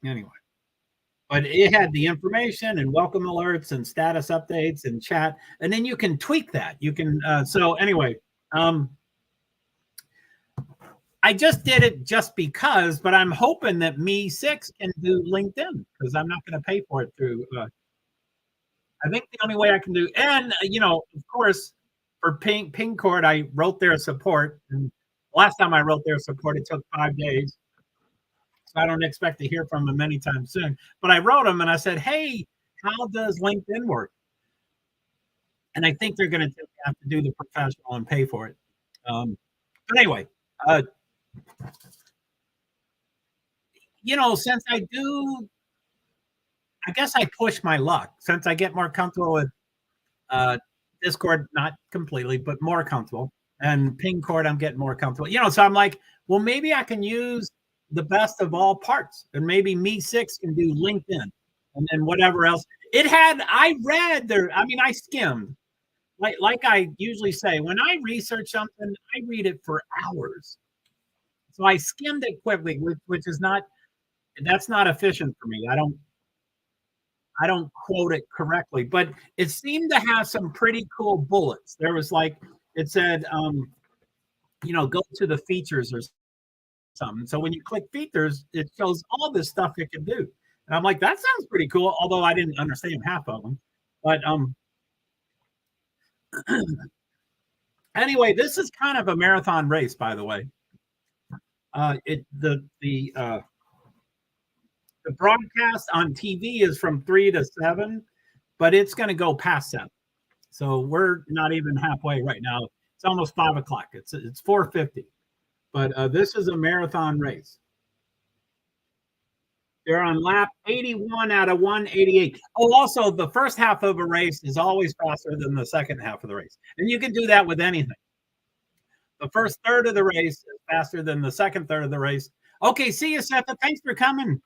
Anyway. but it had the information and welcome alerts and status updates and chat, and then you can tweak that. You can so anyway, I just did it just because, but I'm hoping that Me6 can do LinkedIn because I'm not going to pay for it through. I think the only way I can do, and of course, for Pingcord, I wrote their support, and last time I wrote their support, it took 5 days. So I don't expect to hear from them anytime soon. But I wrote them and I said, "Hey, how does LinkedIn work?" And I think they're going to have to do the professional and pay for it. But anyway, since I guess I push my luck since I get more comfortable with Discord, not completely, but more comfortable. And Pingcord, I'm getting more comfortable. So I'm like, well, maybe I can use the best of all parts, and maybe Me6 can do LinkedIn, and then whatever else. I read there. I mean, I skimmed. Like I usually say, when I research something, I read it for hours. So I skimmed it quickly, which is not that's not efficient for me. I don't quote it correctly, but it seemed to have some pretty cool bullets. There was it said, go to the features or something. So when you click features, it shows all this stuff it can do. And I'm like, that sounds pretty cool, although I didn't understand half of them. But anyway, this is kind of a marathon race, by the way. The broadcast on TV is from 3 to 7, but it's going to go past 7. So we're not even halfway right now. It's almost 5 o'clock. It's 4:50. But this is a marathon race. They're on lap 81 out of 188. Oh, also, the first half of a race is always faster than the second half of the race. And you can do that with anything. The first third of the race is faster than the second third of the race. Okay, see you, Seth. Thanks for coming.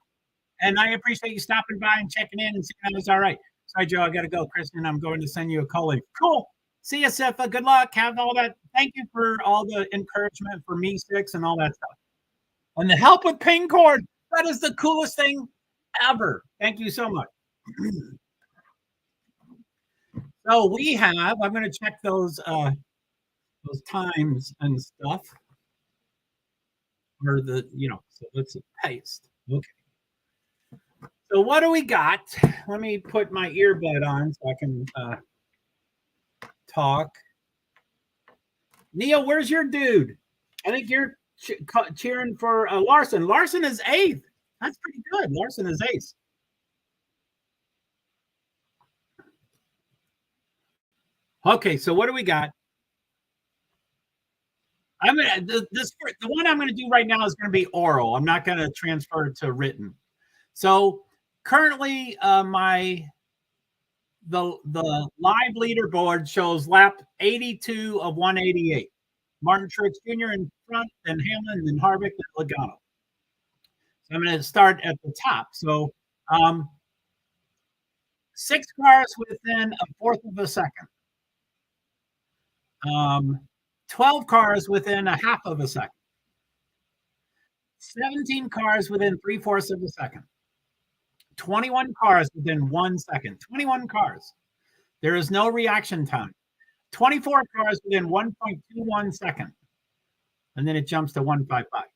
And I appreciate you stopping by and checking in and seeing that it's all right. Sorry, Joe, I got to go. Kristen, I'm going to send you a call. Cool. See you, Seth. Good luck. Have all that. Thank you for all the encouragement for Me6 and all that stuff. And the help with Pingcord. That is the coolest thing ever. Thank you so much. So I'm going to check those times and stuff. Or so let's paste. Okay. So what do we got? Let me put my earbud on so I can talk. Neil, where's your dude? I think you're cheering for Larson. Larson is 8th. That's pretty good. Larson is 8th. Okay, so what do we got? The one I'm going to do right now is going to be oral. I'm not going to transfer it to written. So currently, the live leaderboard shows lap 82 of 188. Martin Truex Jr. in front, then Hamlin, then Harvick, then Logano. So I'm going to start at the top. So 6 cars within a fourth of a second. 12 cars within a half of a second. 17 cars within 3/4 of a second. 21 cars within 1 second. 21 cars. There is no reaction time. 24 cars within 1.21 seconds. And then it jumps to 155.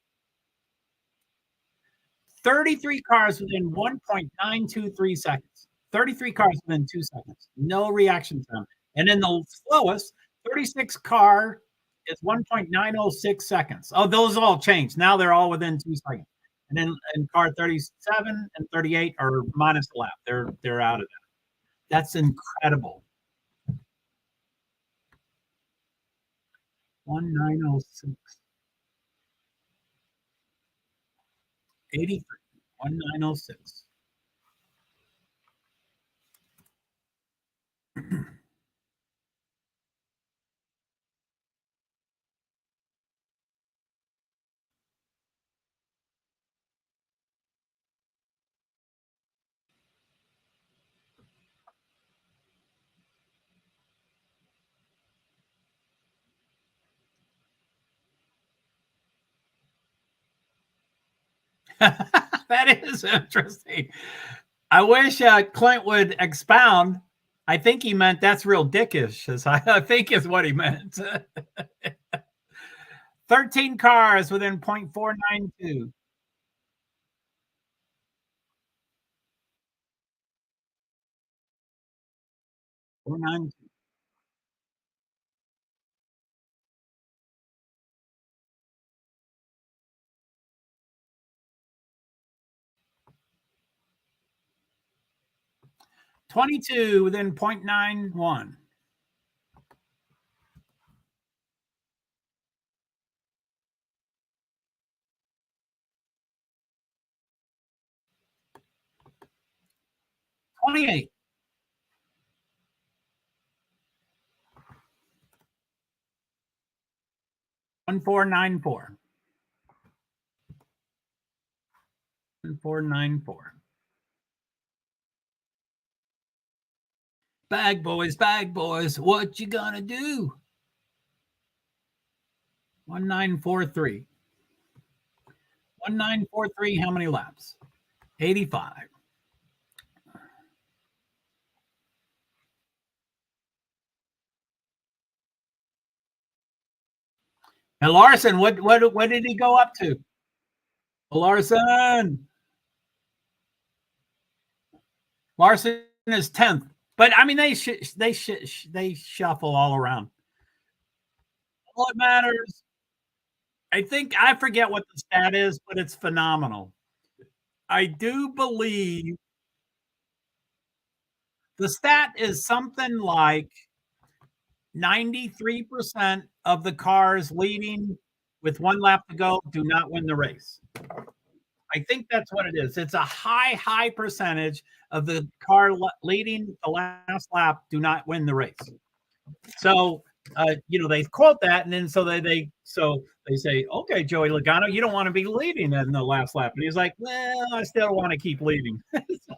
33 cars within 1.923 seconds. 33 cars within 2 seconds. No reaction time. And then the slowest, 36 car is 1.906 seconds. Oh, those all changed. Now they're all within 2 seconds. And then in car 37 and 38 are minus a lap. They're out of that. That's incredible. 1906. 83. 1906. That is interesting. I wish Clint would expound. I think he meant that's real dickish. I think is what he meant. 13 cars within 0.492. 492. 22 within 0.91. 28. 1494. 1494. Bag boys, what you gonna do? 1943. 1943, how many laps? 85. And Larson, what did he go up to? Larson is 10th. But I mean they shuffle all around. All it matters, I forget what the stat is, but it's phenomenal. I do believe the stat is something like 93% of the cars leading with 1 lap to go do not win the race. I think that's what it is. It's a high percentage of the car leading the last lap do not win the race. So, they quote that, and then so they say, okay, Joey Logano, you don't want to be leading in the last lap. And he's like, well, I still want to keep leading. So,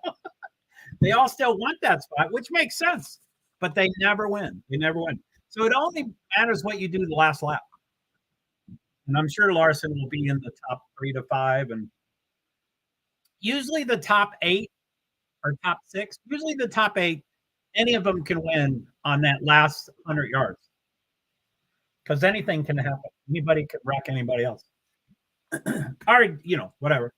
they all still want that spot, which makes sense, but they never win. They never win. So it only matters what you do the last lap. And I'm sure Larson will be in the top 3 to 5, and usually the top 8 or top 6, usually the top 8, any of them can win on that last 100 yards. Because anything can happen. Anybody could wreck anybody else. Or, whatever.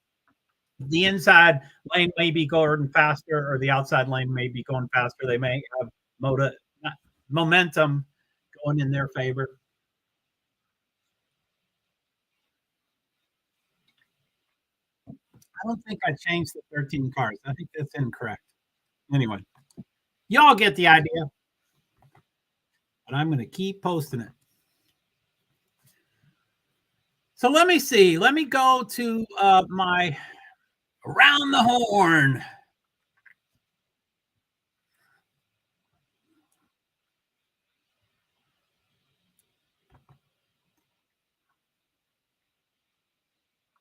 The inside lane may be going faster, or the outside lane may be going faster. They may have momentum going in their favor. I don't think I changed the 13 cars. I think that's incorrect. Anyway, y'all get the idea. But I'm going to keep posting it. So let me see. Let me go to my Around the Horn.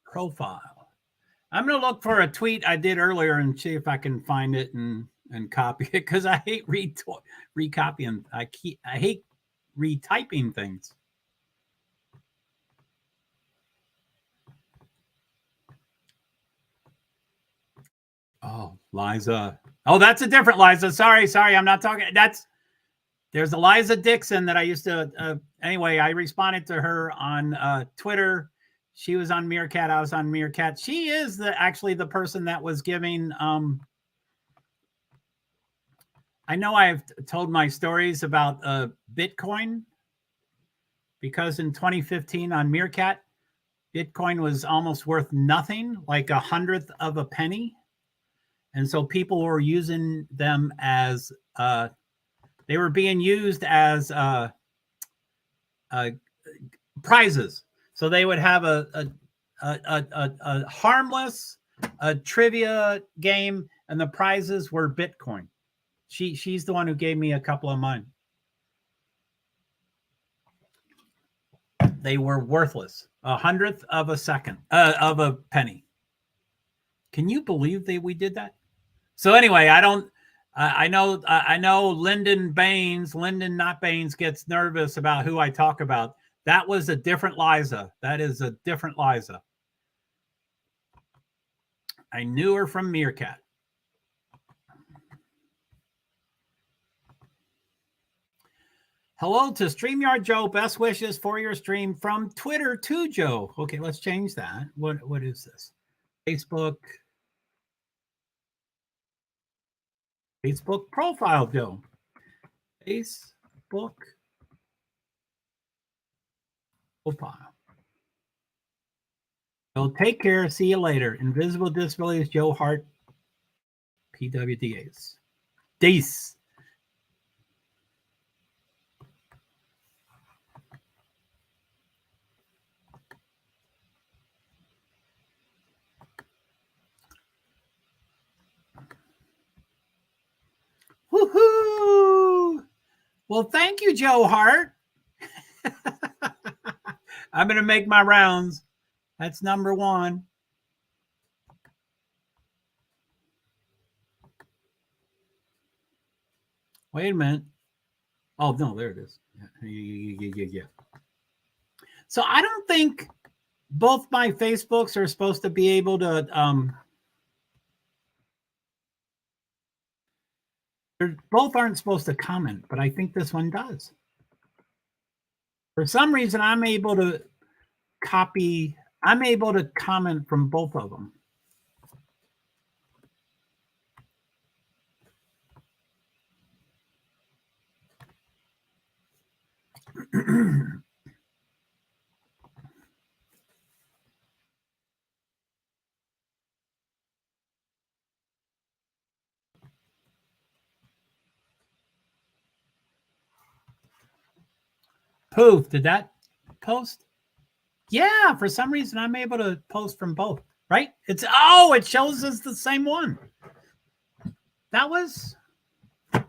Profile. I'm going to look for a tweet I did earlier and see if I can find it and copy it, because I hate recopying. I hate retyping things. Oh, Liza. Oh, that's a different Liza. Sorry. I'm not talking. There's Eliza Dixon that I used to. Anyway, I responded to her on Twitter. She was on Meerkat. I was on Meerkat. She is actually the person that was giving. I know I've told my stories about Bitcoin, because in 2015 on Meerkat, Bitcoin was almost worth nothing, like 1/100th of a penny. And so people were using them as they were being used as prizes. So they would have a harmless trivia game, and the prizes were Bitcoin. She's the one who gave me a couple of mine. They were worthless. 1/100th of a second of a penny. Can you believe we did that? So anyway, I know Lyndon not Baines gets nervous about who I talk about. That was a different Liza. That is a different Liza. I knew her from Meerkat. Hello to StreamYard Joe. Best wishes for your stream from Twitter to Joe. Okay, let's change that. What is this? Facebook profile, Joe. Facebook profile. So take care. See you later. Invisible Disabilities, JoeHart PwD's. Dace. Woohoo! Well, thank you, JoeHart. I'm going to make my rounds. That's number one. Wait a minute. Oh, no, there it is. Yeah. So I don't think both my Facebooks are supposed to be able to both aren't supposed to comment, but I think this one does. For some reason, I'm able to comment from both of them. Poof, did that post? Yeah, for some reason I'm able to post from both, right? It shows us the same one. That was I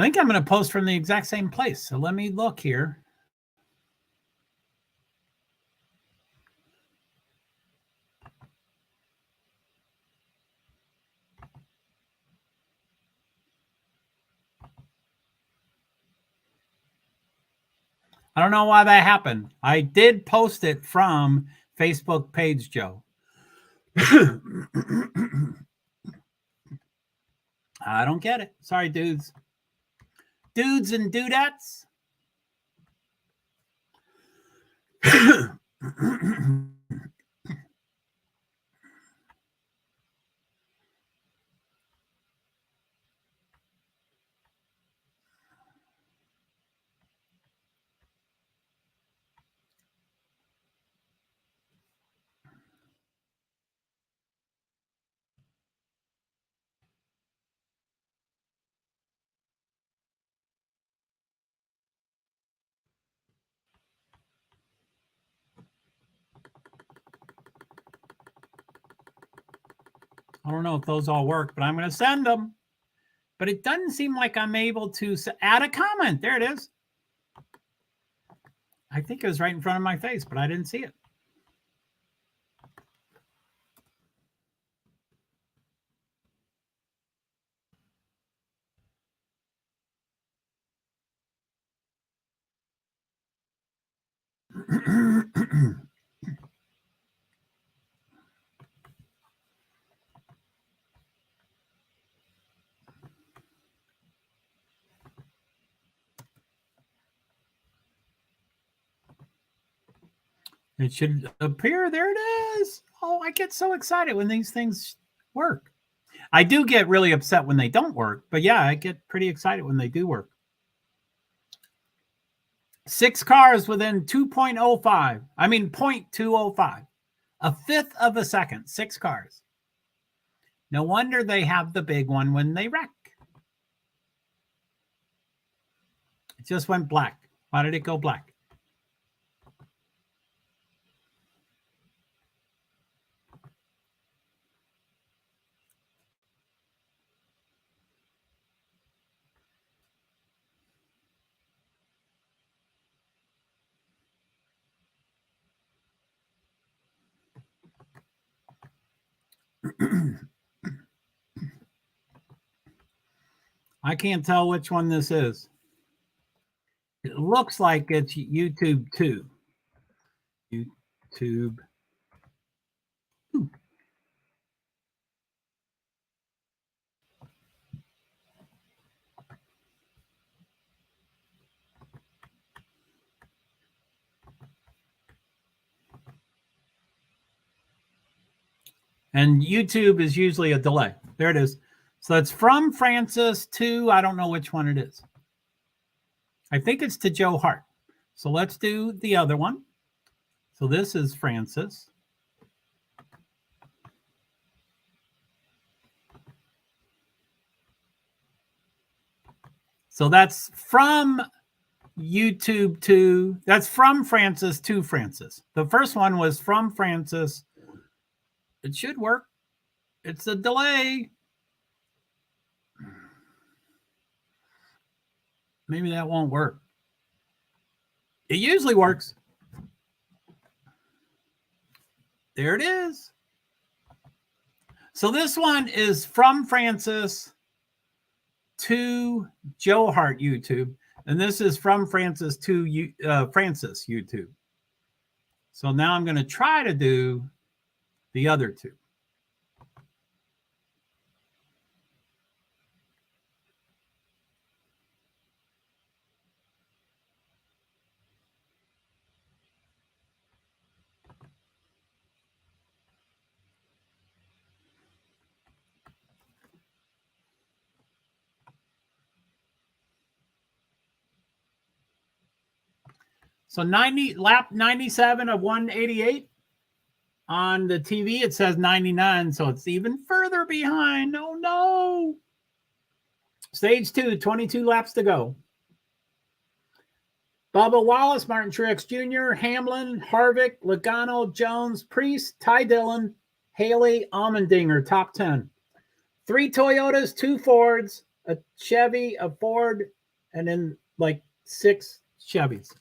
think I'm going to post from the exact same place. So let me look here. I don't know why that happened. I did post it from Facebook page, Joe. I don't get it. Sorry, dudes. Dudes and dudettes. I don't know if those all work, but I'm going to send them. But it doesn't seem like I'm able to add a comment. There it is. I think it was right in front of my face, but I didn't see it. It should appear. There it is. Oh, I get so excited when these things work. I do get really upset when they don't work, but yeah, I get pretty excited when they do work. 6 cars within 2.05. I mean 0.205. A fifth of a second. 6 cars. No wonder they have the big one when they wreck. It just went black. Why did it go black? I can't tell which one this is. It looks like it's YouTube 2. YouTube 2. And YouTube is usually a delay. There it is. So it's from Francis to, I don't know which one it is. I think it's to JoeHart. So let's do the other one. So this is Francis. So that's from YouTube to, that's from Francis to Francis. The first one was from Francis. It should work. It's a delay. Maybe that won't work. It usually works. There it is. So this one is from Francis to JoeHart YouTube. And this is from Francis to Francis YouTube. So now I'm going to try to do the other two. So lap 97 of 188. On the TV, it says 99, so it's even further behind. Oh, no. Stage 2, 22 laps to go. Bubba Wallace, Martin Truex Jr., Hamlin, Harvick, Logano, Jones, Priest, Ty Dillon, Haley, Allmendinger, top 10. 3 Toyotas, 2 Fords, a Chevy, a Ford, and then like 6 Chevys.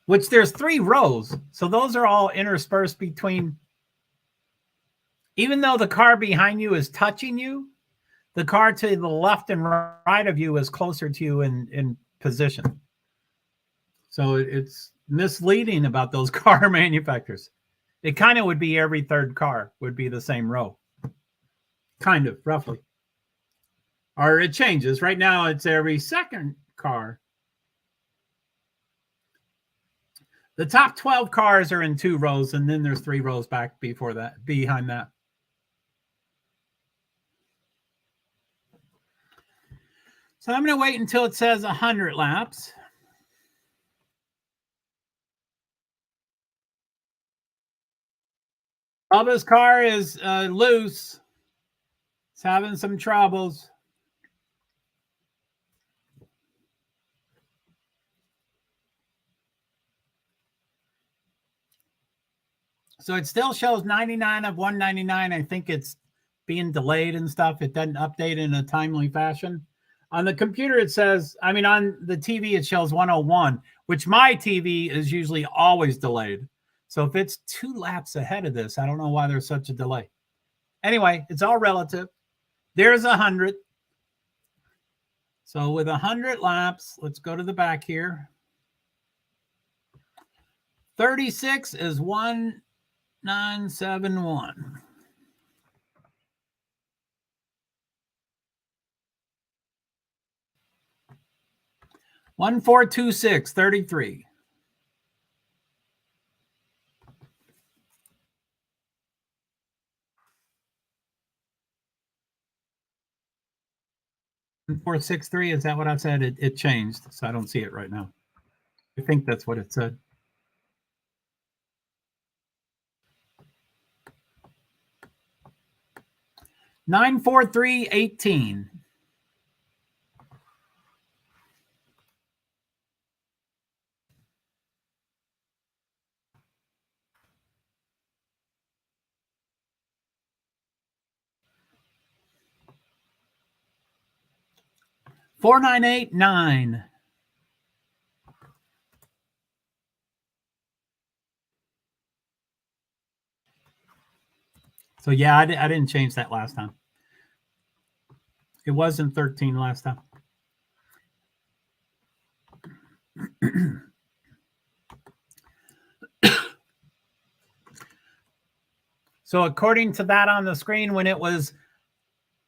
Which there's 3 rows. So those are all interspersed between, even though the car behind you is touching you, the car to the left and right of you is closer to you in position. So it's misleading about those car manufacturers. It kind of would be every third car would be the same row. Kind of, roughly. Or it changes. Right now, it's every second car. The top 12 cars are in 2 rows, and then there's 3 rows back before that, behind that. So I'm going to wait until it says 100 laps. Bubba's car is loose. It's having some troubles. So it still shows 99 of 199. I think it's being delayed and stuff. It doesn't update in a timely fashion. On the computer, it says, I mean, on the TV, it shows 101, which my TV is usually always delayed. So if it's 2 laps ahead of this, I don't know why there's such a delay. Anyway, it's all relative. There's 100. So with 100 laps, let's go to the back here. 36 is 1971. One 426 33. One 463. Is that what I said? It changed, so I don't see it right now. I think that's what it said. Nine 4 3 18. Four 9 8 9. So yeah, I didn't change that last time. It wasn't 13 last time. So according to that on the screen, when it was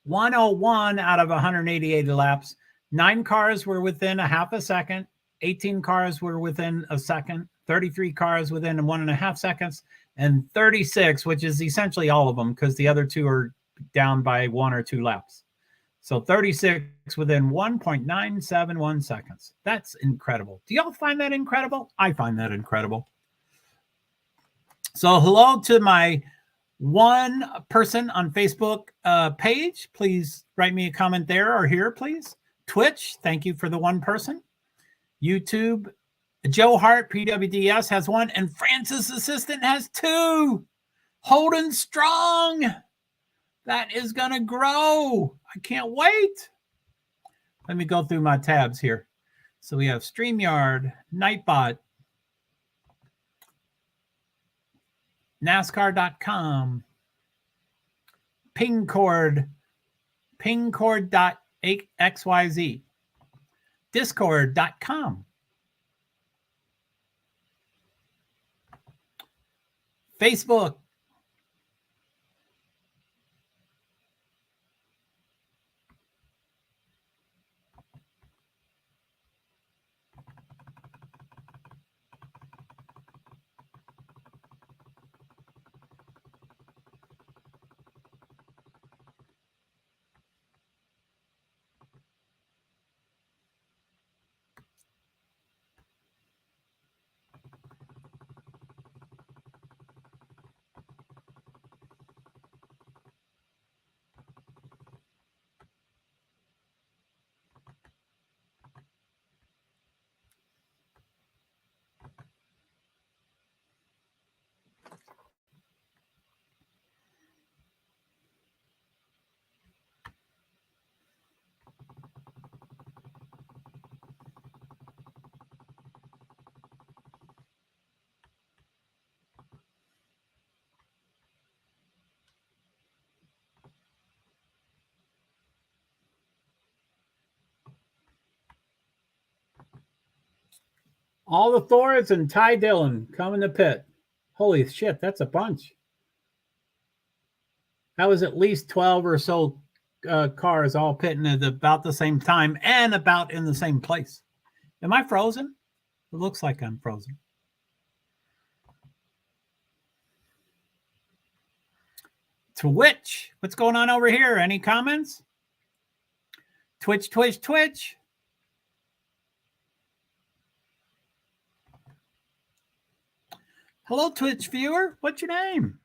101 out of 188 laps, 9 cars were within a half a second, 18 cars were within a second, 33 cars within 1.5 seconds, and 36, which is essentially all of them because the other two are down by 1 or 2 laps. So 36 within 1.971 seconds. That's incredible. Do y'all find that incredible? I find that incredible. So hello to my one person on Facebook page. Please write me a comment there or here, please. Twitch, thank you for the one person. YouTube, JoeHart PwD's has 1, and Francis Assistant has 2. Holding strong. That is going to grow. I can't wait. Let me go through my tabs here. So we have StreamYard, Nightbot, NASCAR.com, Pingcord, pingcord.xyz, Discord.com, Facebook, all the Thors and Ty Dillon come in the pit. Holy shit, that's a bunch. That was at least 12 or so cars all pitting at about the same time and about in the same place. Am I frozen? It looks like I'm frozen. Twitch, what's going on over here? Any comments? Twitch, Twitch, Twitch. Hello, Twitch viewer. What's your name?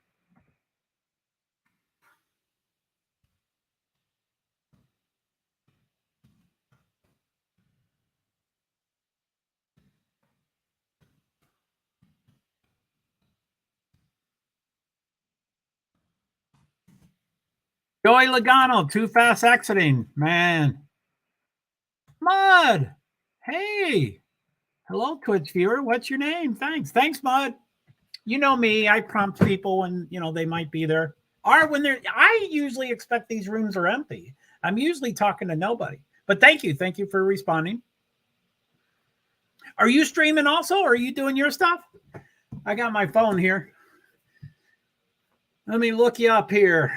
Joey Logano, too fast exiting. Man. Mud. Hey. Hello, Twitch viewer. What's your name? Thanks. Thanks, Mud. You know me. I prompt people when, they might be there. Or when they're, I usually expect these rooms are empty. I'm usually talking to nobody. But thank you. Thank you for responding. Are you streaming also? Or are you doing your stuff? I got my phone here. Let me look you up here.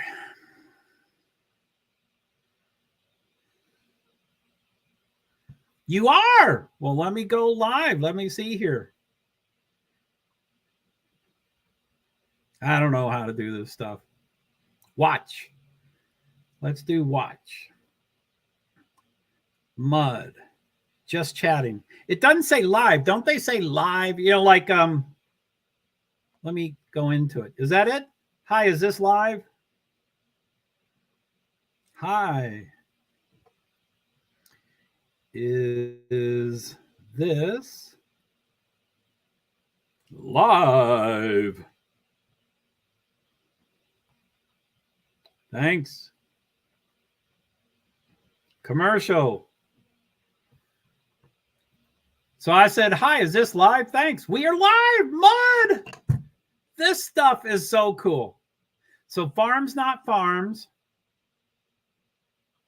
You are? Well, let me go live. Let me see here. I don't know how to do this stuff. Watch. Let's do watch. Mud. Just chatting. It doesn't say live. Don't they say live? Let me go into it. Is that it? Hi, is this live? Hi. Is this live? Thanks. Commercial. So I said, hi, is this live? Thanks. We are live, Mud. This stuff is so cool. So farms, not farms.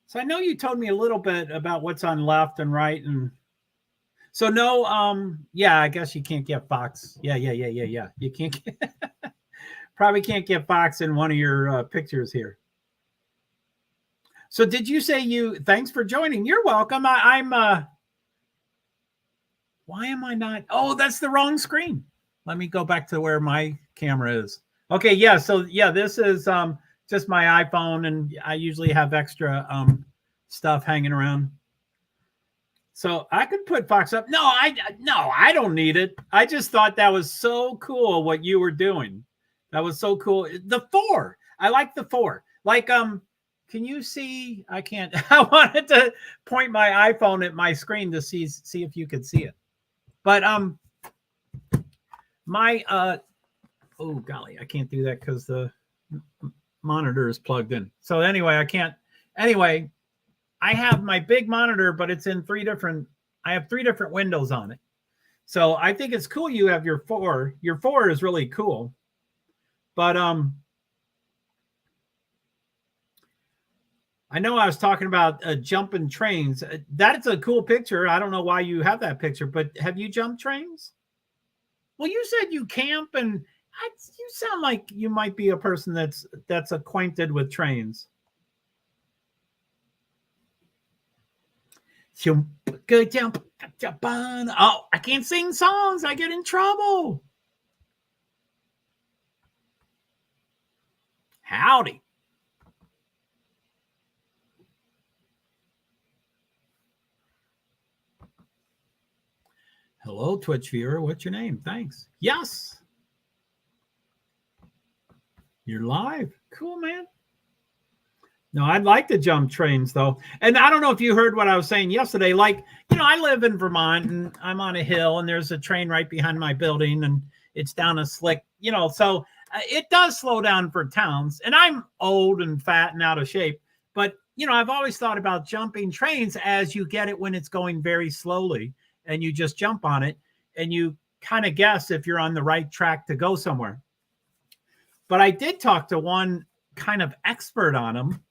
So I know you told me a little bit about what's on left and right. And so no, yeah, I guess you can't get Fox. Yeah. You can't get, probably can't get Fox in one of your pictures here. So did you say thanks for joining? You're welcome. I'm Why am I not? Oh, that's the wrong screen. Let me go back to where my camera is. Okay, yeah. So yeah, this is just my iPhone, and I usually have extra stuff hanging around. So I could put Fox up. No, I don't need it. I just thought that was so cool what you were doing. That was so cool. The 4. I like the 4. Like can you see? I can't. I wanted to point my iPhone at my screen to see if you could see it. But my oh golly, I can't do that because the monitor is plugged in. So anyway, I can't. Anyway, I have my big monitor, but it's in I have 3 different windows on it. So I think it's cool you have your 4. Your 4 is really cool. But I know I was talking about jumping trains. That's a cool picture. I don't know why you have that picture, but have you jumped trains? Well, you said you camp, and you sound like you might be a person that's acquainted with trains. Good jump. Oh, I can't sing songs. I get in trouble. Howdy. Hello, Twitch viewer. What's your name? Thanks. Yes. You're live. Cool, man. No, I'd like to jump trains, though. And I don't know if you heard what I was saying yesterday. Like, I live in Vermont, and I'm on a hill, and there's a train right behind my building, and it's down a slick, so it does slow down for towns. And I'm old and fat and out of shape. But, I've always thought about jumping trains as you get it when it's going very slowly, and you just jump on it, and you kind of guess if you're on the right track to go somewhere. But I did talk to one kind of expert on them.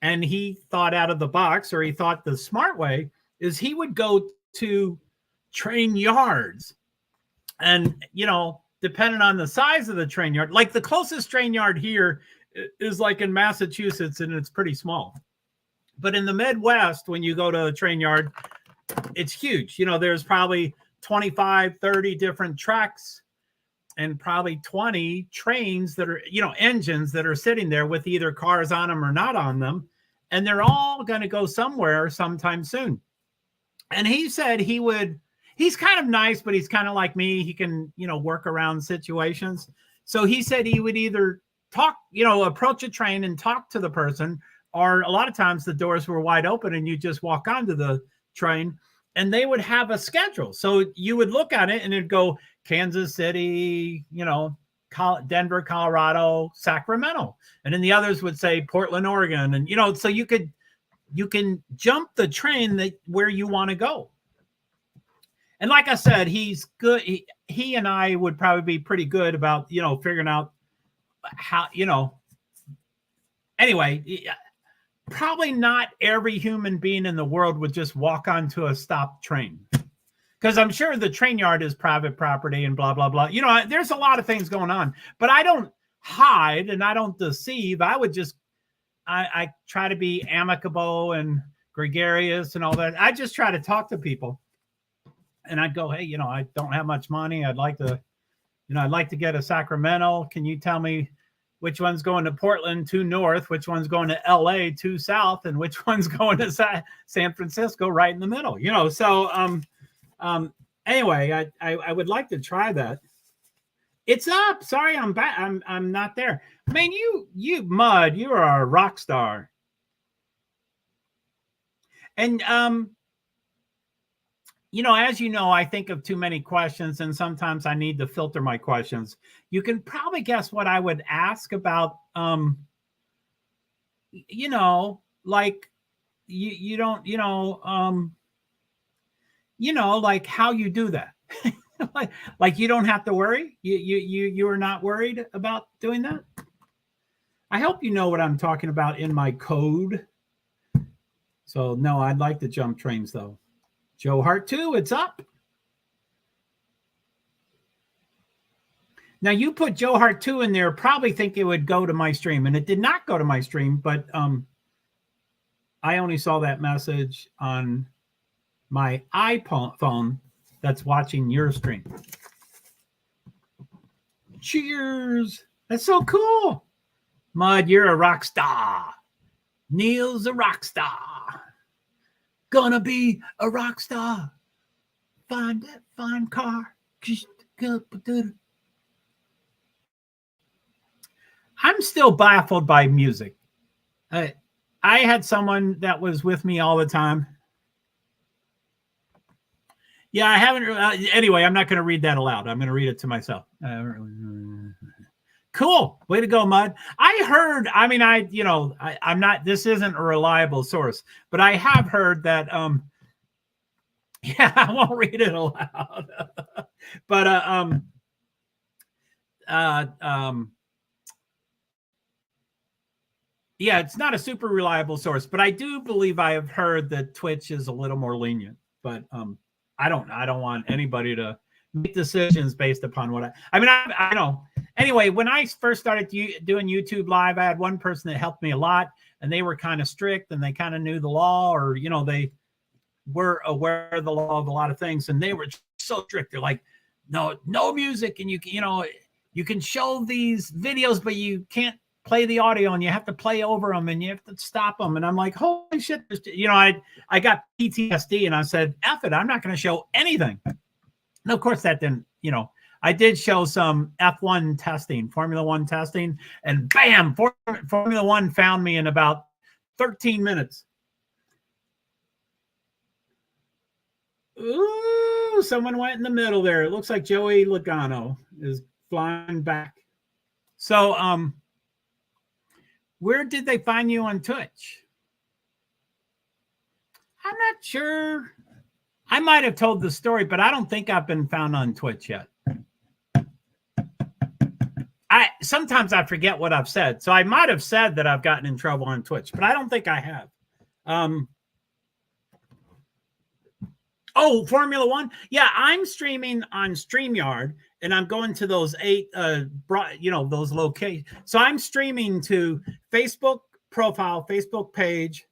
And he thought out of the box, or he thought the smart way is he would go to train yards. And, depending on the size of the train yard, like the closest train yard here is like in Massachusetts, and it's pretty small. But in the Midwest, when you go to a train yard, it's huge. There's probably 25, 30 different tracks and probably 20 trains that are, engines that are sitting there with either cars on them or not on them. And they're all going to go somewhere sometime soon. And he said he's kind of nice, but he's kind of like me. He can, work around situations. So he said he would either talk, approach a train and talk to the person, or a lot of times the doors were wide open and you just walk onto the train, and they would have a schedule. So you would look at it and it'd go Kansas City, Denver, Colorado, Sacramento. And then the others would say Portland, Oregon. And, so you can jump the train where you want to go. And like I said, he's good. He and I would probably be pretty good about, figuring out how, anyway, probably not every human being in the world would just walk onto a stopped train, because I'm sure the train yard is private property and blah, blah, blah. There's a lot of things going on, but I don't hide and I don't deceive. I would just, I try to be amicable and gregarious and all that. I just try to talk to people, and I'd go, hey, I don't have much money. I'd like to get a Sacramento. Can you tell me which one's going to Portland to north, which one's going to LA to south, and which one's going to San Francisco right in the middle, So anyway, I would like to try that. It's up. Sorry, I'm back. I'm not there. Man, you Mud, you are a rock star. And as you know, I think of too many questions, and sometimes I need to filter my questions. You can probably guess what I would ask about, like you don't, like how you do that. like you don't have to worry. You are not worried about doing that. I hope you know what I'm talking about in my code. So no, I'd like to jump trains though. JoeHart 2, it's up. Now you put JoeHart 2 in there, probably think it would go to my stream, and it did not go to my stream, but I only saw that message on my iPhone that's watching your stream. Cheers. That's so cool. Mud, you're a rock star. Neil's a rock star. Gonna be a rock star. Find that fine car. I'm still baffled by music. I had someone that was with me all the time. Yeah, I haven't. Anyway, I'm not going to read that aloud. I'm going to read it to myself. Cool. Way to go, Mud. I heard, I'm not, this isn't a reliable source, but I have heard that, yeah, I won't read it aloud. But, yeah, it's not a super reliable source, but I do believe I have heard that Twitch is a little more lenient, but, I don't want anybody to make decisions based upon what I know. Anyway, when I first started doing YouTube Live, I had one person that helped me a lot, and they were kind of strict, and they kind of knew the law, or, they were aware of the law of a lot of things, and they were so strict. They're like, no music, and you can show these videos, but you can't play the audio, and you have to play over them, and you have to stop them. And I'm like, holy shit. I got PTSD, and I said, F it, I'm not going to show anything. And of course that didn't, I did show some F1 testing, Formula One testing, and bam, Formula One found me in about 13 minutes. Ooh, someone went in the middle there. It looks like Joey Logano is flying back. So, where did they find you on Twitch? I'm not sure. I might have told the story, but I don't think I've been found on Twitch yet. Sometimes I forget what I've said. So I might have said that I've gotten in trouble on Twitch, but I don't think I have. Oh, Formula One. Yeah, I'm streaming on StreamYard, and I'm going to those 8, those locations. So I'm streaming to Facebook profile, Facebook page,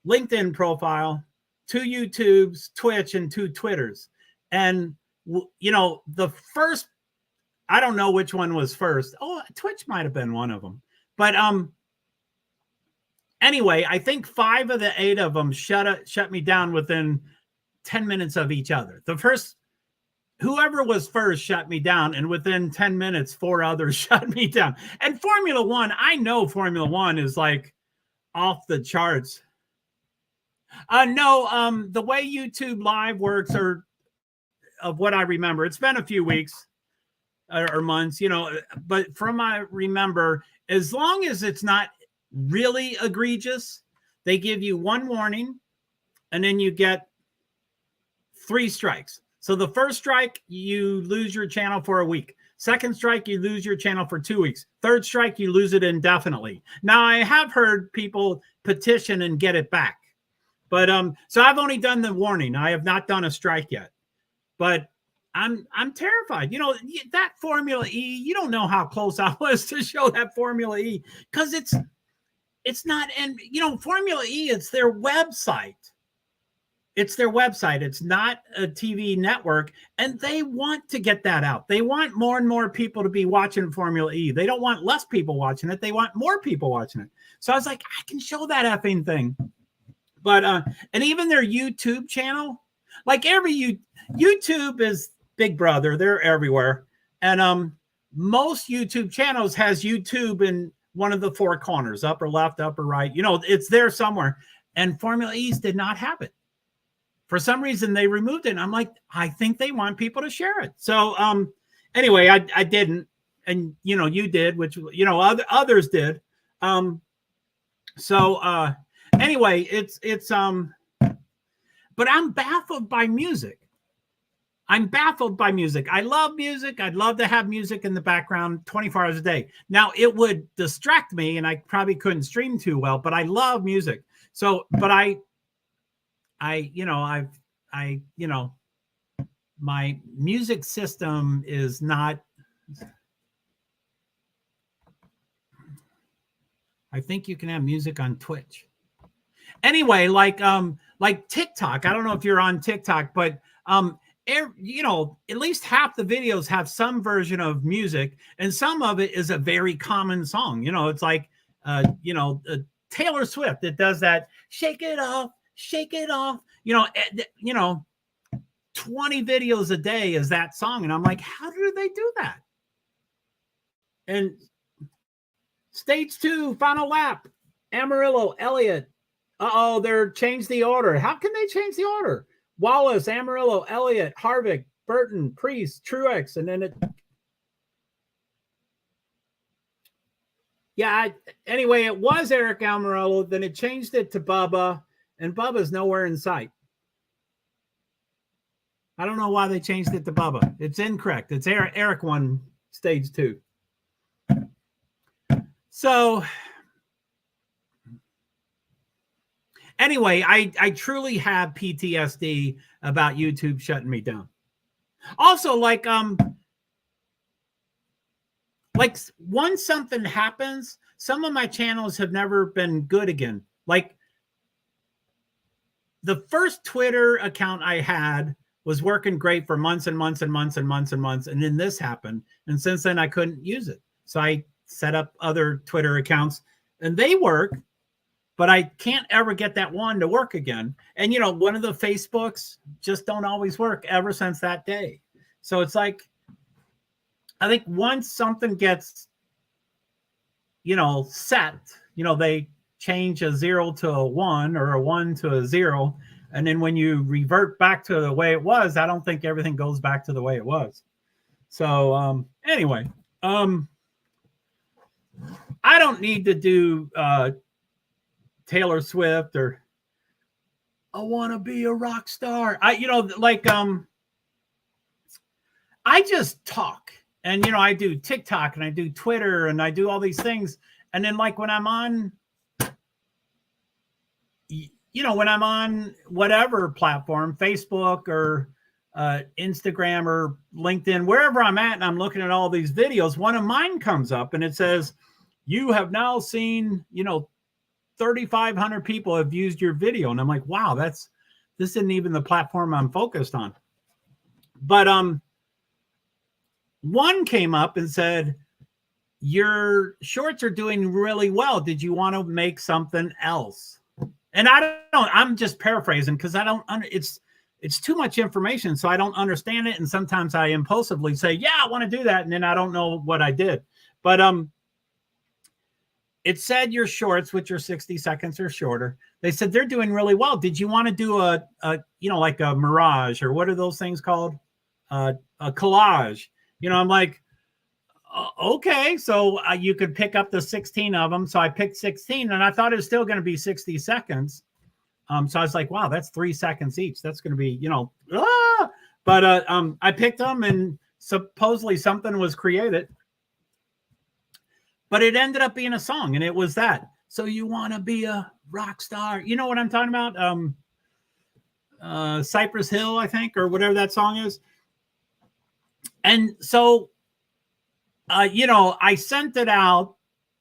LinkedIn profile, 2 YouTubes, Twitch, and 2 Twitters. And, the first, I don't know which one was first. Oh, Twitch might have been one of them. But anyway, I think 5 of the 8 of them shut me down within 10 minutes of each other. The first, whoever was first shut me down, and within 10 minutes, 4 others shut me down. And Formula One, I know Formula One is like off the charts. No, the way YouTube Live works, or of what I remember, it's been a few weeks or months, but from I remember, as long as it's not really egregious, they give you 1 warning, and then you get 3 strikes. So the first strike, you lose your channel for a week. Second strike, you lose your channel for 2 weeks. Third strike, you lose it indefinitely. Now, I have heard people petition and get it back. But so I've only done the warning. I have not done a strike yet. But I'm terrified. That Formula E, you don't know how close I was to show that Formula E, because it's not, and Formula E, it's their website. It's their website. It's not a TV network, and they want to get that out. They want more and more people to be watching Formula E. They don't want less people watching it. They want more people watching it. So I was like, I can show that effing thing. But and even their YouTube channel, like YouTube is Big Brother. They're everywhere. And most YouTube channels has YouTube in one of the 4 corners, upper left, upper right. It's there somewhere. And Formula E's did not have it. For some reason, they removed it. And I'm like, I think they want people to share it. So anyway, I didn't. And, you did, which, others did. Anyway, it's but I'm baffled by music. I'm baffled by music. I love music. I'd love to have music in the background 24 hours a day. Now, it would distract me, and I probably couldn't stream too well, but I love music. So, but my music system is not, I think you can have music on Twitch. Anyway, like TikTok. I don't know if you're on TikTok, but you know, at least half the videos have some version of music, and some of it is a very common song. You know, it's like, you know, Taylor Swift that does that, shake it off, you know, 20 videos a day is that song. And I'm like, how do they do that? And stage 2, final lap, Amarillo, Elliott. Uh-oh, they're changed the order. How can they change the order? Wallace, Amarillo, Elliott, Harvick, Burton, Priest, Truex, and then it. Yeah, anyway, it was Eric Almirola. Then it changed it to Bubba, and Bubba's nowhere in sight. I don't know why they changed it to Bubba. It's incorrect. It's Eric won stage 2. So anyway, I truly have PTSD about YouTube shutting me down. Also, like once something happens, some of my channels have never been good again. Like the first Twitter account I had was working great for months and months and months and months and months. And then this happened. And since then I couldn't use it. So I set up other Twitter accounts and they work, but I can't ever get that one to work again. And, you know, one of the Facebooks just don't always work ever since that day. So it's like, I think once something gets, you know, set, you know, they change a 0 to a 1 or a 1 to a 0. And then when you revert back to the way it was, I don't think everything goes back to the way it was. So anyway, I don't need to do Taylor Swift or I want to be a rock star. You know, like I just talk. And, you know, I do TikTok and I do Twitter and I do all these things. And then like when I'm on, you know, when I'm on whatever platform, Facebook or Instagram or LinkedIn, wherever I'm at, and I'm looking at all these videos, one of mine comes up and it says, you have now seen, you know, 3,500 people have used your video. And I'm like, wow, this isn't even the platform I'm focused on. But one came up and said, your shorts are doing really well. Did you want to make something else? And I'm just paraphrasing because I don't, it's too much information. So I don't understand it. And sometimes I impulsively say, yeah, I want to do that. And then I don't know what I did. But it said your shorts, which are 60 seconds or shorter, they said they're doing really well. Did you want to do a you know, like a mirage or what are those things called? A collage. You know, I'm like, okay, so you could pick up the 16 of them. So I picked 16 and I thought it was still going to be 60 seconds. So I was like, wow, that's 3 seconds each. That's going to be, you know, but I picked them and supposedly something was created, but it ended up being a song and it was that. So you want to be a rock star. You know what I'm talking about? Cypress Hill, I think, or whatever that song is. And so, you know, I sent it out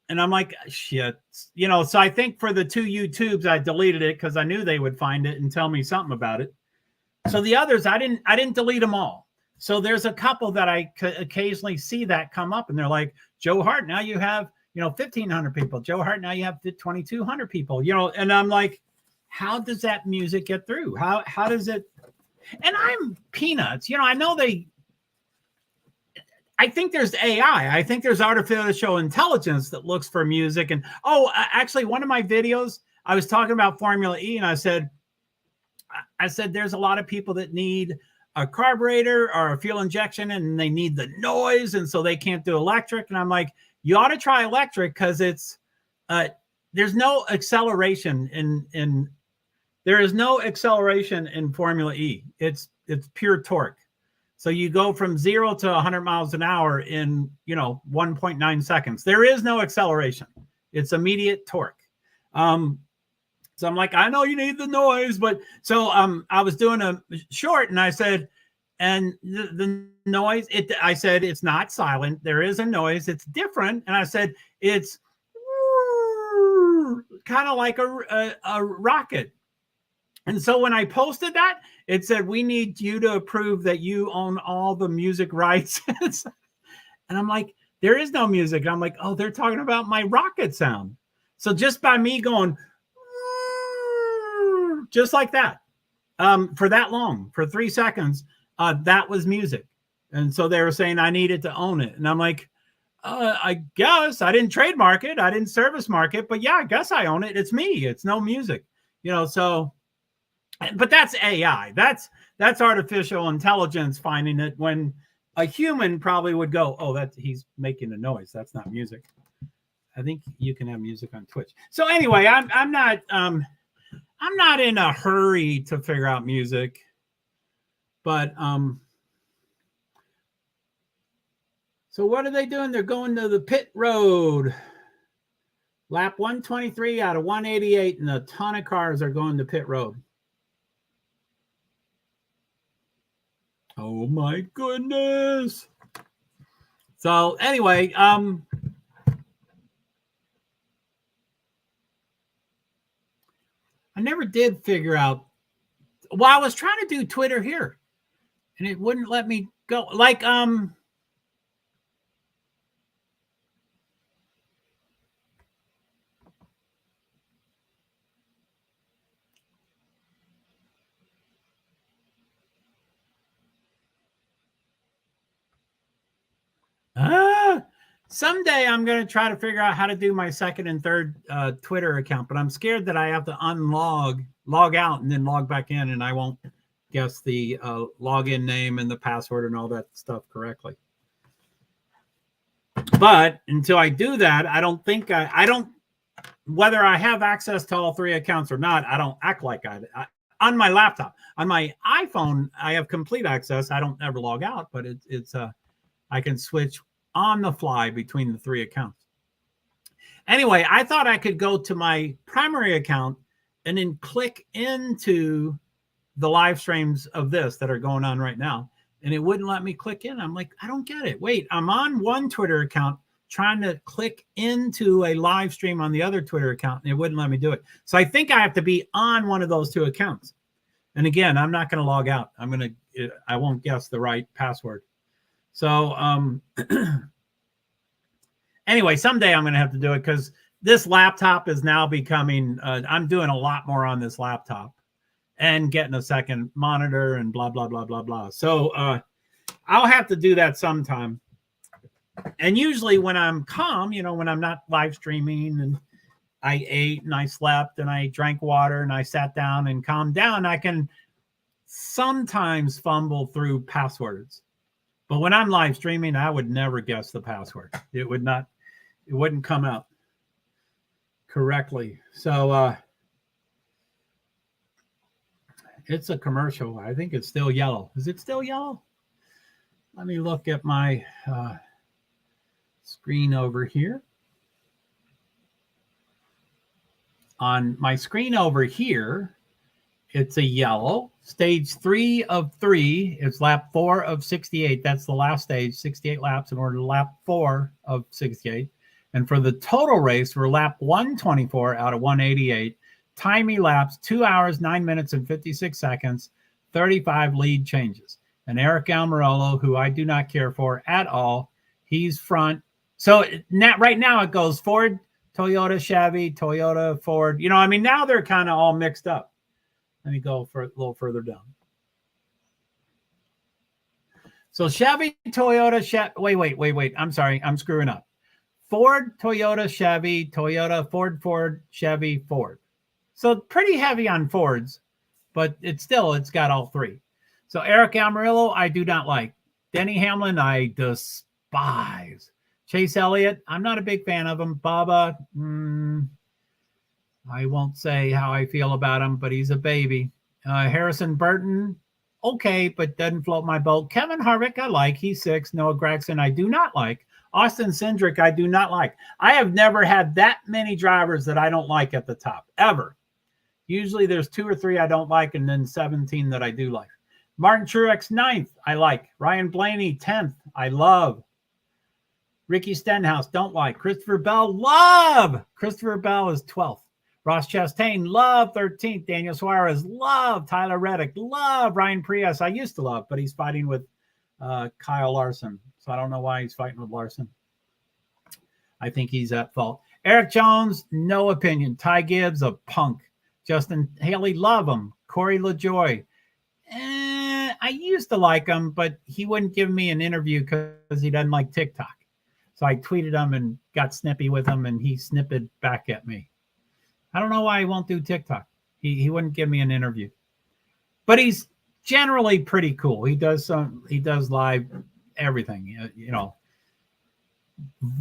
and I'm like, shit, you know, so I think for the 2 YouTubes, I deleted it because I knew they would find it and tell me something about it. So the others, I didn't delete them all. So there's a couple that I occasionally see that come up and they're like, JoeHart, now you have, you know, 1,500 people. JoeHart, now you have 2,200 people, you know, and I'm like, how does that music get through? How does it? And I'm peanuts, you know, I know I think there's AI. I think there's artificial intelligence that looks for music. And actually, one of my videos, I was talking about Formula E, and I said, there's a lot of people that need a carburetor or a fuel injection, and they need the noise, and so they can't do electric. And I'm like, you ought to try electric because it's there's no acceleration there is no acceleration in Formula E. It's pure torque. So you go from 0 to 100 miles an hour in, you know, 1.9 seconds. There is no acceleration. It's immediate torque. So I'm like, I know you need the noise, but so I was doing a short and I said, and the noise, I said, it's not silent. There is a noise. It's different. And I said, it's kind of like a rocket. And so when I posted that, it said, we need you to approve that you own all the music rights. And I'm like, there is no music. And I'm like, oh, they're talking about my rocket sound. So just by me going, just like that, for that long, for 3 seconds, that was music. And so they were saying I needed to own it. And I'm like, I guess I didn't trademark it. I didn't service mark it, but yeah, I guess I own it. It's me. It's no music, so, but that's AI. That's artificial intelligence finding it, when a human probably would go, oh, he's making a noise. That's not music. I think you can have music on Twitch. So anyway, I'm not in a hurry to figure out music, but, so what are they doing? They're going to the pit road. Lap 123 out of 188, and a ton of cars are going to pit road. Oh my goodness. So anyway, I never did figure out. Well, I was trying to do Twitter here, and it wouldn't let me go. Like, someday I'm going to try to figure out how to do my second and third Twitter account, but I'm scared that I have to log out and then log back in, and I won't guess the login name and the password and all that stuff correctly. But until I do that, I don't think I don't, whether I have access to all 3 accounts or not, I don't act like I on my laptop. On my iPhone, I have complete access. I don't ever log out, but it's I can switch on the fly between the 3 accounts. Anyway, I thought I could go to my primary account and then click into the live streams of this that are going on right now, and it wouldn't let me click in. I'm like, I don't get it. Wait, I'm on one Twitter account trying to click into a live stream on the other Twitter account, and it wouldn't let me do it. So I think I have to be on one of those 2 accounts. And again, I'm not going to log out. I won't guess the right password. So anyway, someday I'm going to have to do it, because this laptop is now becoming, I'm doing a lot more on this laptop and getting a second monitor and blah, blah, blah, blah, blah. So I'll have to do that sometime. And usually when I'm calm, when I'm not live streaming and I ate and I slept and I drank water and I sat down and calmed down, I can sometimes fumble through passwords. But when I'm live streaming, I would never guess the password. It wouldn't come out correctly. So it's a commercial. I think it's still yellow. Is it still yellow? Let me look at my screen over here. On my screen over here, it's a yellow. Stage 3 of 3 is lap 4 of 68. That's the last stage, 68 laps in order to lap 4 of 68. And for the total race, we're lap 124 out of 188. Time elapsed 2 hours, 9 minutes, and 56 seconds, 35 lead changes. And Eric Almirola, who I do not care for at all, he's front. So right now it goes Ford, Toyota, Chevy, Toyota, Ford. Now they're kind of all mixed up. Let me go for a little further down. So Chevy, Toyota, wait. I'm sorry. I'm screwing up. Ford, Toyota, Chevy, Toyota, Ford, Chevy, Ford. So pretty heavy on Fords, but it's got all 3. So Eric Almirola, I do not like. Denny Hamlin, I despise. Chase Elliott, I'm not a big fan of him. Bubba, I won't say how I feel about him, but he's a baby. Harrison Burton, okay, but doesn't float my boat. Kevin Harvick, I like. He's 6. Noah Gragson, I do not like. Austin Cindric, I do not like. I have never had that many drivers that I don't like at the top, ever. Usually there's 2 or 3 I don't like, and then 17 that I do like. Martin Truex, 9th, I like. Ryan Blaney, 10th, I love. Ricky Stenhouse, don't like. Christopher Bell, love. Christopher Bell is 12th. Ross Chastain, love 13th. Daniel Suarez, love. Tyler Reddick, love. Ryan Prius, I used to love, but he's fighting with Kyle Larson. So I don't know why he's fighting with Larson. I think he's at fault. Eric Jones, no opinion. Ty Gibbs, a punk. Justin Haley, love him. Corey LaJoy, I used to like him, but he wouldn't give me an interview because he doesn't like TikTok. So I tweeted him and got snippy with him, and he snipped back at me. I don't know why he won't do TikTok. He wouldn't give me an interview. But he's generally pretty cool. He does live everything, you know,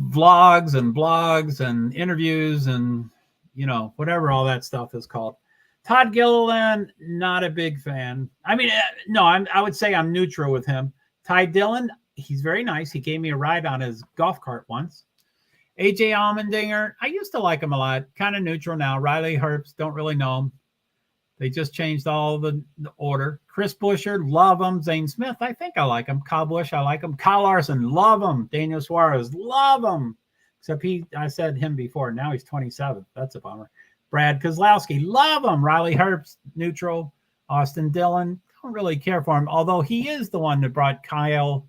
vlogs and blogs and interviews and, you know, whatever all that stuff is called. Todd Gilliland, not a big fan. I mean, no, I would say I'm neutral with him. Ty Dillon, he's very nice. He gave me a ride on his golf cart once. AJ Allmendinger, I used to like him a lot. Kind of neutral now. Riley Herbst, don't really know him. They just changed all the order. Chris Buescher, love him. Zane Smith, I think I like him. Kyle Busch, I like him. Kyle Larson, love him. Daniel Suarez, love him. Except I said him before. Now he's 27th. That's a bummer. Brad Kozlowski, love him. Riley Herbst, neutral. Austin Dillon, don't really care for him. Although he is the one that brought Kyle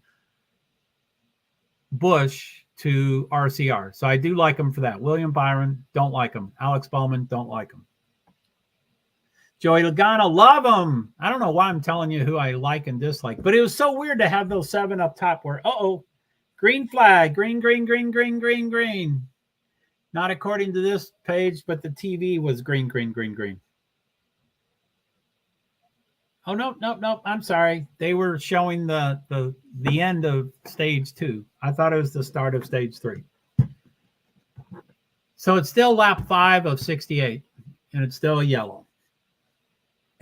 Busch to RCR. So I do like him for that. William Byron, don't like him. Alex Bowman, don't like him. Joey Logano, love him. I don't know why I'm telling you who I like and dislike, but it was so weird to have those 7 up top where, green flag, green, green, green, green, green, green. Not according to this page, but the TV was green, green, green, green. Oh, no. I'm sorry. They were showing the end of stage 2. I thought it was the start of stage 3. So it's still lap 5 of 68, and it's still a yellow.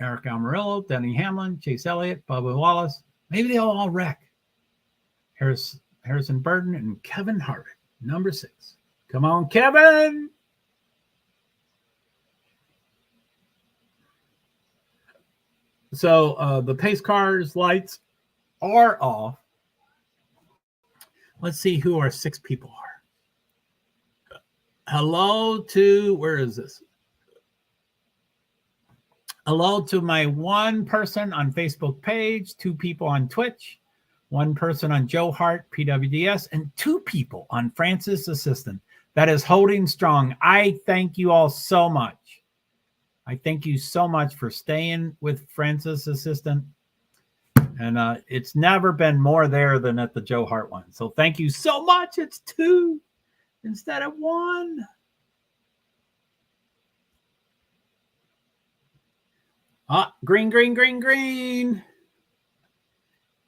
Eric Almirillo, Denny Hamlin, Chase Elliott, Bubba Wallace. Maybe they'll all wreck. Harrison Burton and Kevin Harvick, number 6. Come on, Kevin. So the pace cars lights are off. Let's see who our 6 people are. Hello to, where is this? Hello to my 1 person on Facebook page, 2 people on Twitch, 1 person on JoeHart PwD's, and 2 people on Francis Assistant. That is holding strong. I thank you all so much. I thank you so much for staying with Francis Assistant. And it's never been more there than at the JoeHart one. So thank you so much. It's 2 instead of 1. Green, green, green, green.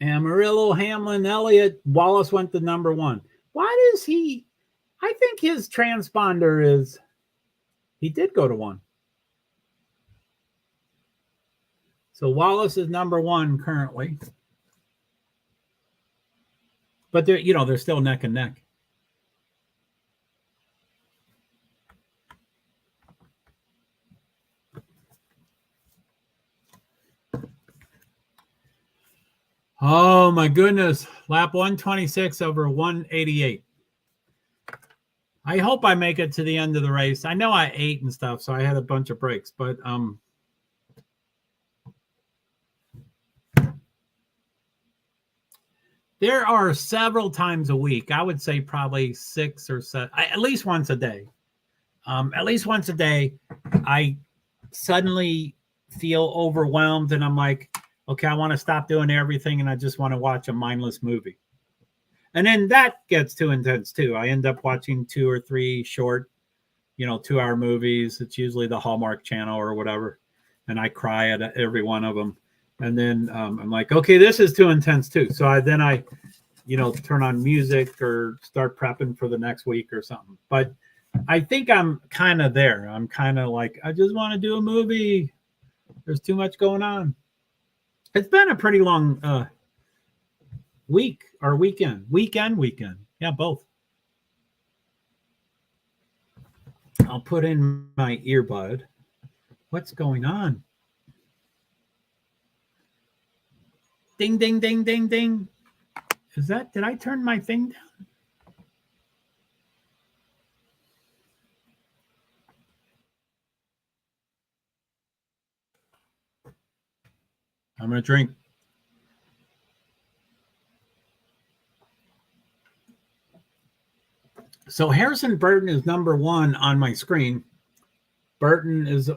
Amarillo, Hamlin, Elliott. Wallace went to number 1. Why does he? I think his transponder is, he did go to 1. So Wallace is number 1 currently. But they're still neck and neck. Oh my goodness. Lap 126 over 188. I hope I make it to the end of the race. I know I ate and stuff, so I had a bunch of breaks, but there are several times a week. I would say probably 6 or 7, at least once a day. At least once a day, I suddenly feel overwhelmed and I'm like, okay, I want to stop doing everything and I just want to watch a mindless movie. And then that gets too intense too. I end up watching 2 or 3 short, 2-hour movies. It's usually the Hallmark Channel or whatever. And I cry at every one of them. And then I'm like, okay, this is too intense too. So I turn on music or start prepping for the next week or something. But I think I'm kind of there. I'm kind of like, I just want to do a movie. There's too much going on. It's been a pretty long week or weekend. Yeah, both. I'll put in my earbud. What's going on? Ding, ding, ding, ding, ding. Did I turn my thing down? I'm going to drink. So Harrison Burton is number 1 on my screen. Burton is,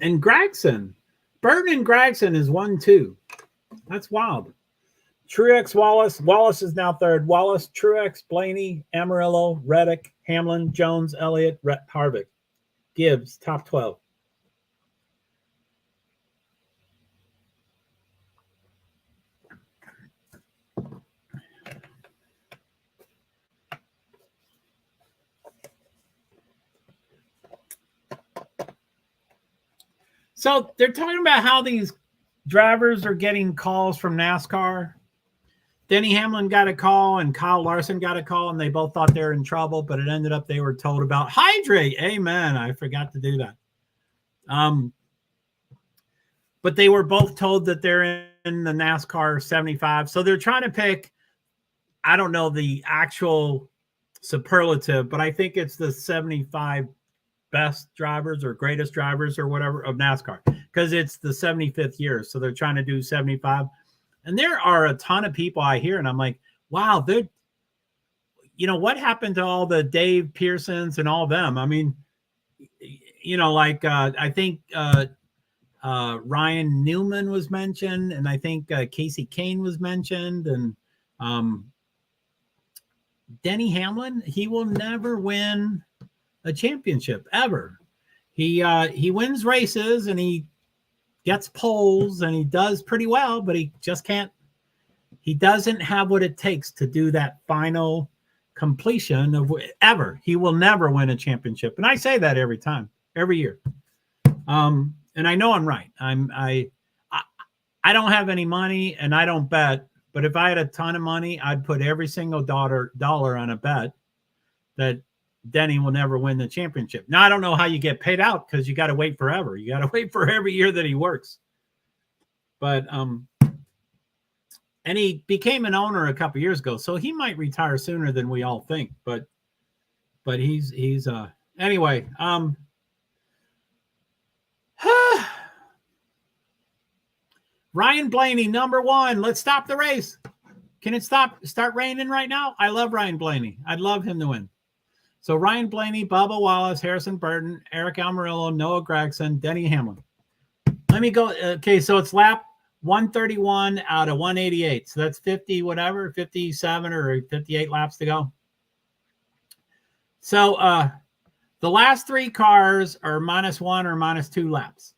and Gregson. Burton and Gregson is 1-2. That's wild. Truex, Wallace. Wallace is now 3rd. Wallace, Truex, Blaney, Amarillo, Reddick, Hamlin, Jones, Elliott, Harvick. Gibbs, top 12. So they're talking about how these drivers are getting calls from NASCAR. Denny Hamlin got a call and Kyle Larson got a call, and they both thought they were in trouble, but it ended up they were told about hydrate. Amen. I forgot to do that. But they were both told that they're in the NASCAR 75. So they're trying to pick, I don't know the actual superlative, but I think it's the 75 best drivers or greatest drivers or whatever of NASCAR, because it's the 75th year. So they're trying to do 75. And there are a ton of people I hear, and I'm like, wow, they're, what happened to all the Dave Pearsons and all them? I mean, I think Ryan Newman was mentioned, and I think Casey Kane was mentioned, and Denny Hamlin, he will never win a championship ever. He wins races and he gets poles and he does pretty well, but he just can't. He doesn't have what it takes to do that final completion of ever. He will never win a championship, and I say that every year. And I know I'm right. I don't have any money and I don't bet, but if I had a ton of money, I'd put every single dollar on a bet that Denny will never win the championship. Now, I don't know how you get paid out because you got to wait forever. You got to wait for every year that he works. But and he became an owner a couple years ago, so he might retire sooner than we all think. But he's anyway. Ryan Blaney, number 1. Let's stop the race. Can it start raining right now? I love Ryan Blaney. I'd love him to win. So Ryan Blaney, Bubba Wallace, Harrison Burton, Eric Almirola, Noah Gragson, Denny Hamlin. Let me go. Okay, so it's lap 131 out of 188. So that's 50, whatever, 57 or 58 laps to go. So the last 3 cars are -1 or -2 laps.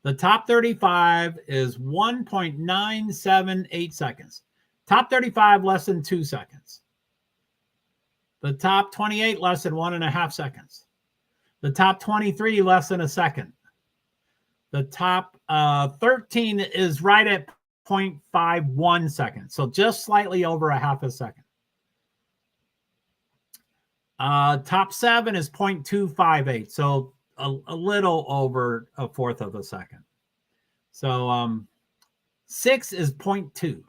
The top 35 is 1.978 seconds. Top 35, less than 2 seconds. The top 28, less than 1.5 seconds. The top 23, less than a second. The top 13 is right at 0.51 seconds. So just slightly over a half a second. Top 7 is 0.258. So a little over a fourth of a second. So 6 is 0.2.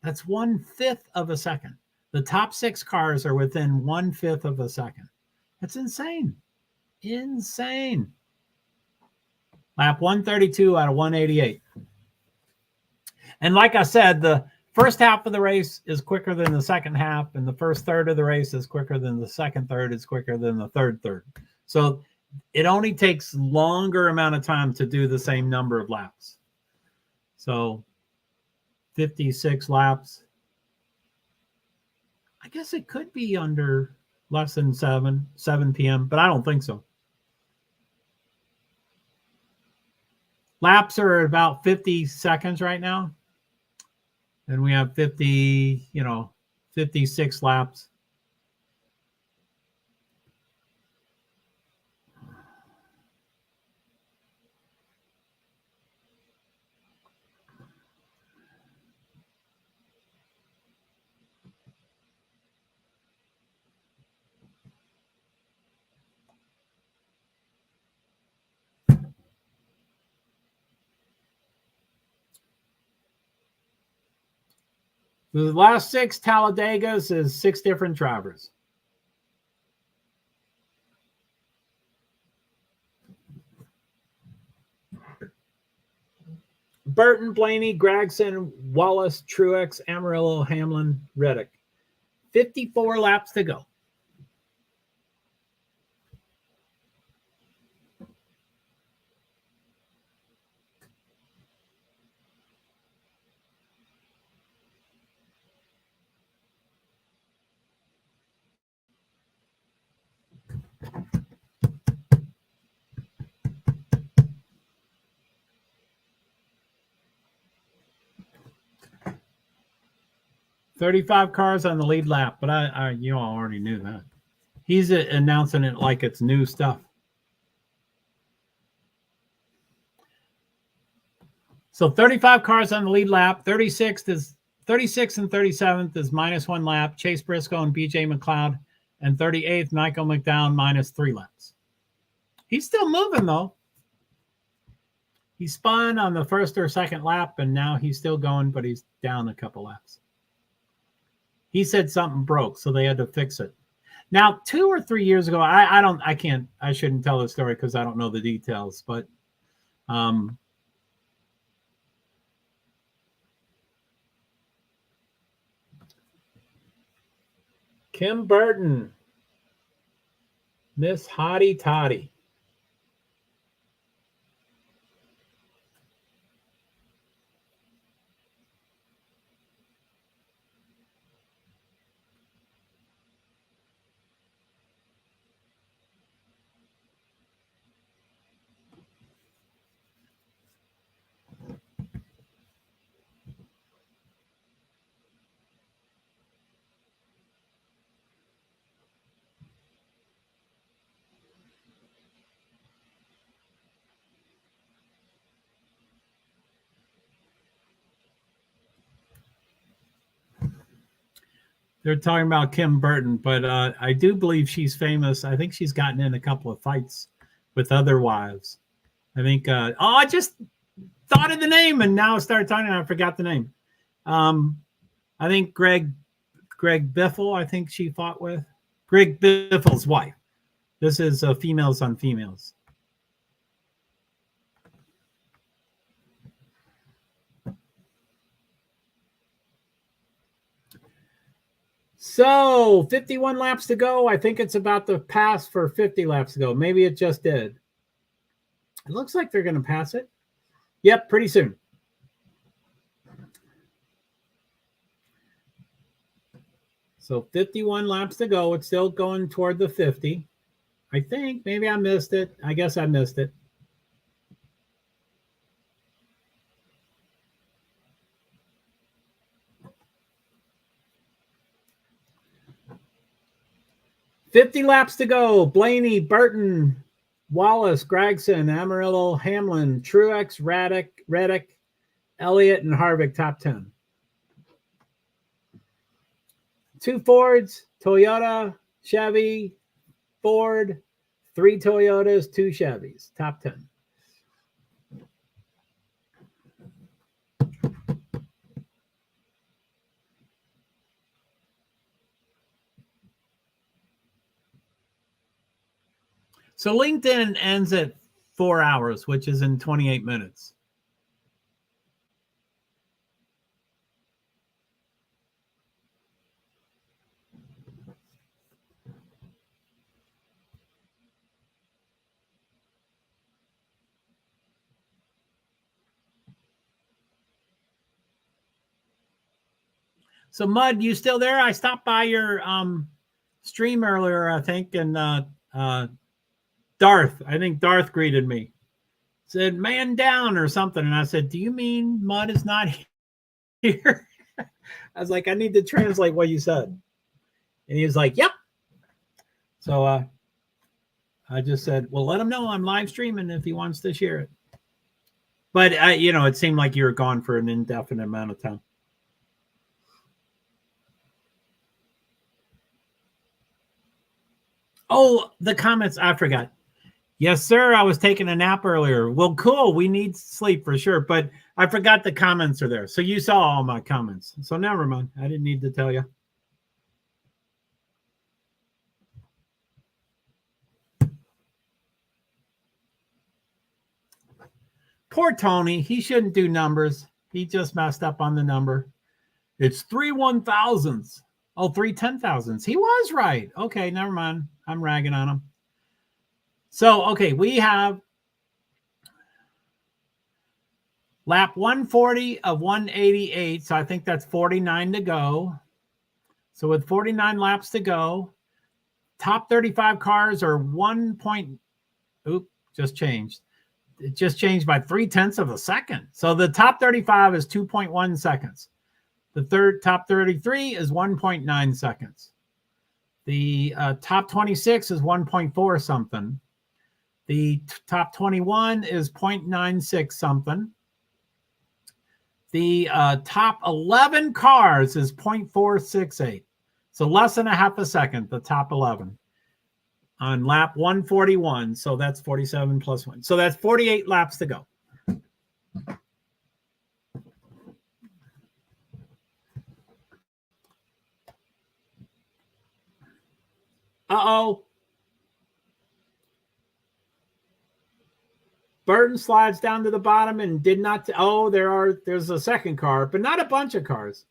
That's 1/5 of a second. The top 6 cars are within 1/5 of a second. That's insane. Insane. Lap 132 out of 188. And like I said, the first half of the race is quicker than the second half, and the first third of the race is quicker than the second third, is quicker than the third. So it only takes longer amount of time to do the same number of laps. So 56 laps. I guess it could be under less than 7 p.m., but I don't think so. Laps are about 50 seconds right now. And we have 56 laps. The last 6 Talladegas is 6 different drivers. Burton, Blaney, Gregson, Wallace, Truex, Amarillo, Hamlin, Reddick. 54 laps to go. $35 cars on the lead lap, but I you all already knew that. He's announcing it like it's new stuff. So 35 cars on the lead lap. 36th and 37th is -1 lap. Chase Briscoe and BJ McLeod. And 38th, Michael McDowell, -3 laps. He's still moving, though. He spun on the first or second lap, and now he's still going, but he's down a couple laps. He said something broke, so they had to fix it. Now, 2 or 3 years ago, I shouldn't tell the story because I don't know the details, but Kim Burton, Miss Hottie Toddy. They're talking about Kim Burton, but I do believe she's famous. I think she's gotten in a couple of fights with other wives. I think, I just thought of the name and now I started talking and I forgot the name. I think Greg Biffle, I think she fought with. Greg Biffle's wife. This is Females on Females. So 51 laps to go. I think it's about to pass for 50 laps to go. Maybe it just did. It looks like they're going to pass it. Yep, pretty soon. So 51 laps to go. It's still going toward the 50. I think. Maybe I missed it. I guess I missed it. $50 laps to go. Blaney, Burton, Wallace, Gregson, Amarillo, Hamlin, Truex, Reddick, Elliott, and Harvick, top 10. 2 Fords, Toyota, Chevy, Ford, 3 Toyotas, 2 Chevys, top 10. So LinkedIn ends at 4 hours, which is in 28 minutes. So Mud, you still there? I stopped by your stream earlier, I think, and Darth, I think Darth greeted me. Said, man down or something. And I said, do you mean Mud is not here? I was like, I need to translate what you said. And he was like, yep. So I just said, well, let him know I'm live streaming if he wants to share it. But, it seemed like you were gone for an indefinite amount of time. Oh, the comments, I forgot. Yes, sir. I was taking a nap earlier. Well, cool. We need sleep for sure. But I forgot the comments are there. So you saw all my comments. So never mind. I didn't need to tell you. Poor Tony. He shouldn't do numbers. He just messed up on the number. It's 3 1,000s. Oh, 3 10,000s. He was right. Okay, never mind. I'm ragging on him. So, okay, we have lap 140 of 188. So I think that's 49 to go. So with 49 laps to go, top 35 cars are 1 point. Oop, just changed. It just changed by 0.3 of a second. So the top 35 is 2.1 seconds. The top 33 is 1.9 seconds. The top 26 is 1.4 something. The top 21 is 0.96 something. The top 11 cars is 0.468. So less than a half a second, the top 11 on lap 141. So that's 47 plus 1. So that's 48 laps to go. Uh-oh. Burton slides down to the bottom and did not. Oh, there's a second car, but not a bunch of cars.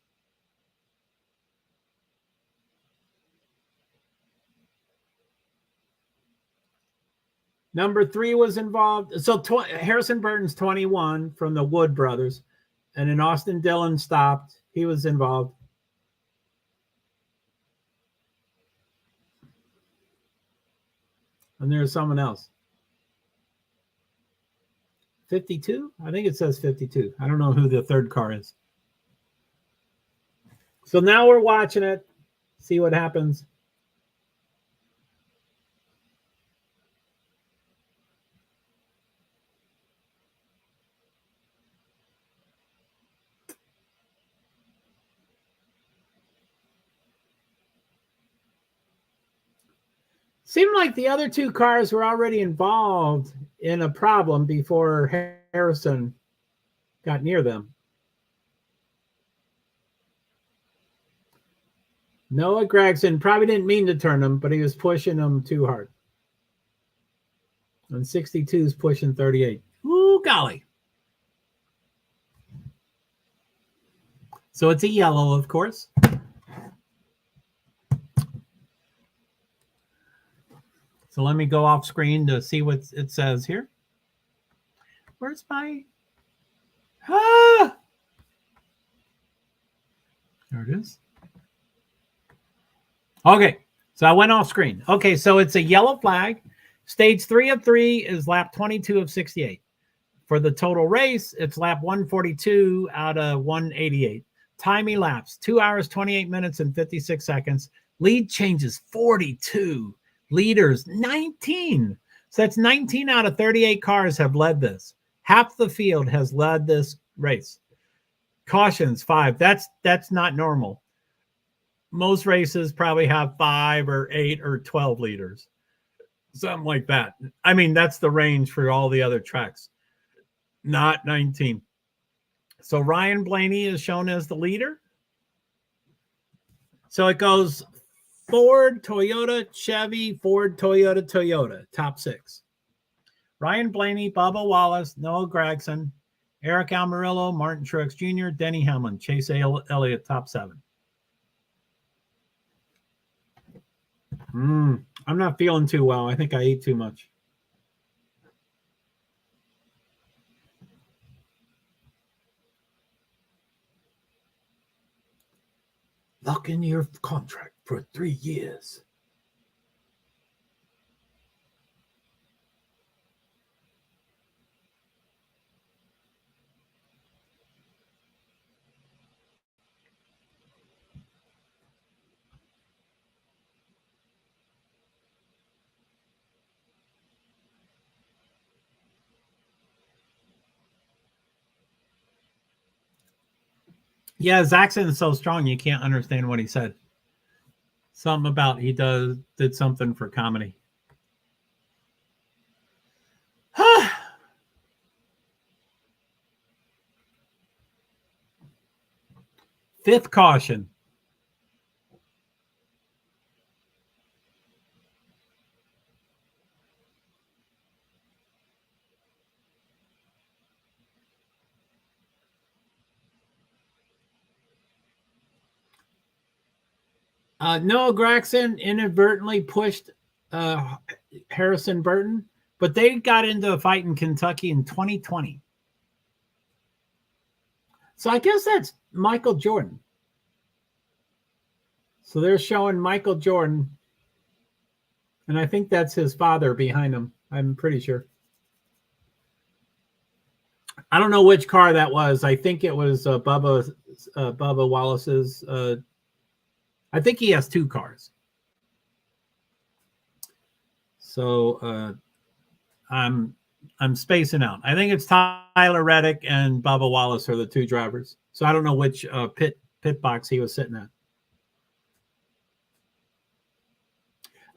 Number 3 was involved. So Harrison Burton's 21 from the Wood brothers. And then Austin Dillon stopped. He was involved. And there's someone else. 52? I think it says 52. I don't know who the third car is. So now we're watching it. See what happens. Seemed like the other 2 cars were already involved in a problem before Harrison got near them. Noah Gragson probably didn't mean to turn him, but he was pushing him too hard. And 62 is pushing 38. Ooh, golly. So it's a yellow, of course. So let me go off screen to see what it says here. Where's my... Ah! There it is. Okay, so I went off screen. Okay, so it's a yellow flag. Stage 3 of 3 is lap 22 of 68. For the total race, it's lap 142 out of 188. Time elapsed, 2 hours, 28 minutes, and 56 seconds. Lead changes 42. Leaders 19. So that's 19 out of 38 cars have led this. Half the field has led this race. Cautions 5. That's not normal. Most races probably have 5 or 8 or 12 leaders. Something like that. I mean, that's the range for all the other tracks. Not 19. So Ryan Blaney is shown as the leader. So it goes Ford, Toyota, Chevy, Ford, Toyota, Toyota, top 6. Ryan Blaney, Bubba Wallace, Noah Gragson, Eric Almirillo, Martin Truex Jr., Denny Hamlin, Chase Elliott, top 7. I'm not feeling too well. I think I ate too much. Lock in your contract for 3 years. Yeah, his accent is so strong you can't understand what he said. Something about he did something for comedy. Fifth caution. Noah Gragson inadvertently pushed Harrison Burton, but they got into a fight in Kentucky in 2020. So I guess that's Michael Jordan. So they're showing Michael Jordan, and I think that's his father behind him. I'm pretty sure. I don't know which car that was. I think it was Bubba Wallace's. I think he has two cars. So I'm spacing out. I think it's Tyler Reddick and Bubba Wallace are the two drivers. So I don't know which pit box he was sitting at.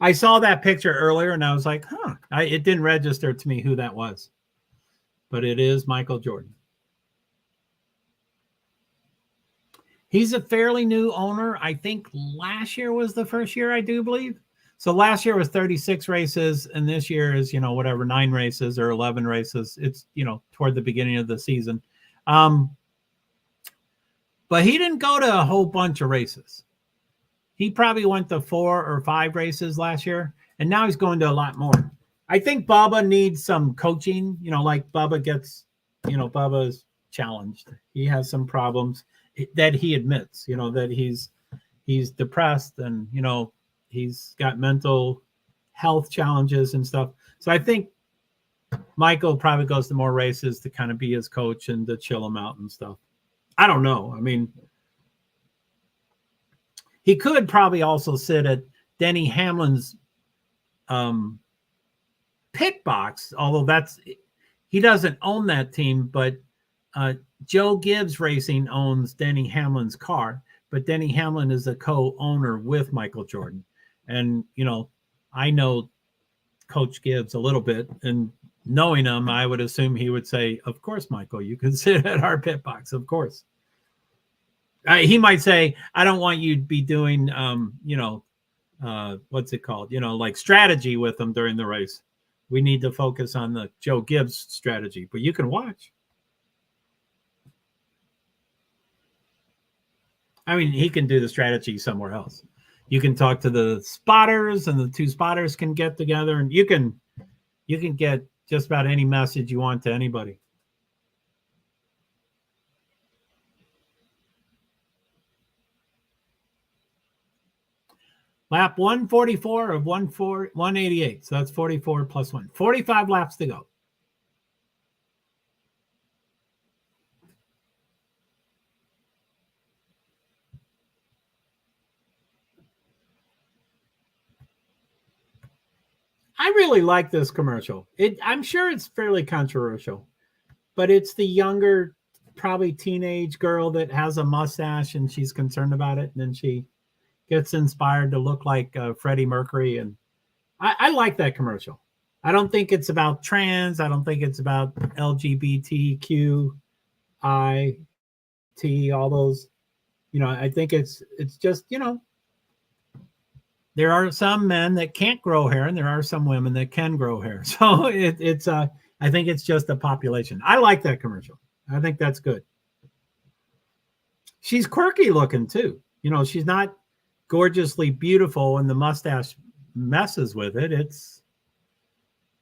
I saw that picture earlier and I was like, huh. It didn't register to me who that was. But it is Michael Jordan. He's a fairly new owner. I think last year was the first year, I do believe. So last year was 36 races, and this year is, 9 races or 11 races. It's, toward the beginning of the season. But he didn't go to a whole bunch of races. He probably went to 4 or 5 races last year, and now he's going to a lot more. I think Bubba needs some coaching, like Bubba gets, Bubba's challenged. He has some problems that he admits, that he's depressed and, he's got mental health challenges and stuff. So I think Michael probably goes to more races to kind of be his coach and to chill him out and stuff. I don't know. I mean, he could probably also sit at Denny Hamlin's pit box, although he doesn't own that team, but Joe Gibbs Racing owns Denny Hamlin's car, but Denny Hamlin is a co-owner with Michael Jordan. And, I know Coach Gibbs a little bit, and knowing him, I would assume he would say, of course, Michael, you can sit at our pit box, of course. He might say, I don't want you to be doing, what's it called? Like strategy with them during the race. We need to focus on the Joe Gibbs strategy, but you can watch. I mean, he can do the strategy somewhere else. You can talk to the spotters, and the two spotters can get together, and you can get just about any message you want to anybody. Lap 144 of 188. So that's 44 plus 1. 45 laps to go. I really like this commercial. I'm sure it's fairly controversial, but it's the younger, probably teenage girl that has a mustache and she's concerned about it. And then she gets inspired to look like Freddie Mercury. And I like that commercial. I don't think it's about trans. I don't think it's about LGBTQI, all those. I think it's just, there are some men that can't grow hair and there are some women that can grow hair. So I think it's just a population. I like that commercial. I think that's good. She's quirky looking too. She's not gorgeously beautiful and the mustache messes with it.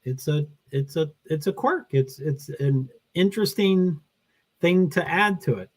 It's a quirk. It's an interesting thing to add to it.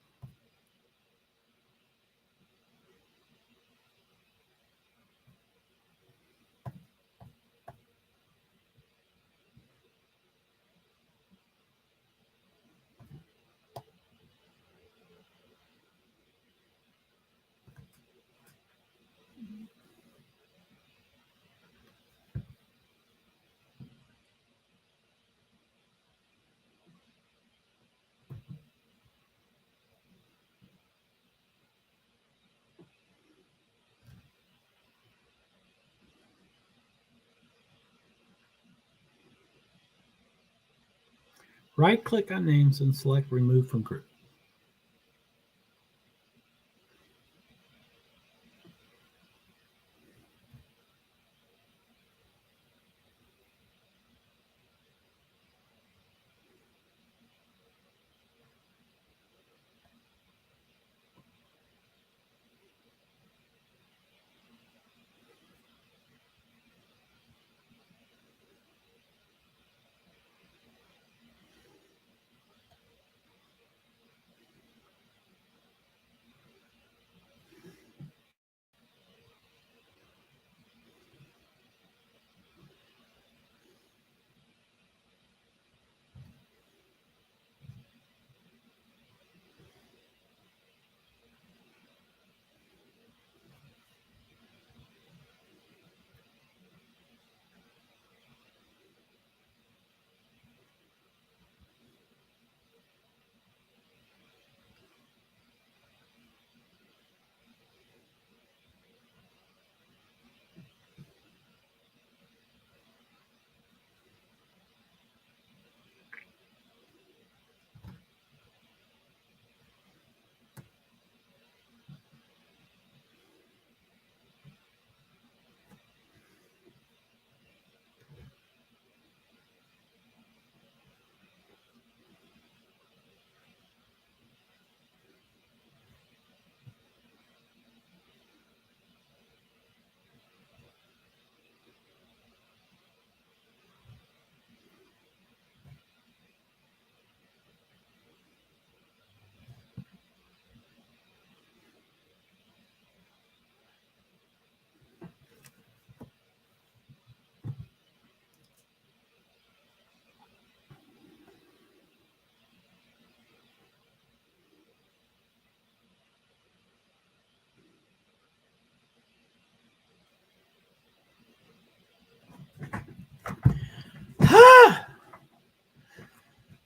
Right-click on names and select Remove from Group.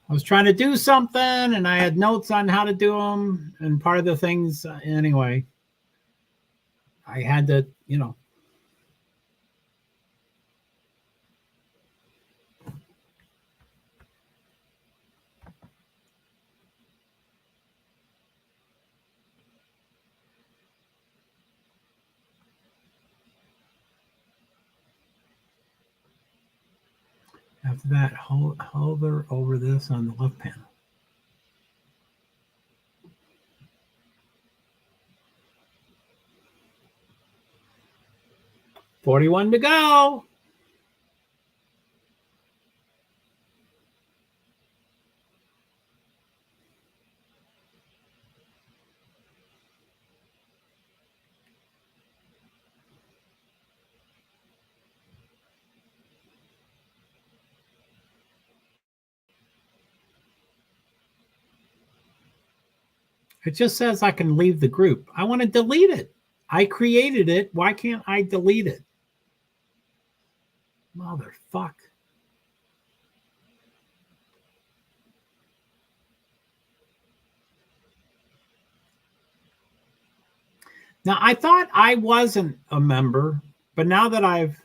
I was trying to do something and I had notes on how to do them. And part of the things, anyway, I had to, you know. After that, hover over this on the left panel. $41 to go. It just says I can leave the group. I want to delete it. I created it. Why can't I delete it? Motherfuck. Now, I thought I wasn't a member, but now that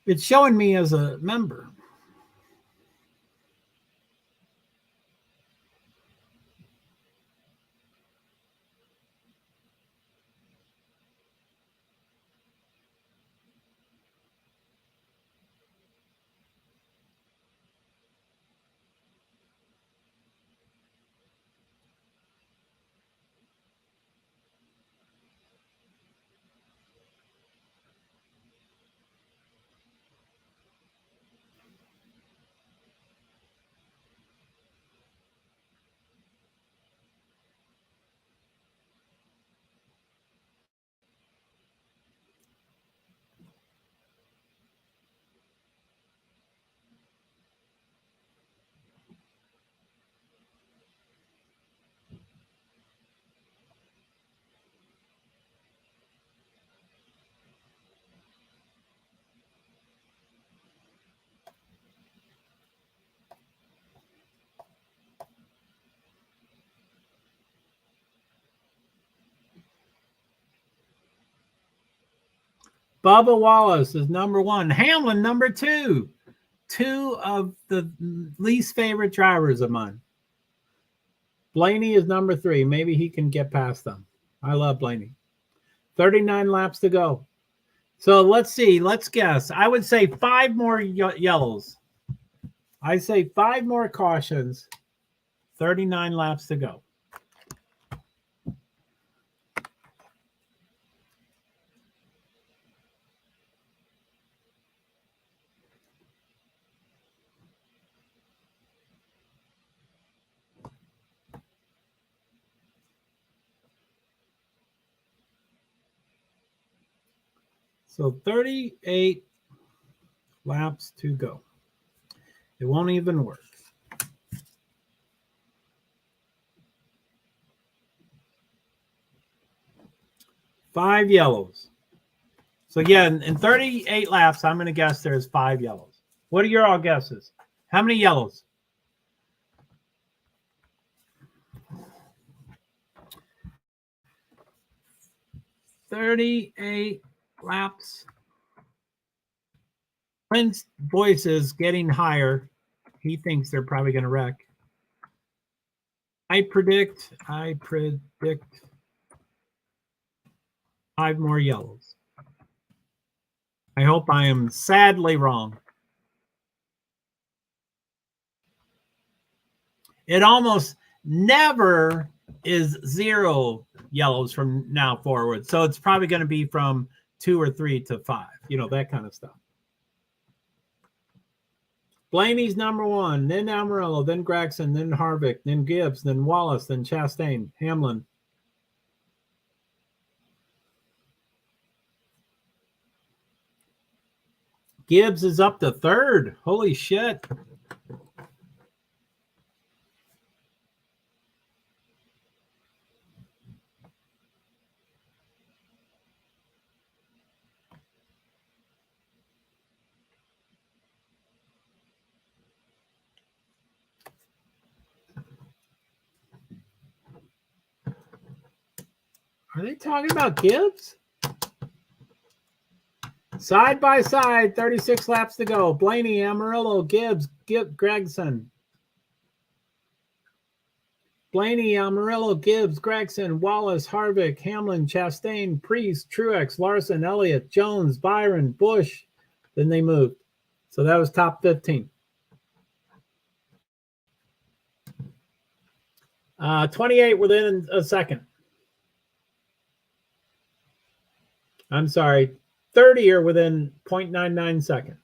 it's showing me as a member. Bubba Wallace is number one. Hamlin, number two. Two of the least favorite drivers of mine. Blaney is number three. Maybe he can get past them. I love Blaney. 39 laps to go. So let's see. Let's guess. I would say 5 more yellows. I say 5 more cautions. 39 laps to go. So 38 laps to go. It won't even work. Five yellows. So again, in 38 laps, I'm going to guess there's 5 yellows. What are your all guesses? How many yellows? $38 laps. Prince's voice is getting higher. He thinks they're probably going to wreck. I predict 5 more yellows. I hope I am sadly wrong. It almost never is 0 yellows from now forward. So it's probably going to be from 2 or 3 to 5, that kind of stuff. Blaney's number one, then Amarillo, then Gregson, then Harvick, then Gibbs, then Wallace, then Chastain, Hamlin. Gibbs is up to 3rd. Holy shit. Are they talking about Gibbs? Side by side, 36 laps to go. Blaney, Amarillo, Gibbs, Gregson. Blaney, Amarillo, Gibbs, Gregson, Wallace, Harvick, Hamlin, Chastain, Priest, Truex, Larson, Elliott, Jones, Byron, Busch. Then they moved. So that was top 15. 28 within a second. I'm sorry, 30 are within 0.99 seconds.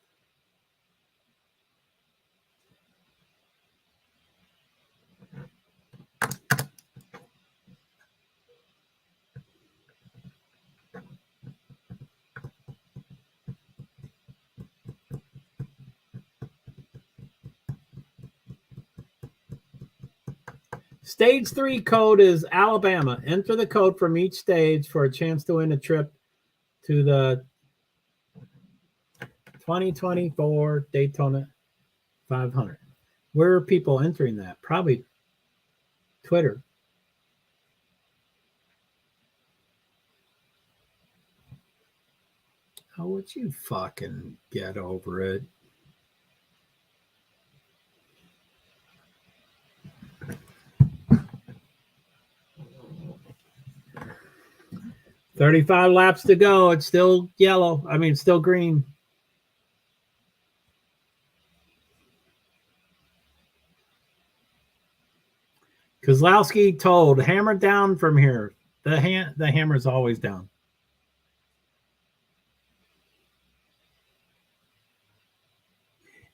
Stage 3 code is Alabama. Enter the code from each stage for a chance to win a trip to the 2024 Daytona 500. Where are people entering that? Probably Twitter. How would you fucking get over it? $35 laps to go. It's still yellow. I mean, still green. Kozlowski told, hammer down from here. The hammer's always down.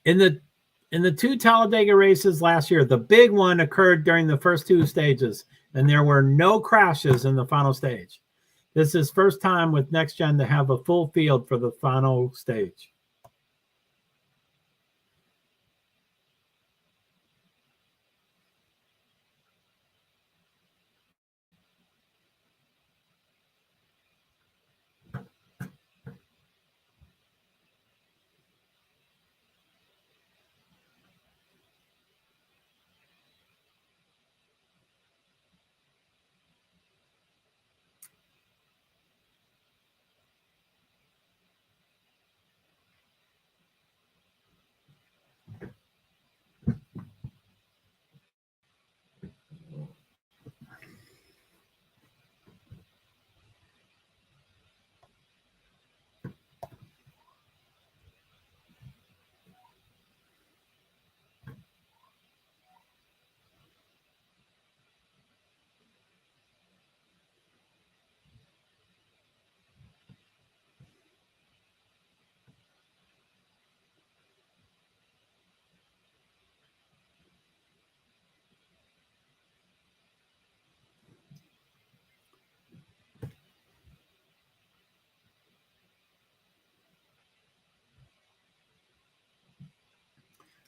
In the two Talladega races last year, the big one occurred during the first two stages, and there were no crashes in the final stage. This is first time with Next Gen to have a full field for the final stage.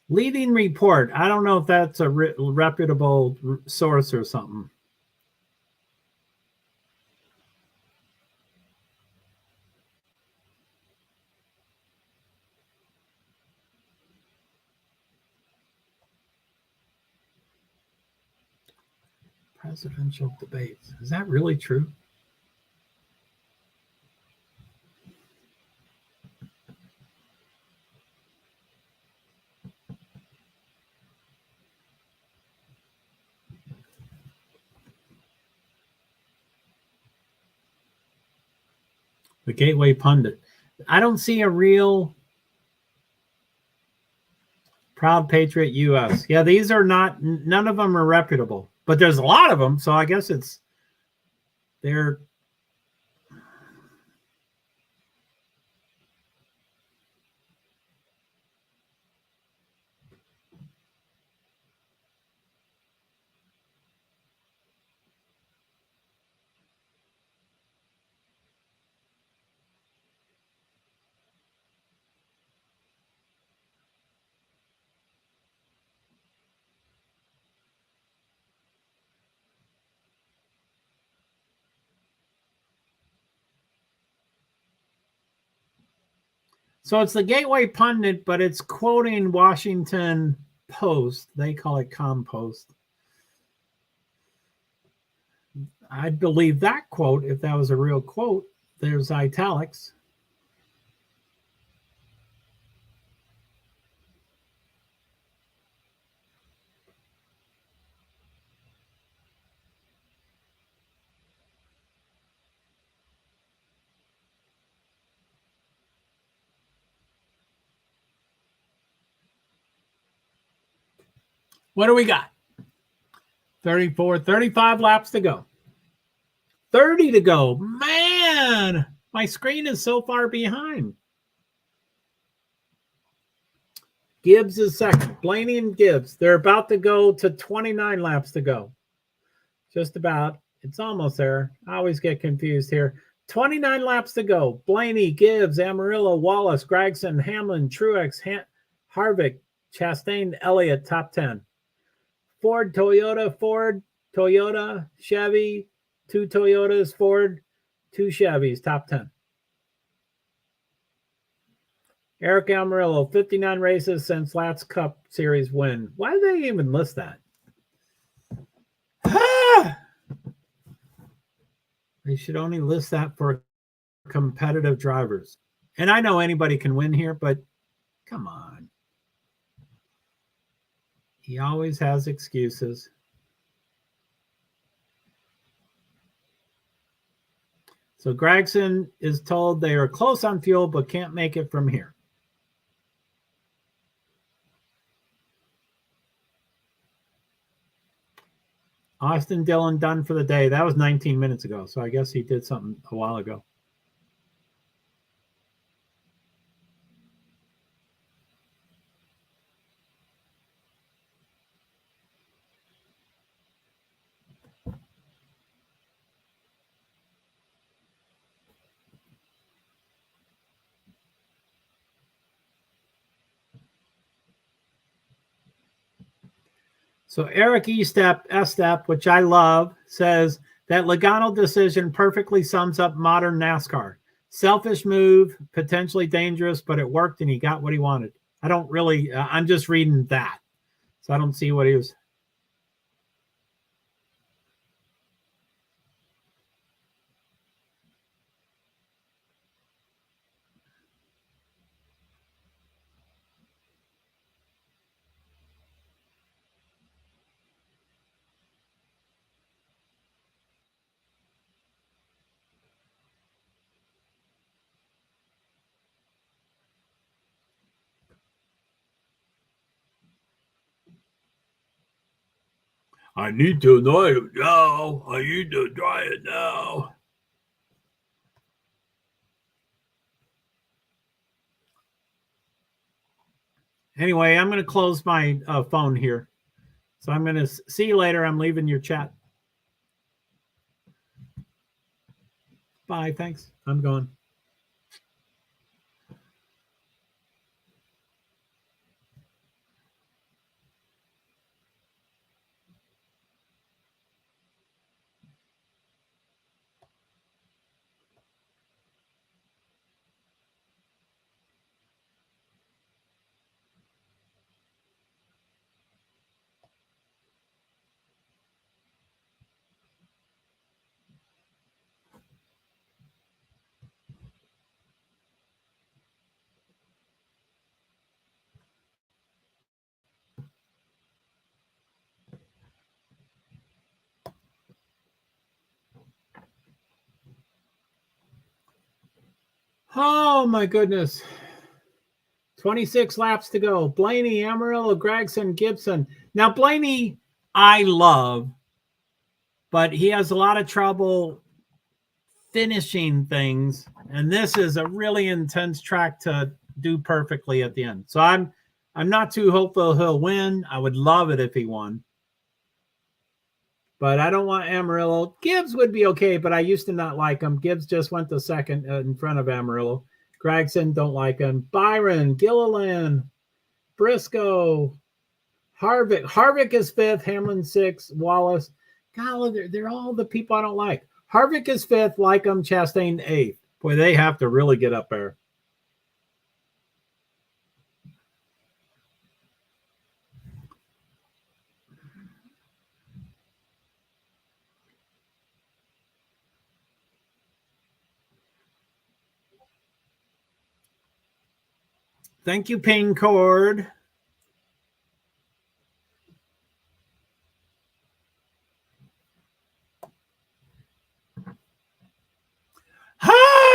Leading report. I don't know if that's a reputable source or something. Presidential debates. Is that really true? The Gateway Pundit. I don't see a real Proud Patriot US. Yeah, these are not, none of them are reputable, but there's a lot of them. So I guess they're. So it's the Gateway Pundit, but it's quoting Washington Post. They call it Compost. I'd believe that quote if that was a real quote. There's italics. What do we got? 34, 35 laps to go. 30 to go. Man, my screen is so far behind. Gibbs is second. Blaney and Gibbs. They're about to go to 29 laps to go. Just about. It's almost there. I always get confused here. 29 laps to go. Blaney, Gibbs, Amarillo, Wallace, Gregson, Hamlin, Truex, Harvick, Chastain, Elliott, top 10. Ford, Toyota, Chevy, 2 Toyotas, Ford, 2 Chevys, top 10. Eric Amarillo, 59 races since last Cup Series win. Why did they even list that? They should only list that for competitive drivers. And I know anybody can win here, but come on. He always has excuses. So Gregson is told they are close on fuel, but can't make it from here. Austin Dillon done for the day. That was 19 minutes ago, so I guess he did something a while ago. So Eric Estep, which I love, says that Logano decision perfectly sums up modern NASCAR. Selfish move, potentially dangerous, but it worked and he got what he wanted. I don't really, I'm just reading that. So I don't see what he was. I need to know it now. I need to try it now. Anyway, I'm going to close my phone here. So I'm going to see you later. I'm leaving your chat. Bye. Thanks. I'm going. Oh, my goodness. 26 laps to go. Blaney, Amarillo, Gregson, Gibson. Now, Blaney, I love, but he has a lot of trouble finishing things. And this is a really intense track to do perfectly at the end. So I'm not too hopeful he'll win. I would love it if he won. But I don't want Amarillo. Gibbs would be okay, but I used to not like him. Gibbs just went to second in front of Amarillo. Gregson, don't like him. Byron, Gilliland, Briscoe, Harvick. Harvick is fifth, Hamlin sixth, Wallace. God, they're all the people I don't like. Harvick is fifth, like him, Chastain eighth. Boy, they have to really get up there. Thank you, Ping Cord.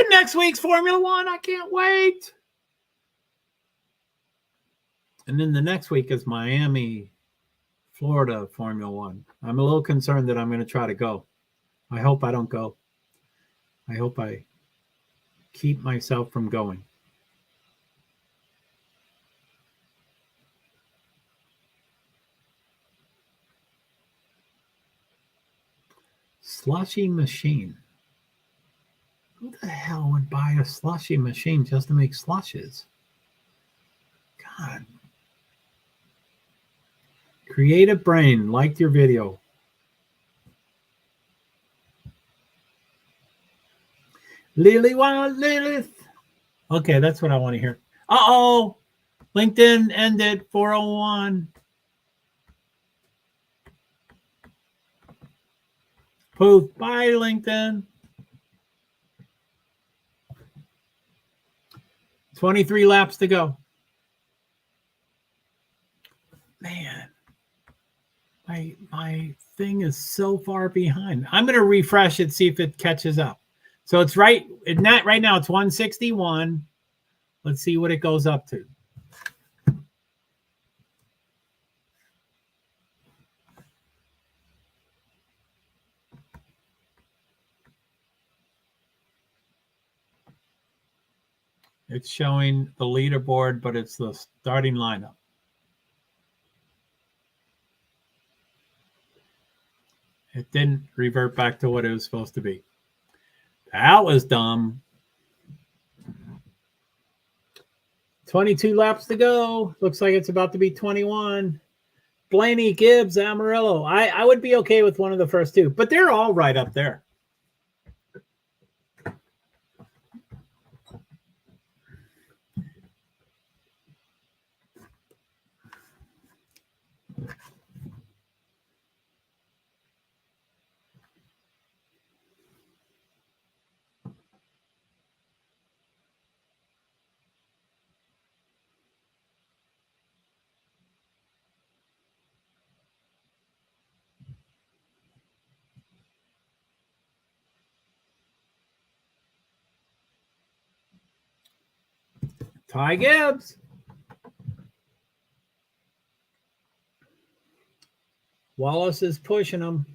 Next week's Formula One. I can't wait. And then the next week is Miami, Florida Formula One. I'm a little concerned that I'm going to try to go. I hope I don't go. I hope I keep myself from going. Slushy machine. Who the hell would buy a slushy machine just to make slushes? God. Creative Brain liked your video. Lilith. Okay, that's what I want to hear. Uh-oh. LinkedIn ended 401. Poof. Bye, LinkedIn. 23 laps to go. Man, my thing is so far behind. I'm going to refresh it, see if it catches up. So it's right now it's 161. Let's see what it goes up to. It's showing the leaderboard, but it's the starting lineup. It didn't revert back to what it was supposed to be. That was dumb. 22 laps to go. Looks like it's about to be 21. Blaney, Gibbs, Amarillo. I would be okay with one of the first two, but they're all right up there. Ty Gibbs. Wallace is pushing him.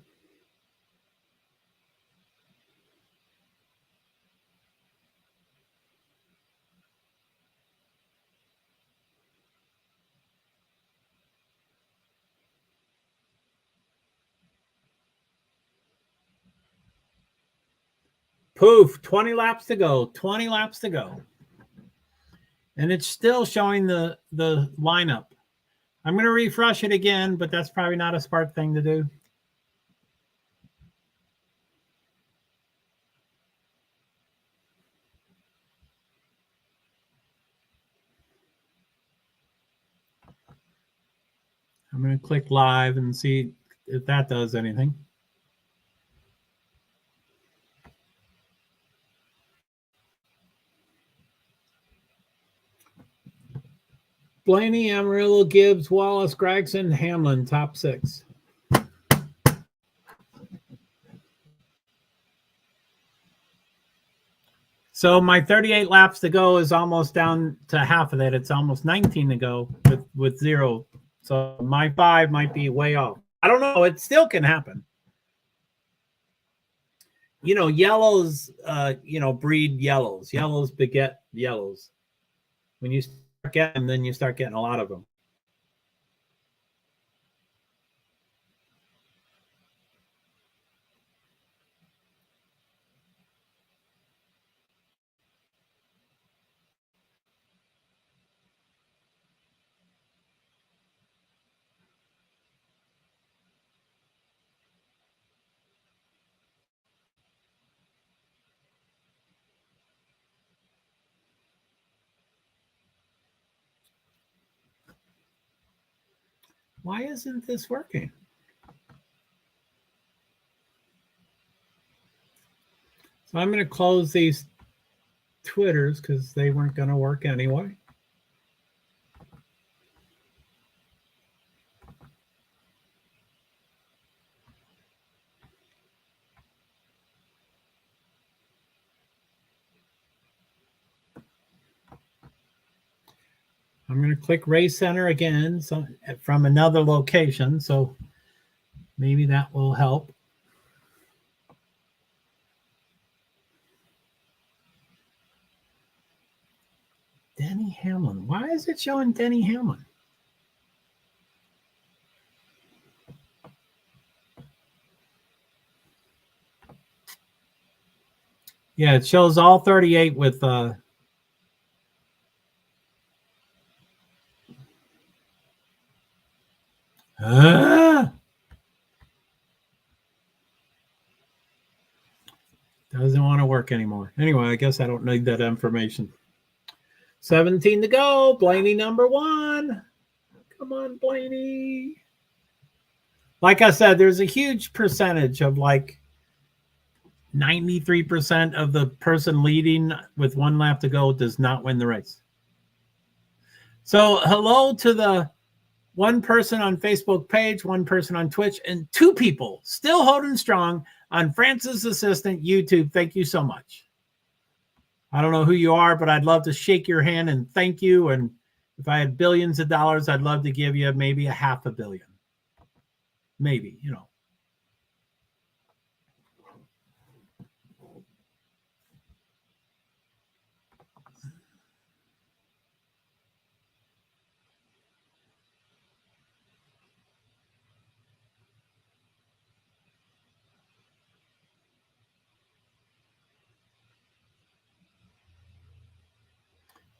Poof, 20 laps to go. 20 laps to go. And it's still showing the lineup. I'm going to refresh it again, but that's probably not a smart thing to do. I'm going to click live and see if that does anything. Blaney, Amarillo, Gibbs, Wallace, Gregson, Hamlin, top 6. So my 38 laps to go is almost down to half of that. It's almost 19 to go with 0. So my 5 might be way off. I don't know. It still can happen. You know, yellows, breed yellows. Yellows beget yellows. When you start getting them, then you start getting a lot of them. Why isn't this working? So I'm going to close these Twitters because they weren't going to work anyway. I'm going to click Race Center again, so from another location, so maybe that will help. Denny Hamlin. Why is it showing Denny Hamlin? Yeah, it shows all 38 with doesn't want to work anymore. Anyway, I guess I don't need that information. 17 to go. Blaney number 1. Come on, Blaney. Like I said, there's a huge percentage of like 93% of the person leading with 1 lap to go does not win the race. So hello to the 1 person on Facebook page, 1 person on Twitch, and 2 people still holding strong on Francis Assistant YouTube. Thank you so much. I don't know who you are, but I'd love to shake your hand and thank you. And if I had billions of dollars, I'd love to give you maybe $500 million. Maybe, you know.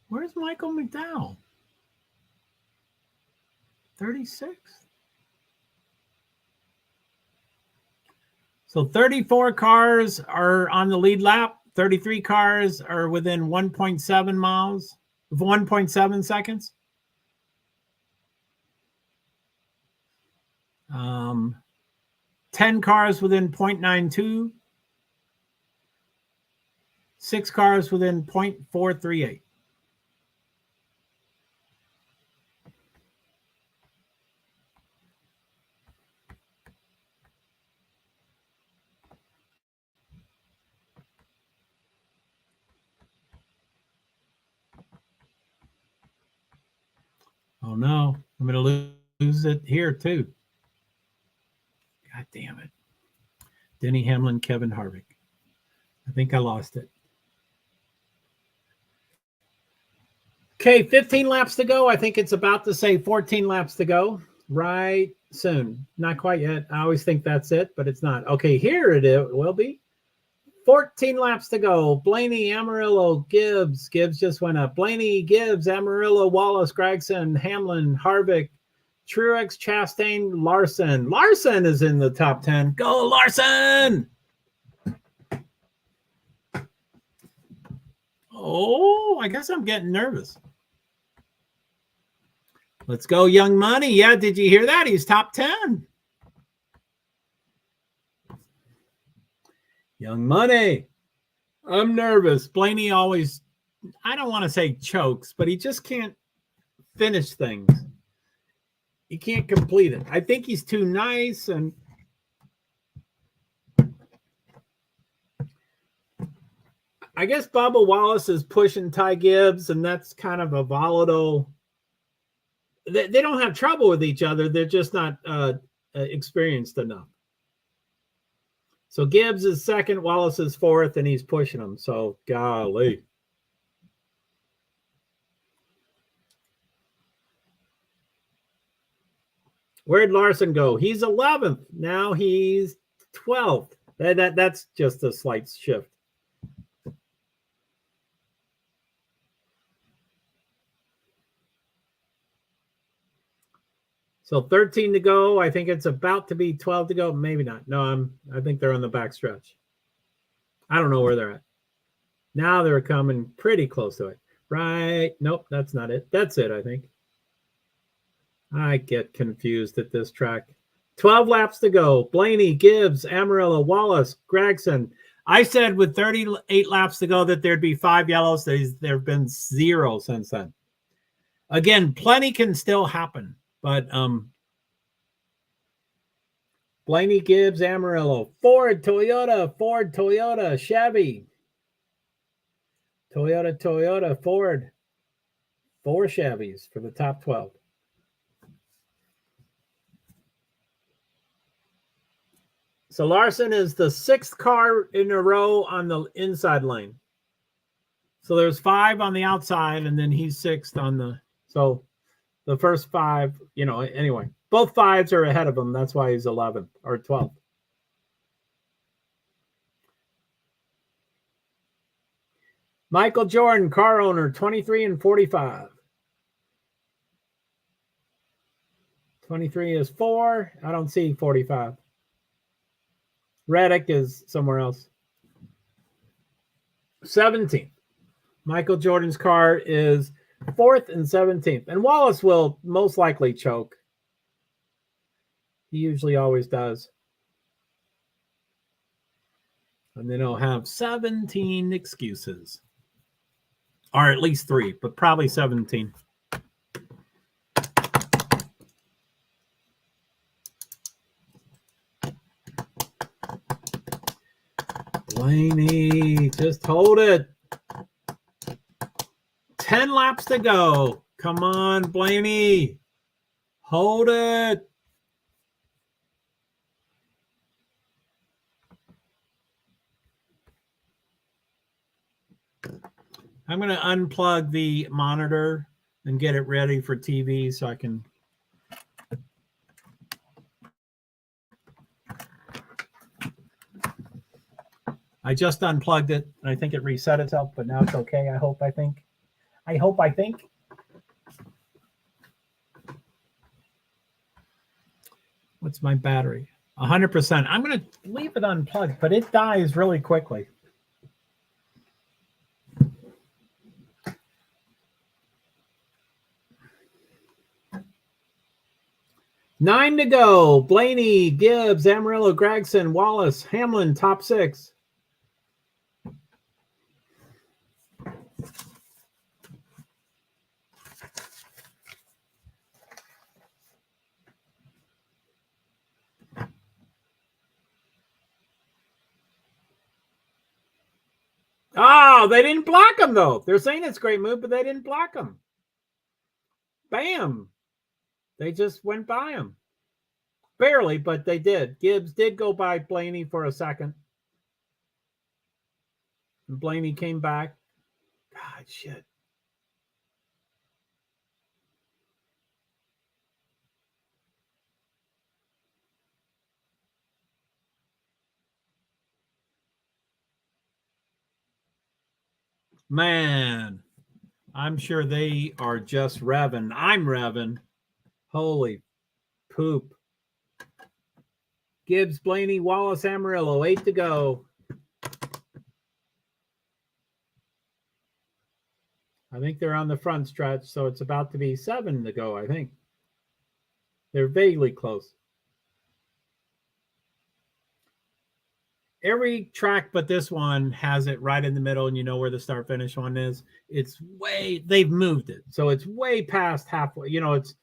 Where's Michael McDowell? 36. So 34 cars are on the lead lap. 33 cars are within 1.7 miles, 1.7 seconds. 10 cars within 0.92. 6 cars within 0.438. Oh no, I'm going to lose it here too. God damn it. Denny Hamlin, Kevin Harvick. I think I lost it. Okay, 15 laps to go. I think it's about to say 14 laps to go right soon. Not quite yet. I always think that's it, but it's not. Okay, here it will be. 14 laps to go. Blaney, Amarillo, Gibbs. Gibbs just went up. Blaney, Gibbs, Amarillo, Wallace, Gregson, Hamlin, Harvick, Truex, Chastain, Larson. Larson is in the top 10. Go, Larson! Oh, I guess I'm getting nervous. Let's go, Young Money. Yeah, did you hear that? He's top 10. Young Money. I'm nervous. Blaney always, I don't want to say chokes, but he just can't finish things. He can't complete it. I think he's too nice, and I guess Bubba Wallace is pushing Ty Gibbs, and that's kind of a volatile. They don't have trouble with each other. They're just not experienced enough. So Gibbs is second, Wallace is fourth, and he's pushing him. So, golly. Where'd Larson go? He's 11th. Now he's 12th. That's just a slight shift. So 13 to go. I think it's about to be 12 to go. Maybe not. No, I think they're on the back stretch. I don't know where they're at. Now they're coming pretty close to it. Right. Nope, that's not it. That's it, I think. I get confused at this track. 12 laps to go. Blaney, Gibbs, Amarillo, Wallace, Gregson. I said with 38 laps to go that there'd be 5 yellows. There have been 0 since then. Again, plenty can still happen. But Blaney, Gibbs, Amarillo, Ford, Toyota, Chevy, Toyota, Ford, 4 Chevys for the top 12. So Larson is the 6th car in a row on the inside lane. So there's 5 on the outside, and then he's 6th on the, so the first 5, you know, anyway, both 5s are ahead of him. That's why he's 11th or 12th. Michael Jordan, car owner, 23 and 45. 23 is 4. I don't see 45. Reddick is somewhere else. 17th. Michael Jordan's car is 4th and 17th. And Wallace will most likely choke. He usually always does. And then he'll have 17 excuses. Or at least 3, but probably 17. Blaney, just hold it. 10 laps to go. Come on, Blaney. Hold it. I'm going to unplug the monitor and get it ready for TV so I can. I just unplugged it. I think it reset itself, but now it's okay. I hope, I think. What's my battery? 100%. I'm going to leave it unplugged, but it dies really quickly. Nine to go. Blaney, Gibbs, Amarillo, Gregson, Wallace, Hamlin, top 6. Oh, they didn't block him, though. They're saying it's a great move, but they didn't block him. Bam. They just went by him. Barely, but they did. Gibbs did go by Blaney for a second. And Blaney came back. God, shit. Man, I'm sure they are just revving. I'm revving. Holy poop. Gibbs, Blaney, Wallace, Amarillo, 8 to go. I think they're on the front stretch, so it's about to be 7 to go, I think. They're vaguely close. Every track but this one has it right in the middle, and you know where the start-finish one is. It's way, they've moved it, so it's way past halfway. You know, it's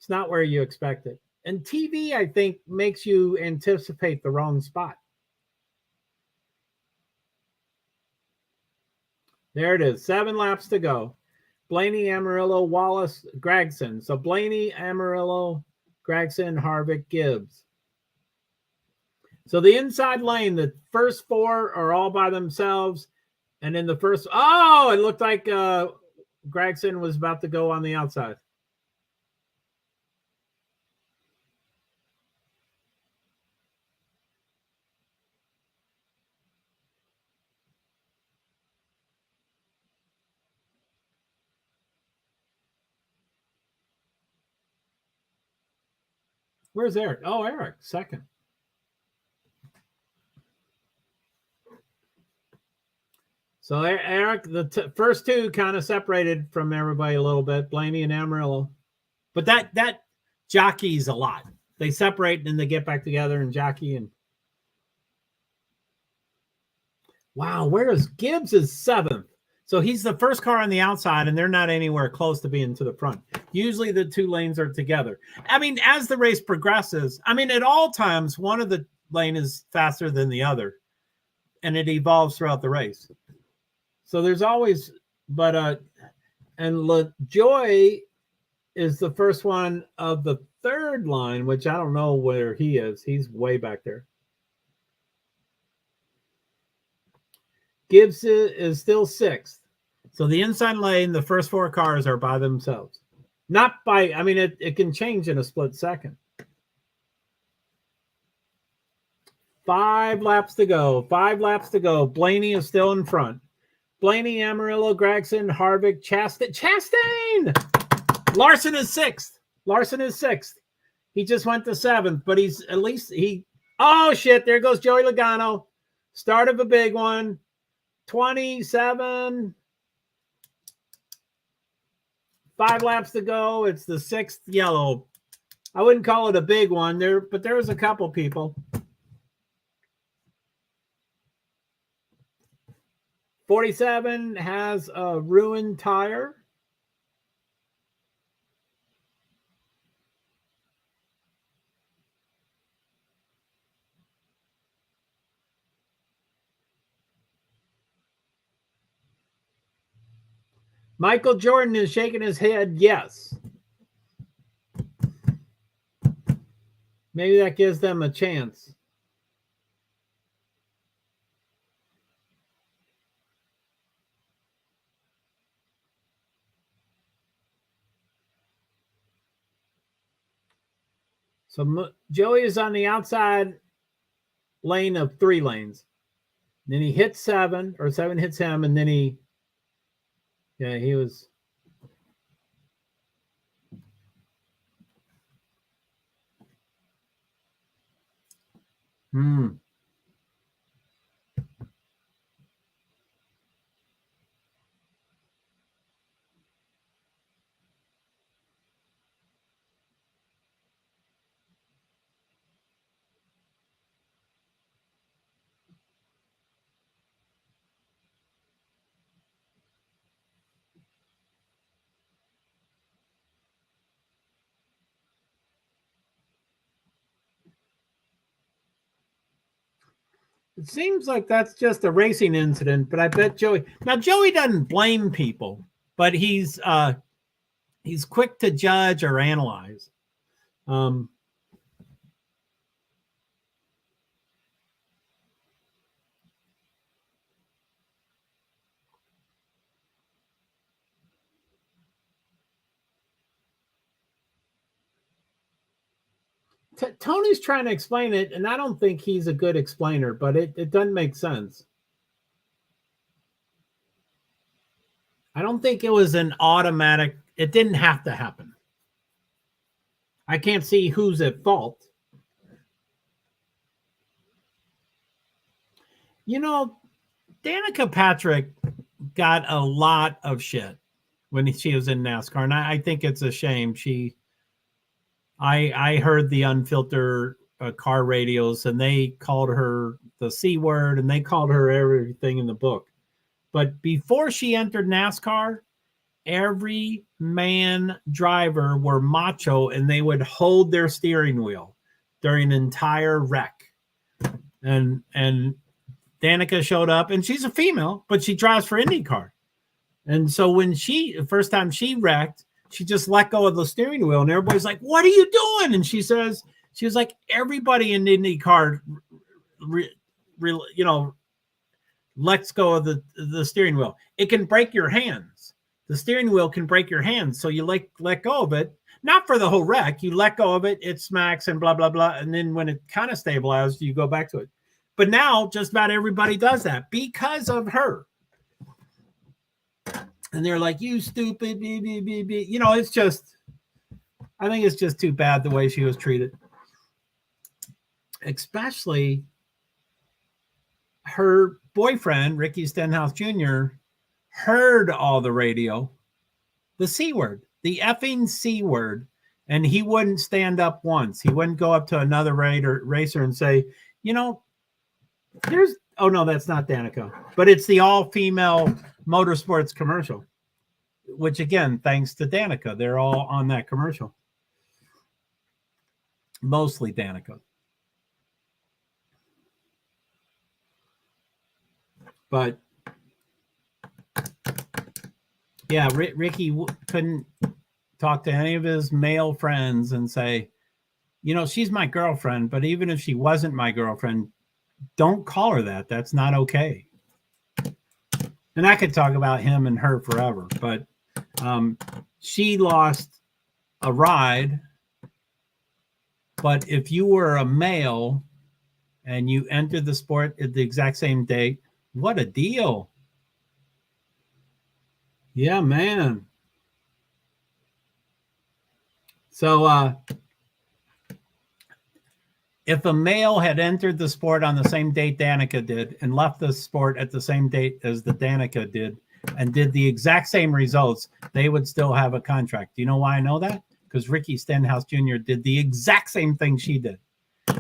not where you expect it. And TV, I think, makes you anticipate the wrong spot. There it is, 7 laps to go. Blaney, Amarillo, Wallace, Gregson. So Blaney, Amarillo, Gregson, Harvick, Gibbs. So the inside lane, the first 4 are all by themselves. And in the first, oh, it looked like Gregson was about to go on the outside. Where's Eric? Oh, Eric, second. So Eric, the first 2 kind of separated from everybody a little bit, Blaney and Amarillo. But that jockeys a lot. They separate and then they get back together and jockey. And wow, where is Gibbs? Is 7th. So he's the first car on the outside, and they're not anywhere close to being to the front. Usually the 2 lanes are together. I mean, as the race progresses, I mean, at all times, one of the lane is faster than the other, and it evolves throughout the race. So there's always, but And LaJoy is the first one of the third line, which I don't know where he is. He's way back there. Gibbs is still sixth. So the inside lane, the first four cars are by themselves. Not by, I mean, it can change in a split second. 5 laps to go. 5 laps to go. Blaney is still in front. Blaney, Amarillo, Gregson, Harvick, Chastain. Larson is sixth. Larson is sixth. He just went to seventh, but he's at least oh shit, there goes Joey Logano. Start of a big one. 27. 5 laps to go. It's the sixth yellow. I wouldn't call it a big one there, but there was a couple people. 47 has a ruined tire. Michael Jordan is shaking his head yes. Maybe that gives them a chance. So Joey is on the outside lane of 3 lanes. Then he hits 7, or 7 hits him, and then he was. It seems like that's just a racing incident, but I bet Joey doesn't blame people, but he's quick to judge or analyze. Tony's trying to explain it, and I don't think he's a good explainer, but it doesn't make sense. I don't think it was an automatic. It didn't have to happen. I can't see who's at fault. You know, Danica Patrick got a lot of shit when she was in NASCAR, and I think it's a shame. I heard the unfiltered car radios, and they called her the C word, and they called her everything in the book. But before she entered NASCAR, every man driver were macho, and they would hold their steering wheel during an entire wreck. And Danica showed up, and she's a female, but she drives for IndyCar. And so when first time she wrecked, she just let go of the steering wheel, and everybody's like, "What are you doing?" And she was like, "Everybody in IndyCar, lets go of the steering wheel. It can break your hands. The steering wheel can break your hands, so you let go of it, not for the whole wreck. You let go of it, it smacks and blah blah blah, and then when it kind of stabilizes, you go back to it. But now just about everybody does that because of her." And they're like, "You stupid, it's just, I think it's just too bad the way she was treated. Especially her boyfriend, Ricky Stenhouse Jr., heard all the radio, the C word, the effing C word, and he wouldn't stand up once. He wouldn't go up to another racer and say, oh no, that's not Danica, but it's the all-female motorsports commercial, which again, thanks to Danica, they're all on that commercial. Mostly Danica. But Yeah, Ricky couldn't talk to any of his male friends and say, you know, she's my girlfriend, but even if she wasn't my girlfriend, don't call her that. That's not okay. And I could talk about him and her forever, but she lost a ride. But if you were a male and you entered the sport at the exact same date, what a deal. Yeah, man. So if a male had entered the sport on the same date Danica did and left the sport at the same date as the Danica did and did the exact same results, they would still have a contract. Do you know why I know that? Because Ricky Stenhouse Jr. did the exact same thing she did.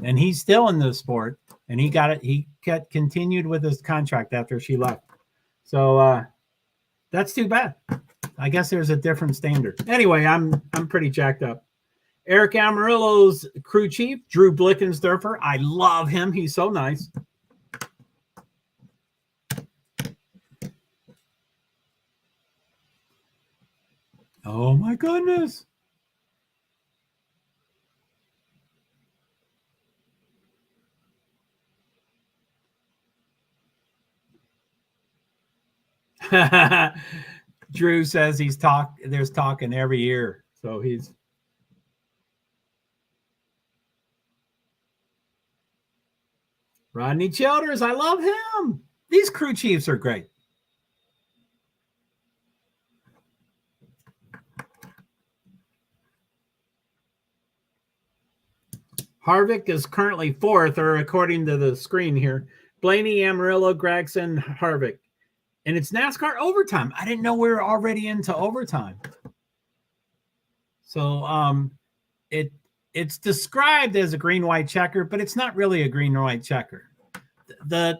And he's still in the sport, and he got it. He continued with his contract after she left. So that's too bad. I guess there's a different standard. Anyway, I'm pretty jacked up. Eric Amarillo's crew chief, Drew Blickensderfer. I love him. He's so nice. Oh, my goodness. Drew says there's talking every year. So he's Rodney Childers. I love him. These crew chiefs are great. Harvick is currently fourth, or according to the screen here, Blaney, Amarillo, Gregson, Harvick. And it's NASCAR overtime. I didn't know we were already into overtime. So it's described as a green-white checker, but it's not really a green-white checker. The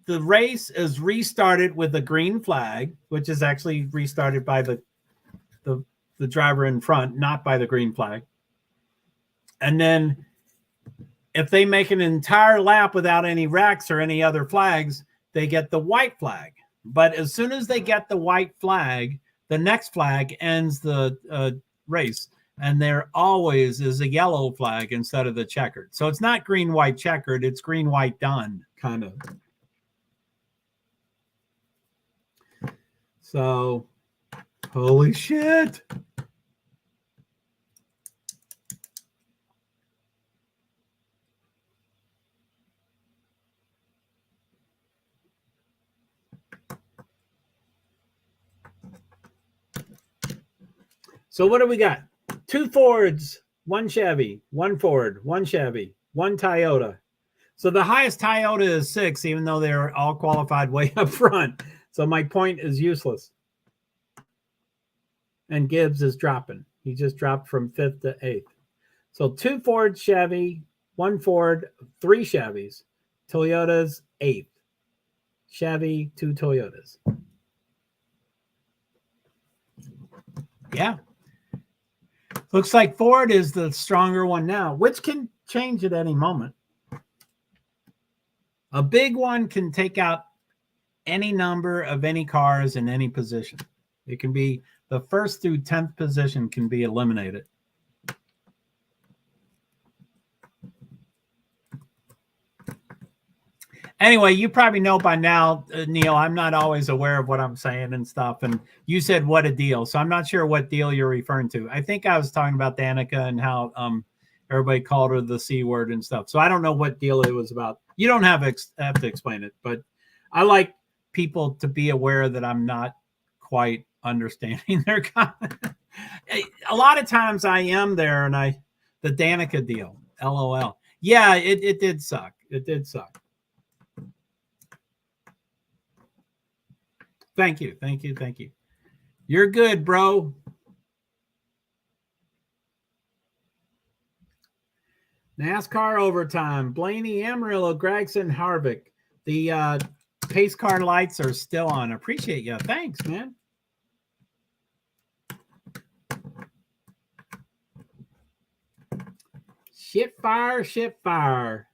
race is restarted with a green flag, which is actually restarted by the driver in front, not by the green flag. And then if they make an entire lap without any wrecks or any other flags, they get the white flag. But as soon as they get the white flag, the next flag ends the race. And there always is a yellow flag instead of the checkered. So it's not green, white, checkered. It's green, white, done, kind of. So, holy shit. So what do we got? 2 Fords, 1 Chevy, 1 Ford, 1 Chevy, 1 Toyota. So the highest Toyota is 6, even though they're all qualified way up front. So my point is useless. And Gibbs is dropping. He just dropped from 5th to 8th. So 2 Ford Chevy, 1 Ford, 3 Chevys. Toyotas, 8th. Chevy, 2 Toyotas. Yeah. Looks like Ford is the stronger one now, which can change at any moment. A big one can take out any number of any cars in any position. It can be the 1st through 10th position can be eliminated. Anyway, you probably know by now, Neil, I'm not always aware of what I'm saying and stuff. And you said, what a deal. So I'm not sure what deal you're referring to. I think I was talking about Danica and how everybody called her the C word and stuff. So I don't know what deal it was about. You don't have to explain it, but I like people to be aware that I'm not quite understanding their comment. A lot of times I am there, and the Danica deal, LOL. Yeah, it did suck. It did suck. Thank you. You're good, bro. NASCAR overtime. Blaney, Amarillo, Gregson, Harvick. The pace car lights are still on. Appreciate you. Thanks, man. Shit fire.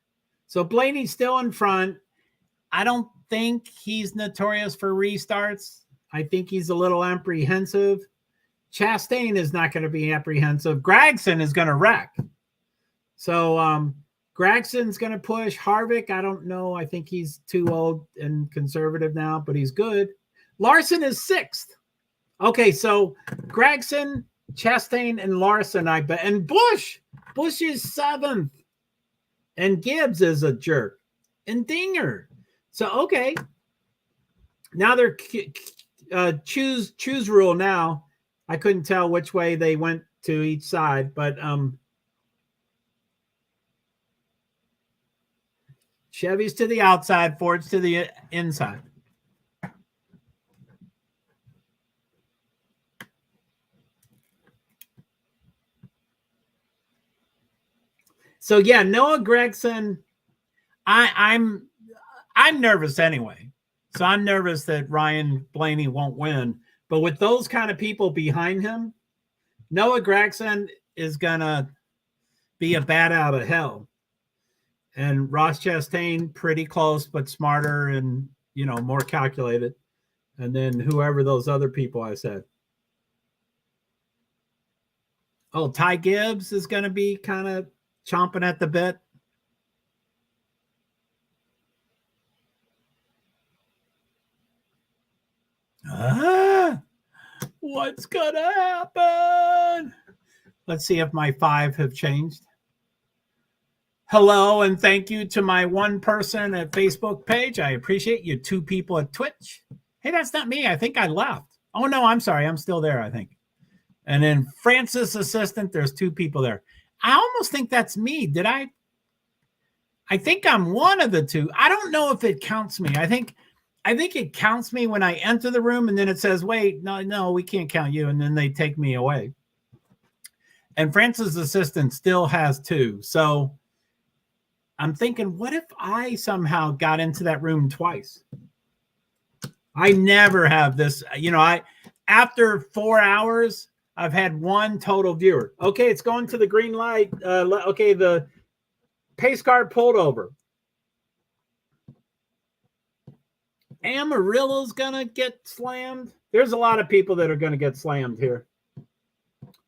So Blaney's still in front. I don't think he's notorious for restarts. I think he's a little apprehensive. Chastain is not going to be apprehensive. Gragson is going to wreck. So Gragson's going to push. Harvick, I don't know. I think he's too old and conservative now, but he's good. Larson is 6th. Okay, so Gragson, Chastain, and Larson, I bet. And Busch is 7th. And Gibbs is a jerk. And Dinger. So, okay. Now they're choose rule now. I couldn't tell which way they went to each side, but Chevy's to the outside, Ford's to the inside. So yeah, Noah Gragson, I'm nervous anyway. So I'm nervous that Ryan Blaney won't win. But with those kind of people behind him, Noah Gragson is gonna be a bat out of hell. And Ross Chastain, pretty close, but smarter and, more calculated. And then whoever those other people I said. Oh, Ty Gibbs is going to be kind of chomping at the bit. What's going to happen? Let's see if my 5 have changed. Hello, and thank you to my 1 person at Facebook page. I appreciate you. 2 people at Twitch. Hey, that's not me. I think I left. Oh, no, I'm sorry. I'm still there, I think. And then Francis Assistant, there's 2 people there. I almost think that's me. Did I think I'm one of the 2. I don't know if it counts me. I think it counts me when I enter the room, and then it says, wait, no, we can't count you. And then they take me away. And Francis Assistant still has 2. So I'm thinking, what if I somehow got into that room twice? I never have this, after 4 hours, I've had 1 total viewer. Okay, it's going to the green light. Okay, the pace car pulled over. Amarillo's going to get slammed. There's a lot of people that are going to get slammed here.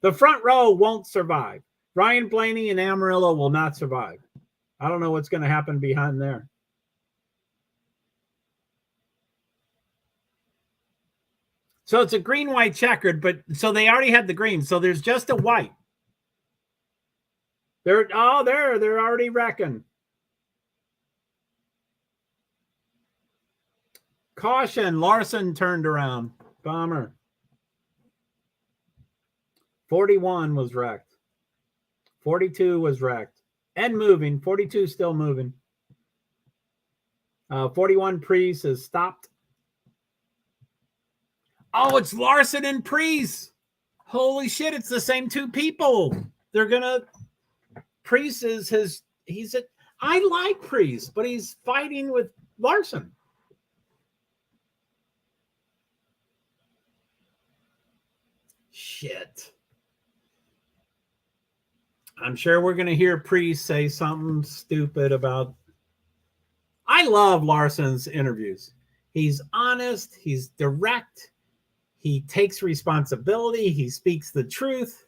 The front row won't survive. Ryan Blaney and Amarillo will not survive. I don't know what's going to happen behind there. So it's a green-white checkered, but so they already had the green. So there's just a white. They're already wrecking. Caution, Larson turned around. Bummer. 41 was wrecked. 42 was wrecked. And moving. 42 still moving. 41 Priest is stopped. Oh, it's Larson and Priest. Holy shit, it's the same 2 people. They're gonna. Priest is I like Priest, but he's fighting with Larson. Shit. I'm sure we're going to hear Priest say something stupid about. I love Larson's interviews. He's honest. He's direct. He takes responsibility. He speaks the truth.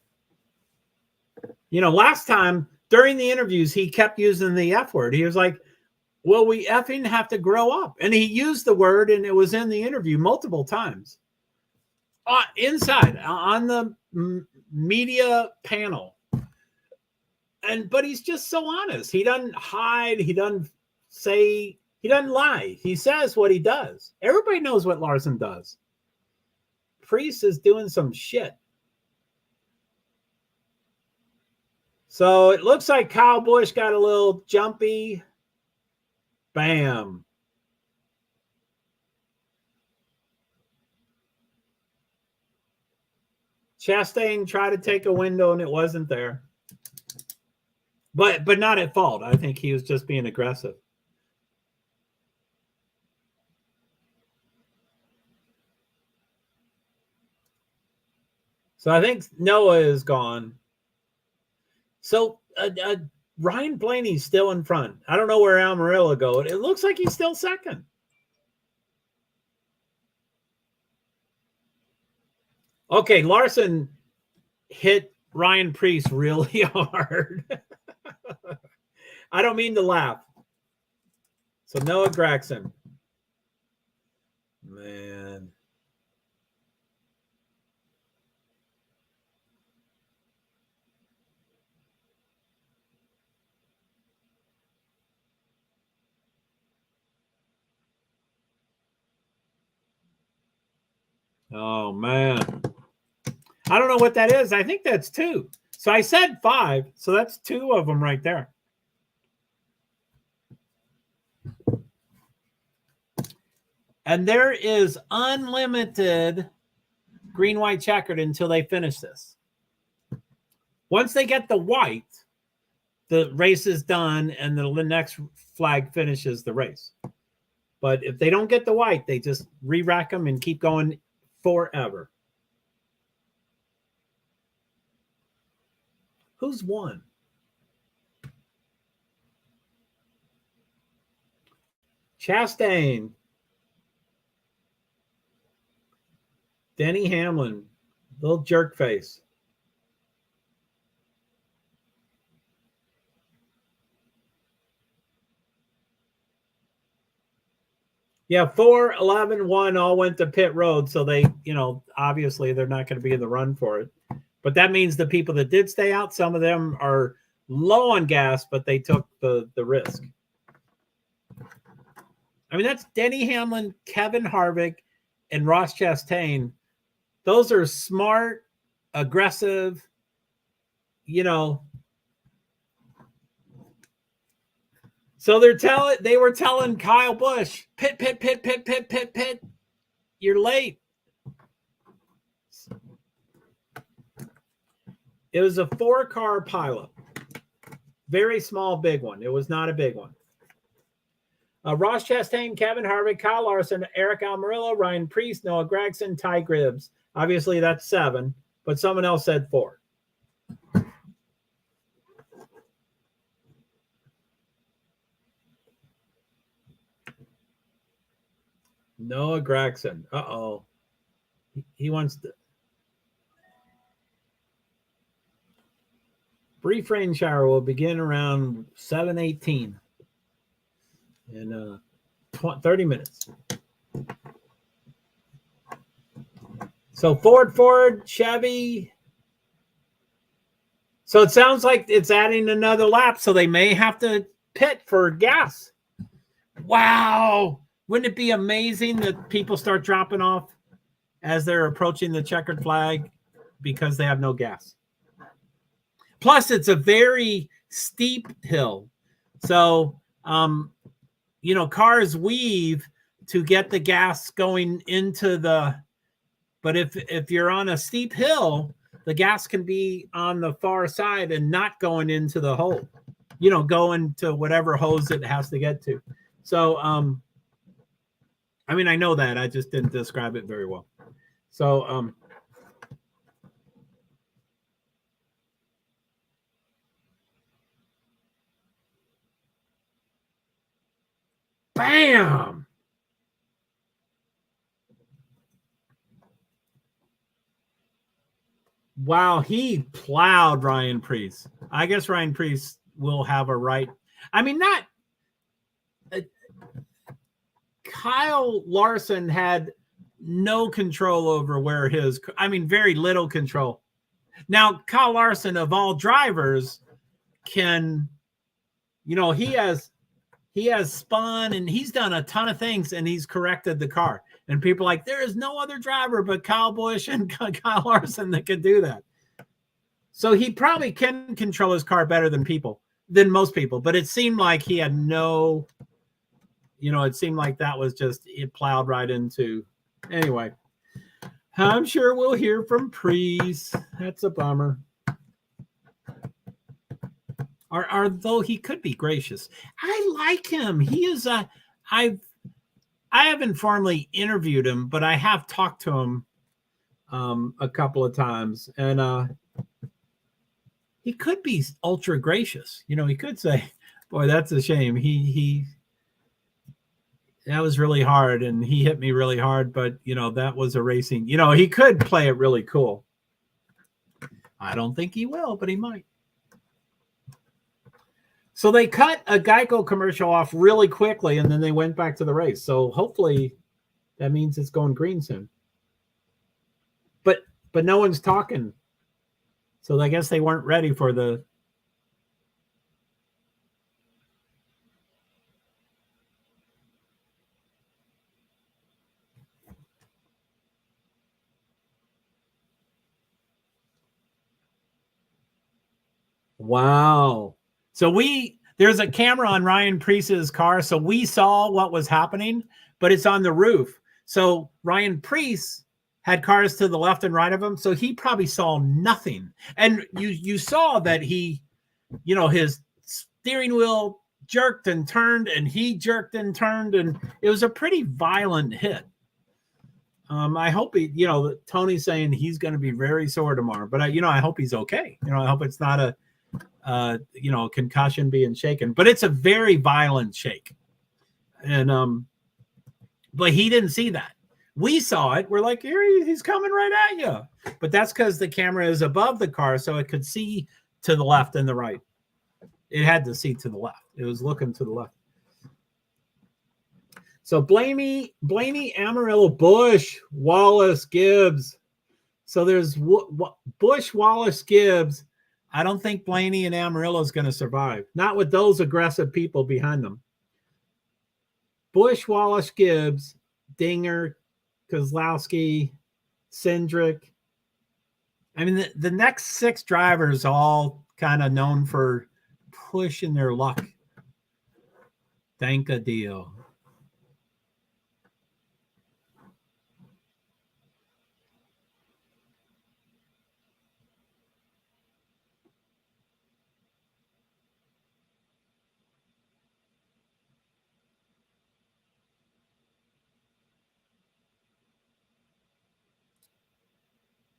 Last time during the interviews, he kept using the F word. He was like, well, we effing have to grow up. And he used the word, and it was in the interview multiple times. Inside, on the media panel. But he's just so honest. He doesn't hide. He doesn't lie. He says what he does. Everybody knows what Larson does. Priest is doing some shit. So it looks like Kyle Busch got a little jumpy. Bam. Chastain tried to take a window and it wasn't there. But not at fault. I think he was just being aggressive. So I think Noah is gone. So Ryan Blaney's still in front. I don't know where Amarillo goes. It looks like he's still second. Okay, Larson hit Ryan Preece really hard. I don't mean to laugh. So Noah Gragson. Man. Oh, man. I don't know what that is. I think that's 2. So I said 5. So that's 2 of them right there. And there is unlimited green, white, checkered until they finish this. Once they get the white, the race is done and the next flag finishes the race. But if they don't get the white, they just re-rack them and keep going forever. Who's won? Chastain. Denny Hamlin. Little jerk face. Yeah, 4, 11, 1 all went to pit road. So they, obviously they're not going to be in the run for it. But that means the people that did stay out, some of them are low on gas, but they took the risk. I mean, that's Denny Hamlin, Kevin Harvick, and Ross Chastain. Those are smart, aggressive, So they were telling Kyle Busch, pit. You're late. It was a 4-car pileup. Very small, big one. It was not a big one. Ross Chastain, Kevin Harvick, Kyle Larson, Eric Almirola, Ryan Preece, Noah Gragson, Ty Gibbs. Obviously, that's 7, but someone else said 4. Noah Gragson. Uh-oh. He wants to. Brief rain shower will begin around 7:18 in 30 minutes. So Ford, Chevy. So it sounds like it's adding another lap, so they may have to pit for gas. Wow. Wouldn't it be amazing that people start dropping off as they're approaching the checkered flag because they have no gas? Plus, it's a very steep hill. So, cars weave to get the gas going into the, but if you're on a steep hill, the gas can be on the far side and not going into the hole, going to whatever hose it has to get to. So, I mean, I know that. I just didn't describe it very well. So, bam! Wow, he plowed Ryan Preece. I guess Ryan Preece will have a right. I mean, not Kyle Larson had no control over where very little control. Now, Kyle Larson, of all drivers, can, he has spun and he's done a ton of things and he's corrected the car. And people are like, there is no other driver but Kyle Busch and Kyle Larson that can do that. So he probably can control his car better than most people. But it seemed like he had no, it seemed like that was just, it plowed right into. Anyway, I'm sure we'll hear from Preece. That's a bummer. Though he could be gracious. I like him. He is I haven't formally interviewed him, but I have talked to him a couple of times, and he could be ultra gracious. He could say, "Boy, that's a shame." that was really hard, and he hit me really hard, but, you know, that was a racing. You know, he could play it really cool. I don't think he will, but he might. So they cut a Geico commercial off really quickly, and then they went back to the race. So hopefully that means it's going green soon. But no one's talking. So I guess they weren't ready for the... Wow. So there's a camera on Ryan Preece's car, so we saw what was happening, but it's on the roof. So Ryan Preece had cars to the left and right of him, so he probably saw nothing. And you saw that he, you know, his steering wheel jerked and turned, and he jerked and turned, and it was a pretty violent hit. I hope he, you know, Tony's saying he's going to be very sore tomorrow, but you know, I hope he's okay. You know, I hope it's not a you know, concussion being shaken, but it's a very violent shake. And but he didn't see that. We saw it. We're like, here he's coming right at you. But that's because the camera is above the car, so it could see to the left and the right. It had to see to the left. It was looking to the left. So Blaney, Amarillo, Bush, Wallace, Gibbs. So there's Bush, Wallace, Gibbs. I don't think Blaney and Amarillo is going to survive. Not with those aggressive people behind them. Bush, Wallace, Gibbs, Dinger, Kozlowski, Cindric. I mean, the next 6 drivers all kind of known for pushing their luck. Thank a deal.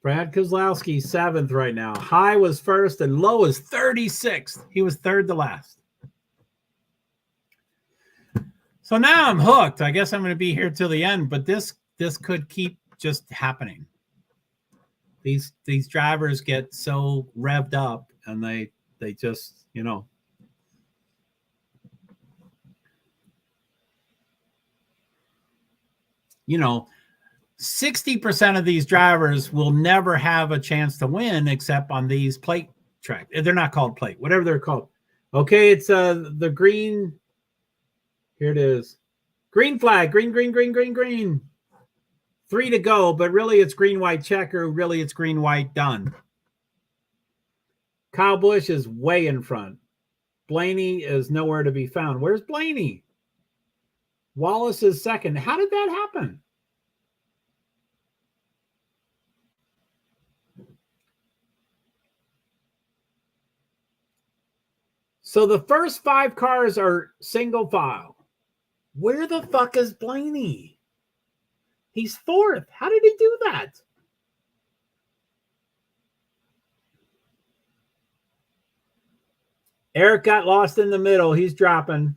Brad Kozlowski, 7th right now. High was 1st and low is 36th. He was 3rd to last. So now I'm hooked. I guess I'm going to be here till the end, but this could keep just happening. These drivers get so revved up, and they just, you know. You know, 60% of these drivers will never have a chance to win except on these plate tracks. They're not called plate, whatever they're called. Okay, it's the green. Here it is. Green flag, green. 3 to go, but really it's green, white, checker. Really it's green, white, done. Kyle Busch is way in front. Blaney is nowhere to be found. Where's Blaney? Wallace is 2nd. How did that happen? So the first 5 cars are single file. Where the fuck is Blaney? He's 4th. How did he do that? Eric got lost in the middle. He's dropping.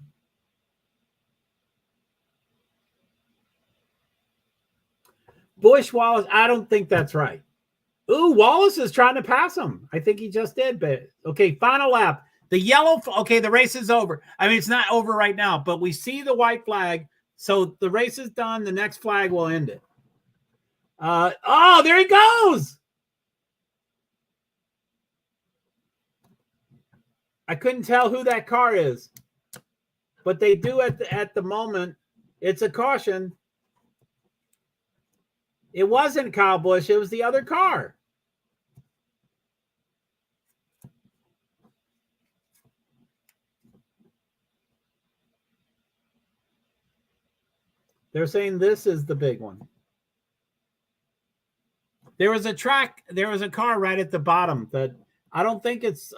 Busch, Wallace, I don't think that's right. Ooh, Wallace is trying to pass him. I think he just did, but okay, final lap. The yellow, okay, the race is over. I mean, it's not over right now, but we see the white flag. So the race is done. The next flag will end it. Oh, there he goes. I couldn't tell who that car is, but they do at the moment. It's a caution. It wasn't Kyle Busch. It was the other car. They're saying this is the big one. There was a car right at the bottom that I don't think it's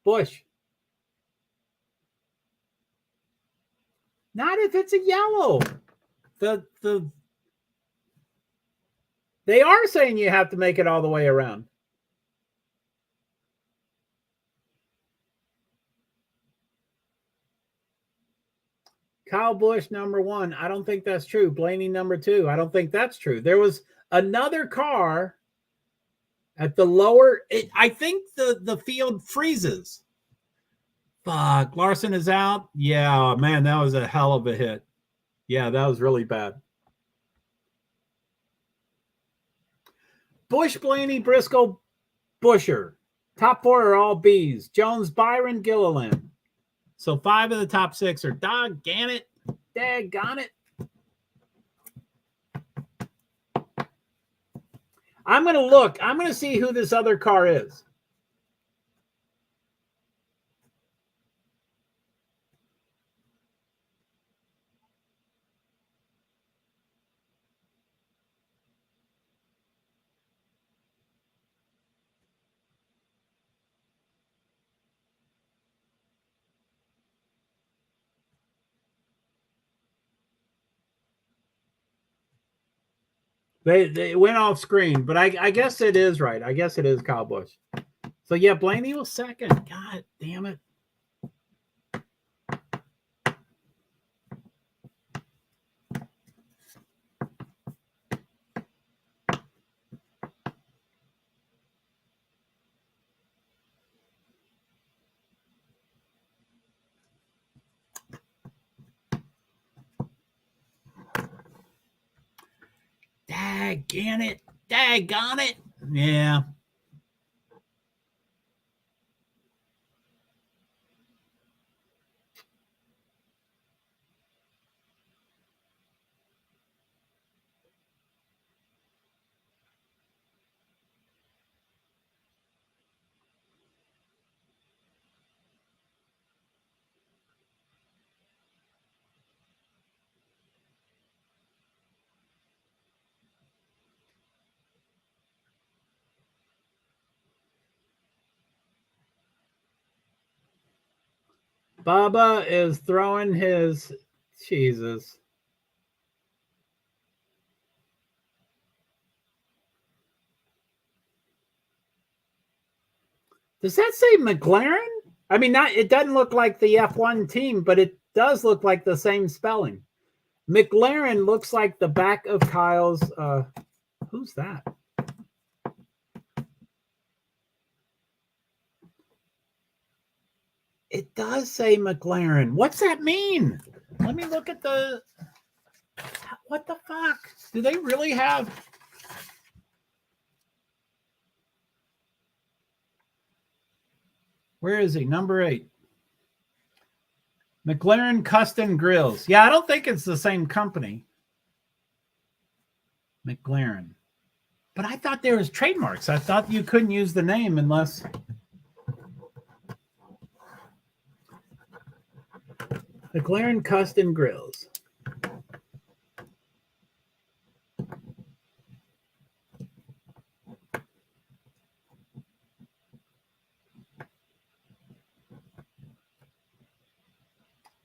Busch. Not if it's a yellow. They are saying you have to make it all the way around. Kyle Busch number 1. I don't think that's true. Blaney number 2. I don't think that's true. There was another car at the lower. I think the field freezes. Fuck. Larson is out. Yeah, man, that was a hell of a hit. Yeah, that was really bad. Busch, Blaney, Briscoe, Busher. Top 4 are all B's. Jones, Byron, Gilliland. So 5 of the top 6 are doggone it. Daggone it. I'm going to look. I'm going to see who this other car is. They went off screen, but I guess it is right. I guess it is Kyle Busch. So, yeah, Blaney was second. God damn it. Daggone it. Daggone it. Yeah. Bubba is throwing his Jesus. Does that say McLaren? I mean, not. It doesn't look like the F1 team, but it does look like the same spelling. McLaren looks like the back of Kyle's. Who's that? It does say McLaren. What's that mean? Let me look at the. What the fuck? Do they really have? Where is he? Number 8. McLaren Custom Grills. Yeah, I don't think it's the same company. McLaren. But I thought there was trademarks. I thought you couldn't use the name unless. McLaren Custom Grills.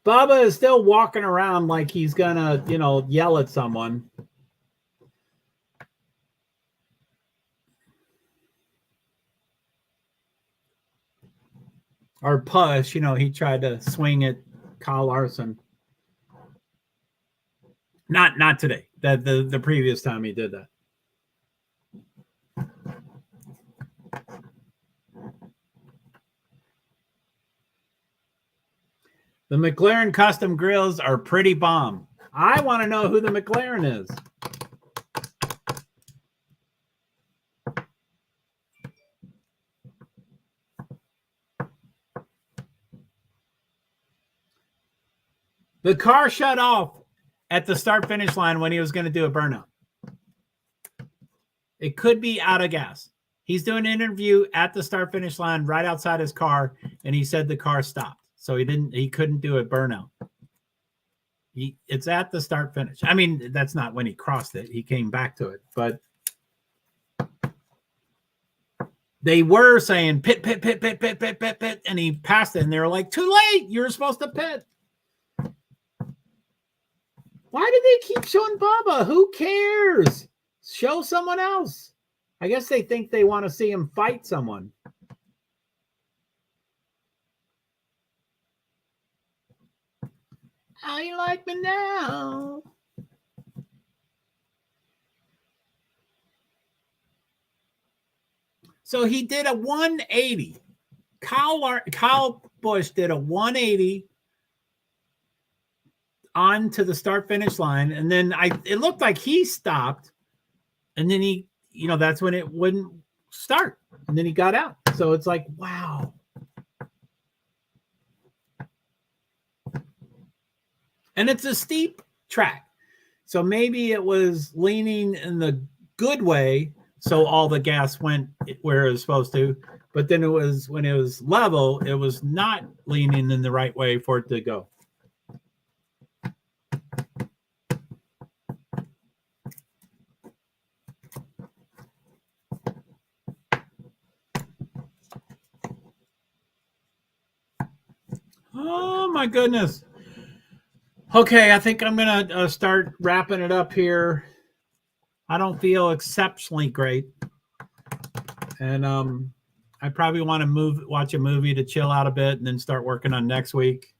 Bubba is still walking around like he's gonna, yell at someone. Or push, he tried to swing at Kyle Larson. Not today. That the previous time he did that. The McLaren custom grills are pretty bomb. I want to know who the McLaren is. The car shut off at the start-finish line when he was going to do a burnout. It could be out of gas. He's doing an interview at the start-finish line right outside his car, and he said the car stopped. So he couldn't do a burnout. It's at the start-finish. I mean, that's not when he crossed it. He came back to it. But they were saying pit, and he passed it, and they were like, too late. You were supposed to pit. Why do they keep showing Bubba? Who cares? Show someone else. I guess they think they want to see him fight someone. How you like me now? So he did a 180. Kyle Busch did a 180 on to the start finish line, and then it looked like he stopped, and then he, that's when it wouldn't start, and then he got out. So it's like, wow. And it's a steep track, so maybe it was leaning in the good way, so all the gas went where it was supposed to. But then when it was level, it was not leaning in the right way for it to go. Oh my goodness. Okay, I think I'm gonna start wrapping it up here. I don't feel exceptionally great, and I probably want to watch a movie to chill out a bit, and then start working on next week.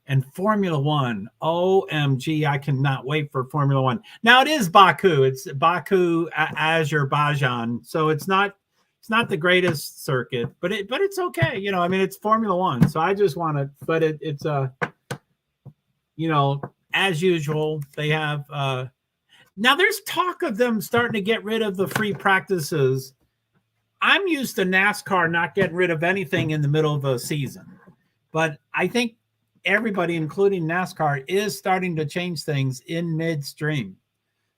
And Formula One, OMG, I cannot wait for Formula One. Now it is Baku. It's Baku, Azerbaijan, so it's not the greatest circuit, but it's okay. It's Formula One, so I just want to. But it's as usual, they have. Now there's talk of them starting to get rid of the free practices. I'm used to NASCAR not getting rid of anything in the middle of a season, but I think everybody, including NASCAR, is starting to change things in midstream.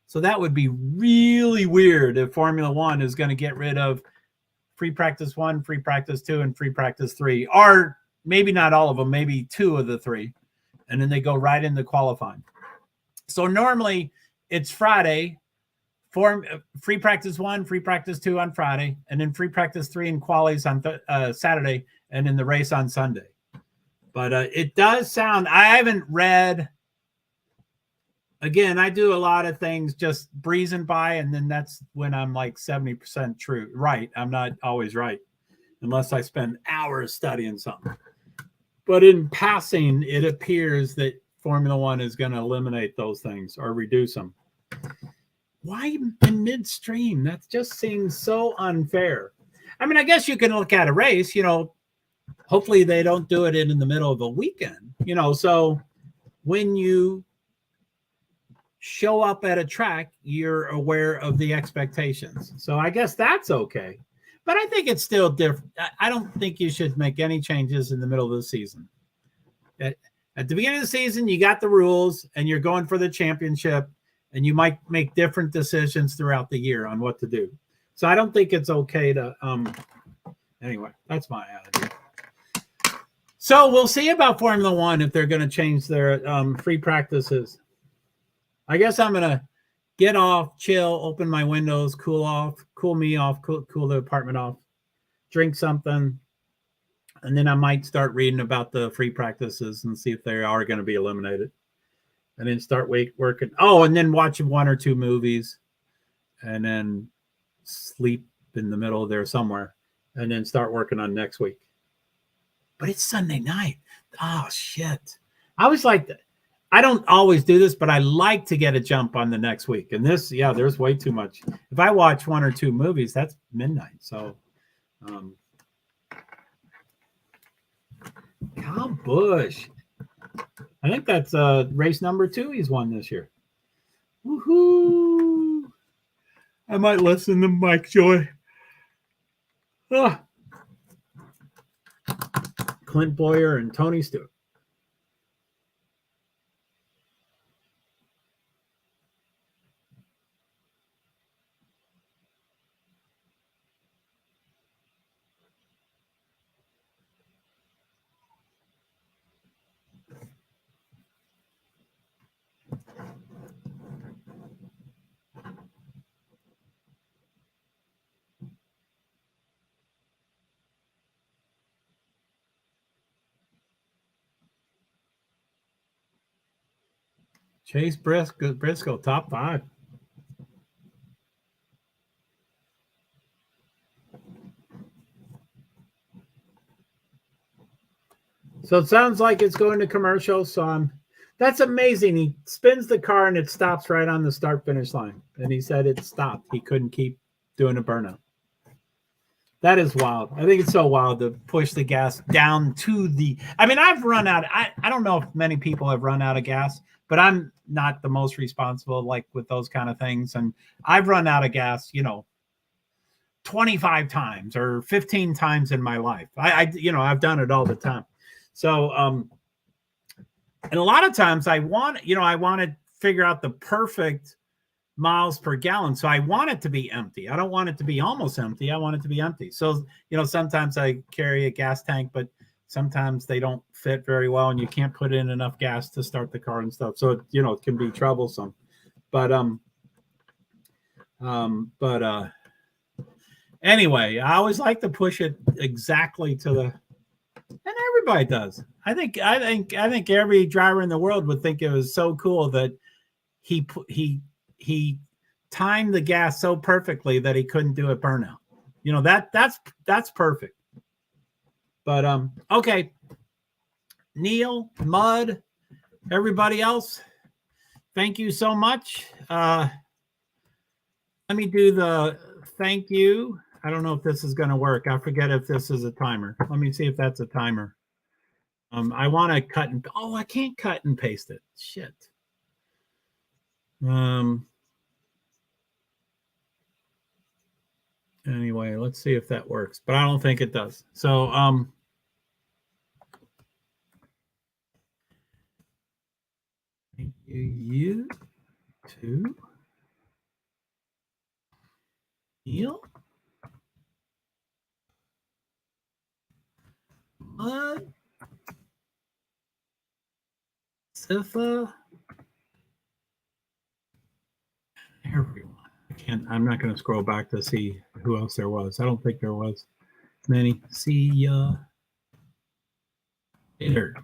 So that would be really weird if Formula One is going to get rid of free practice 1, free practice 2, and free practice 3, or maybe not all of them, maybe 2 of the 3, and then they go right into qualifying. So normally it's Friday, free practice 1, free practice 2 on Friday, and then free practice 3 and qualies on Saturday, and then the race on Sunday. But it does sound, I haven't read, again, I do a lot of things just breezing by, and then that's when I'm like 70% true. Right. I'm not always right unless I spend hours studying something. But in passing, it appears that Formula One is going to eliminate those things or reduce them. Why in midstream? That just seems so unfair. I mean, I guess you can look at a race, hopefully they don't do it in the middle of a weekend, so when you show up at a track, you're aware of the expectations. So I guess that's okay. But I think it's still different. I don't think you should make any changes in the middle of the season. At the beginning of the season, you got the rules and you're going for the championship, and you might make different decisions throughout the year on what to do. So I don't think it's okay to, anyway, that's my attitude. So we'll see about Formula One if they're going to change their free practices. I guess I'm going to get off, chill, open my windows, cool me off, cool the apartment off, drink something, and then I might start reading about the free practices and see if they are going to be eliminated. And then start working. Oh, and then watch 1 or 2 movies, and then sleep in the middle there somewhere, and then start working on next week. But it's Sunday night. Oh, shit. I was like, I don't always do this, but I like to get a jump on the next week. And this, there's way too much. If I watch 1 or 2 movies, that's midnight. So, Kyle Busch. I think that's race number 2 he's won this year. Woohoo! I might listen to Mike Joy. Clint Boyer and Tony Stewart. Chase Briscoe, top 5. So it sounds like it's going to commercial. So I'm That's amazing. He spins the car and it stops right on the start finish line. And he said it stopped. He couldn't keep doing a burnout. That is wild. I think it's so wild to push the gas down to the. I mean, I've run out. I don't know if many people have run out of gas, but I'm not the most responsible like with those kind of things. And I've run out of gas, 25 times or 15 times in my life. I've done it all the time. So, and a lot of times I want to figure out the perfect miles per gallon. So I want it to be empty. I don't want it to be almost empty. I want it to be empty. So, sometimes I carry a gas tank, but sometimes they don't fit very well and you can't put in enough gas to start the car and stuff. So, it can be troublesome. But, anyway, I always like to push it exactly to the, and everybody does. I think every driver in the world would think it was so cool that he timed the gas so perfectly that he couldn't do a burnout. That's perfect. But okay. Neil, Mud, everybody else, thank you so much. Let me do the thank you. I don't know if this is going to work. I forget if this is a timer. Let me see if that's a timer. I want to cut and I can't cut and paste it. Shit. Anyway, let's see if that works, but I don't think it does. So, thank you to Neil, Mud, Sifa, everyone. I'm not going to scroll back to see who else there was. I don't think there was many. See ya later.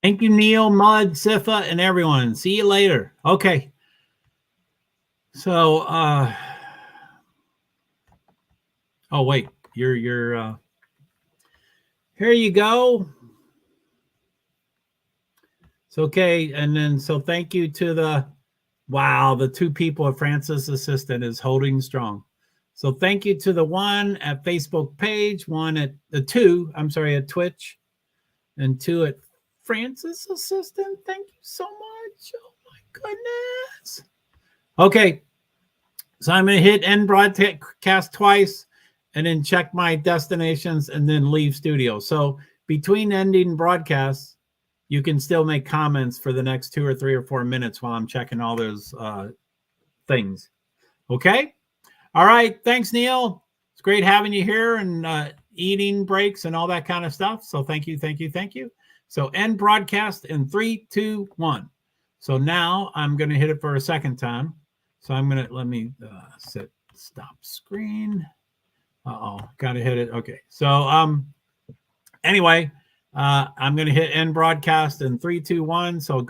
Thank you, Neil, Mud, Sifa, and everyone. See you later. Okay. So, oh wait, you're here you go. So, okay, and then so thank you to the two people at Francis Assistant is holding strong. So thank you to the one at Facebook page, one at the two, at Twitch, and two at Francis Assistant. Thank you so much. Oh my goodness. Okay. So I'm going to hit end broadcast twice and then check my destinations and then leave studio. So between ending broadcasts, you can still make comments for the next 2 or 3 or 4 minutes while I'm checking all those things. Okay. All right. Thanks, Neil. It's great having you here and eating breaks and all that kind of stuff. So thank you. Thank you. Thank you. So end broadcast in 3, 2, 1. So now I'm going to hit it for a second time. So I'm going to, let me set stop screen. Got to hit it. Okay. So anyway, I'm going to hit end broadcast in 3, 2, 1. So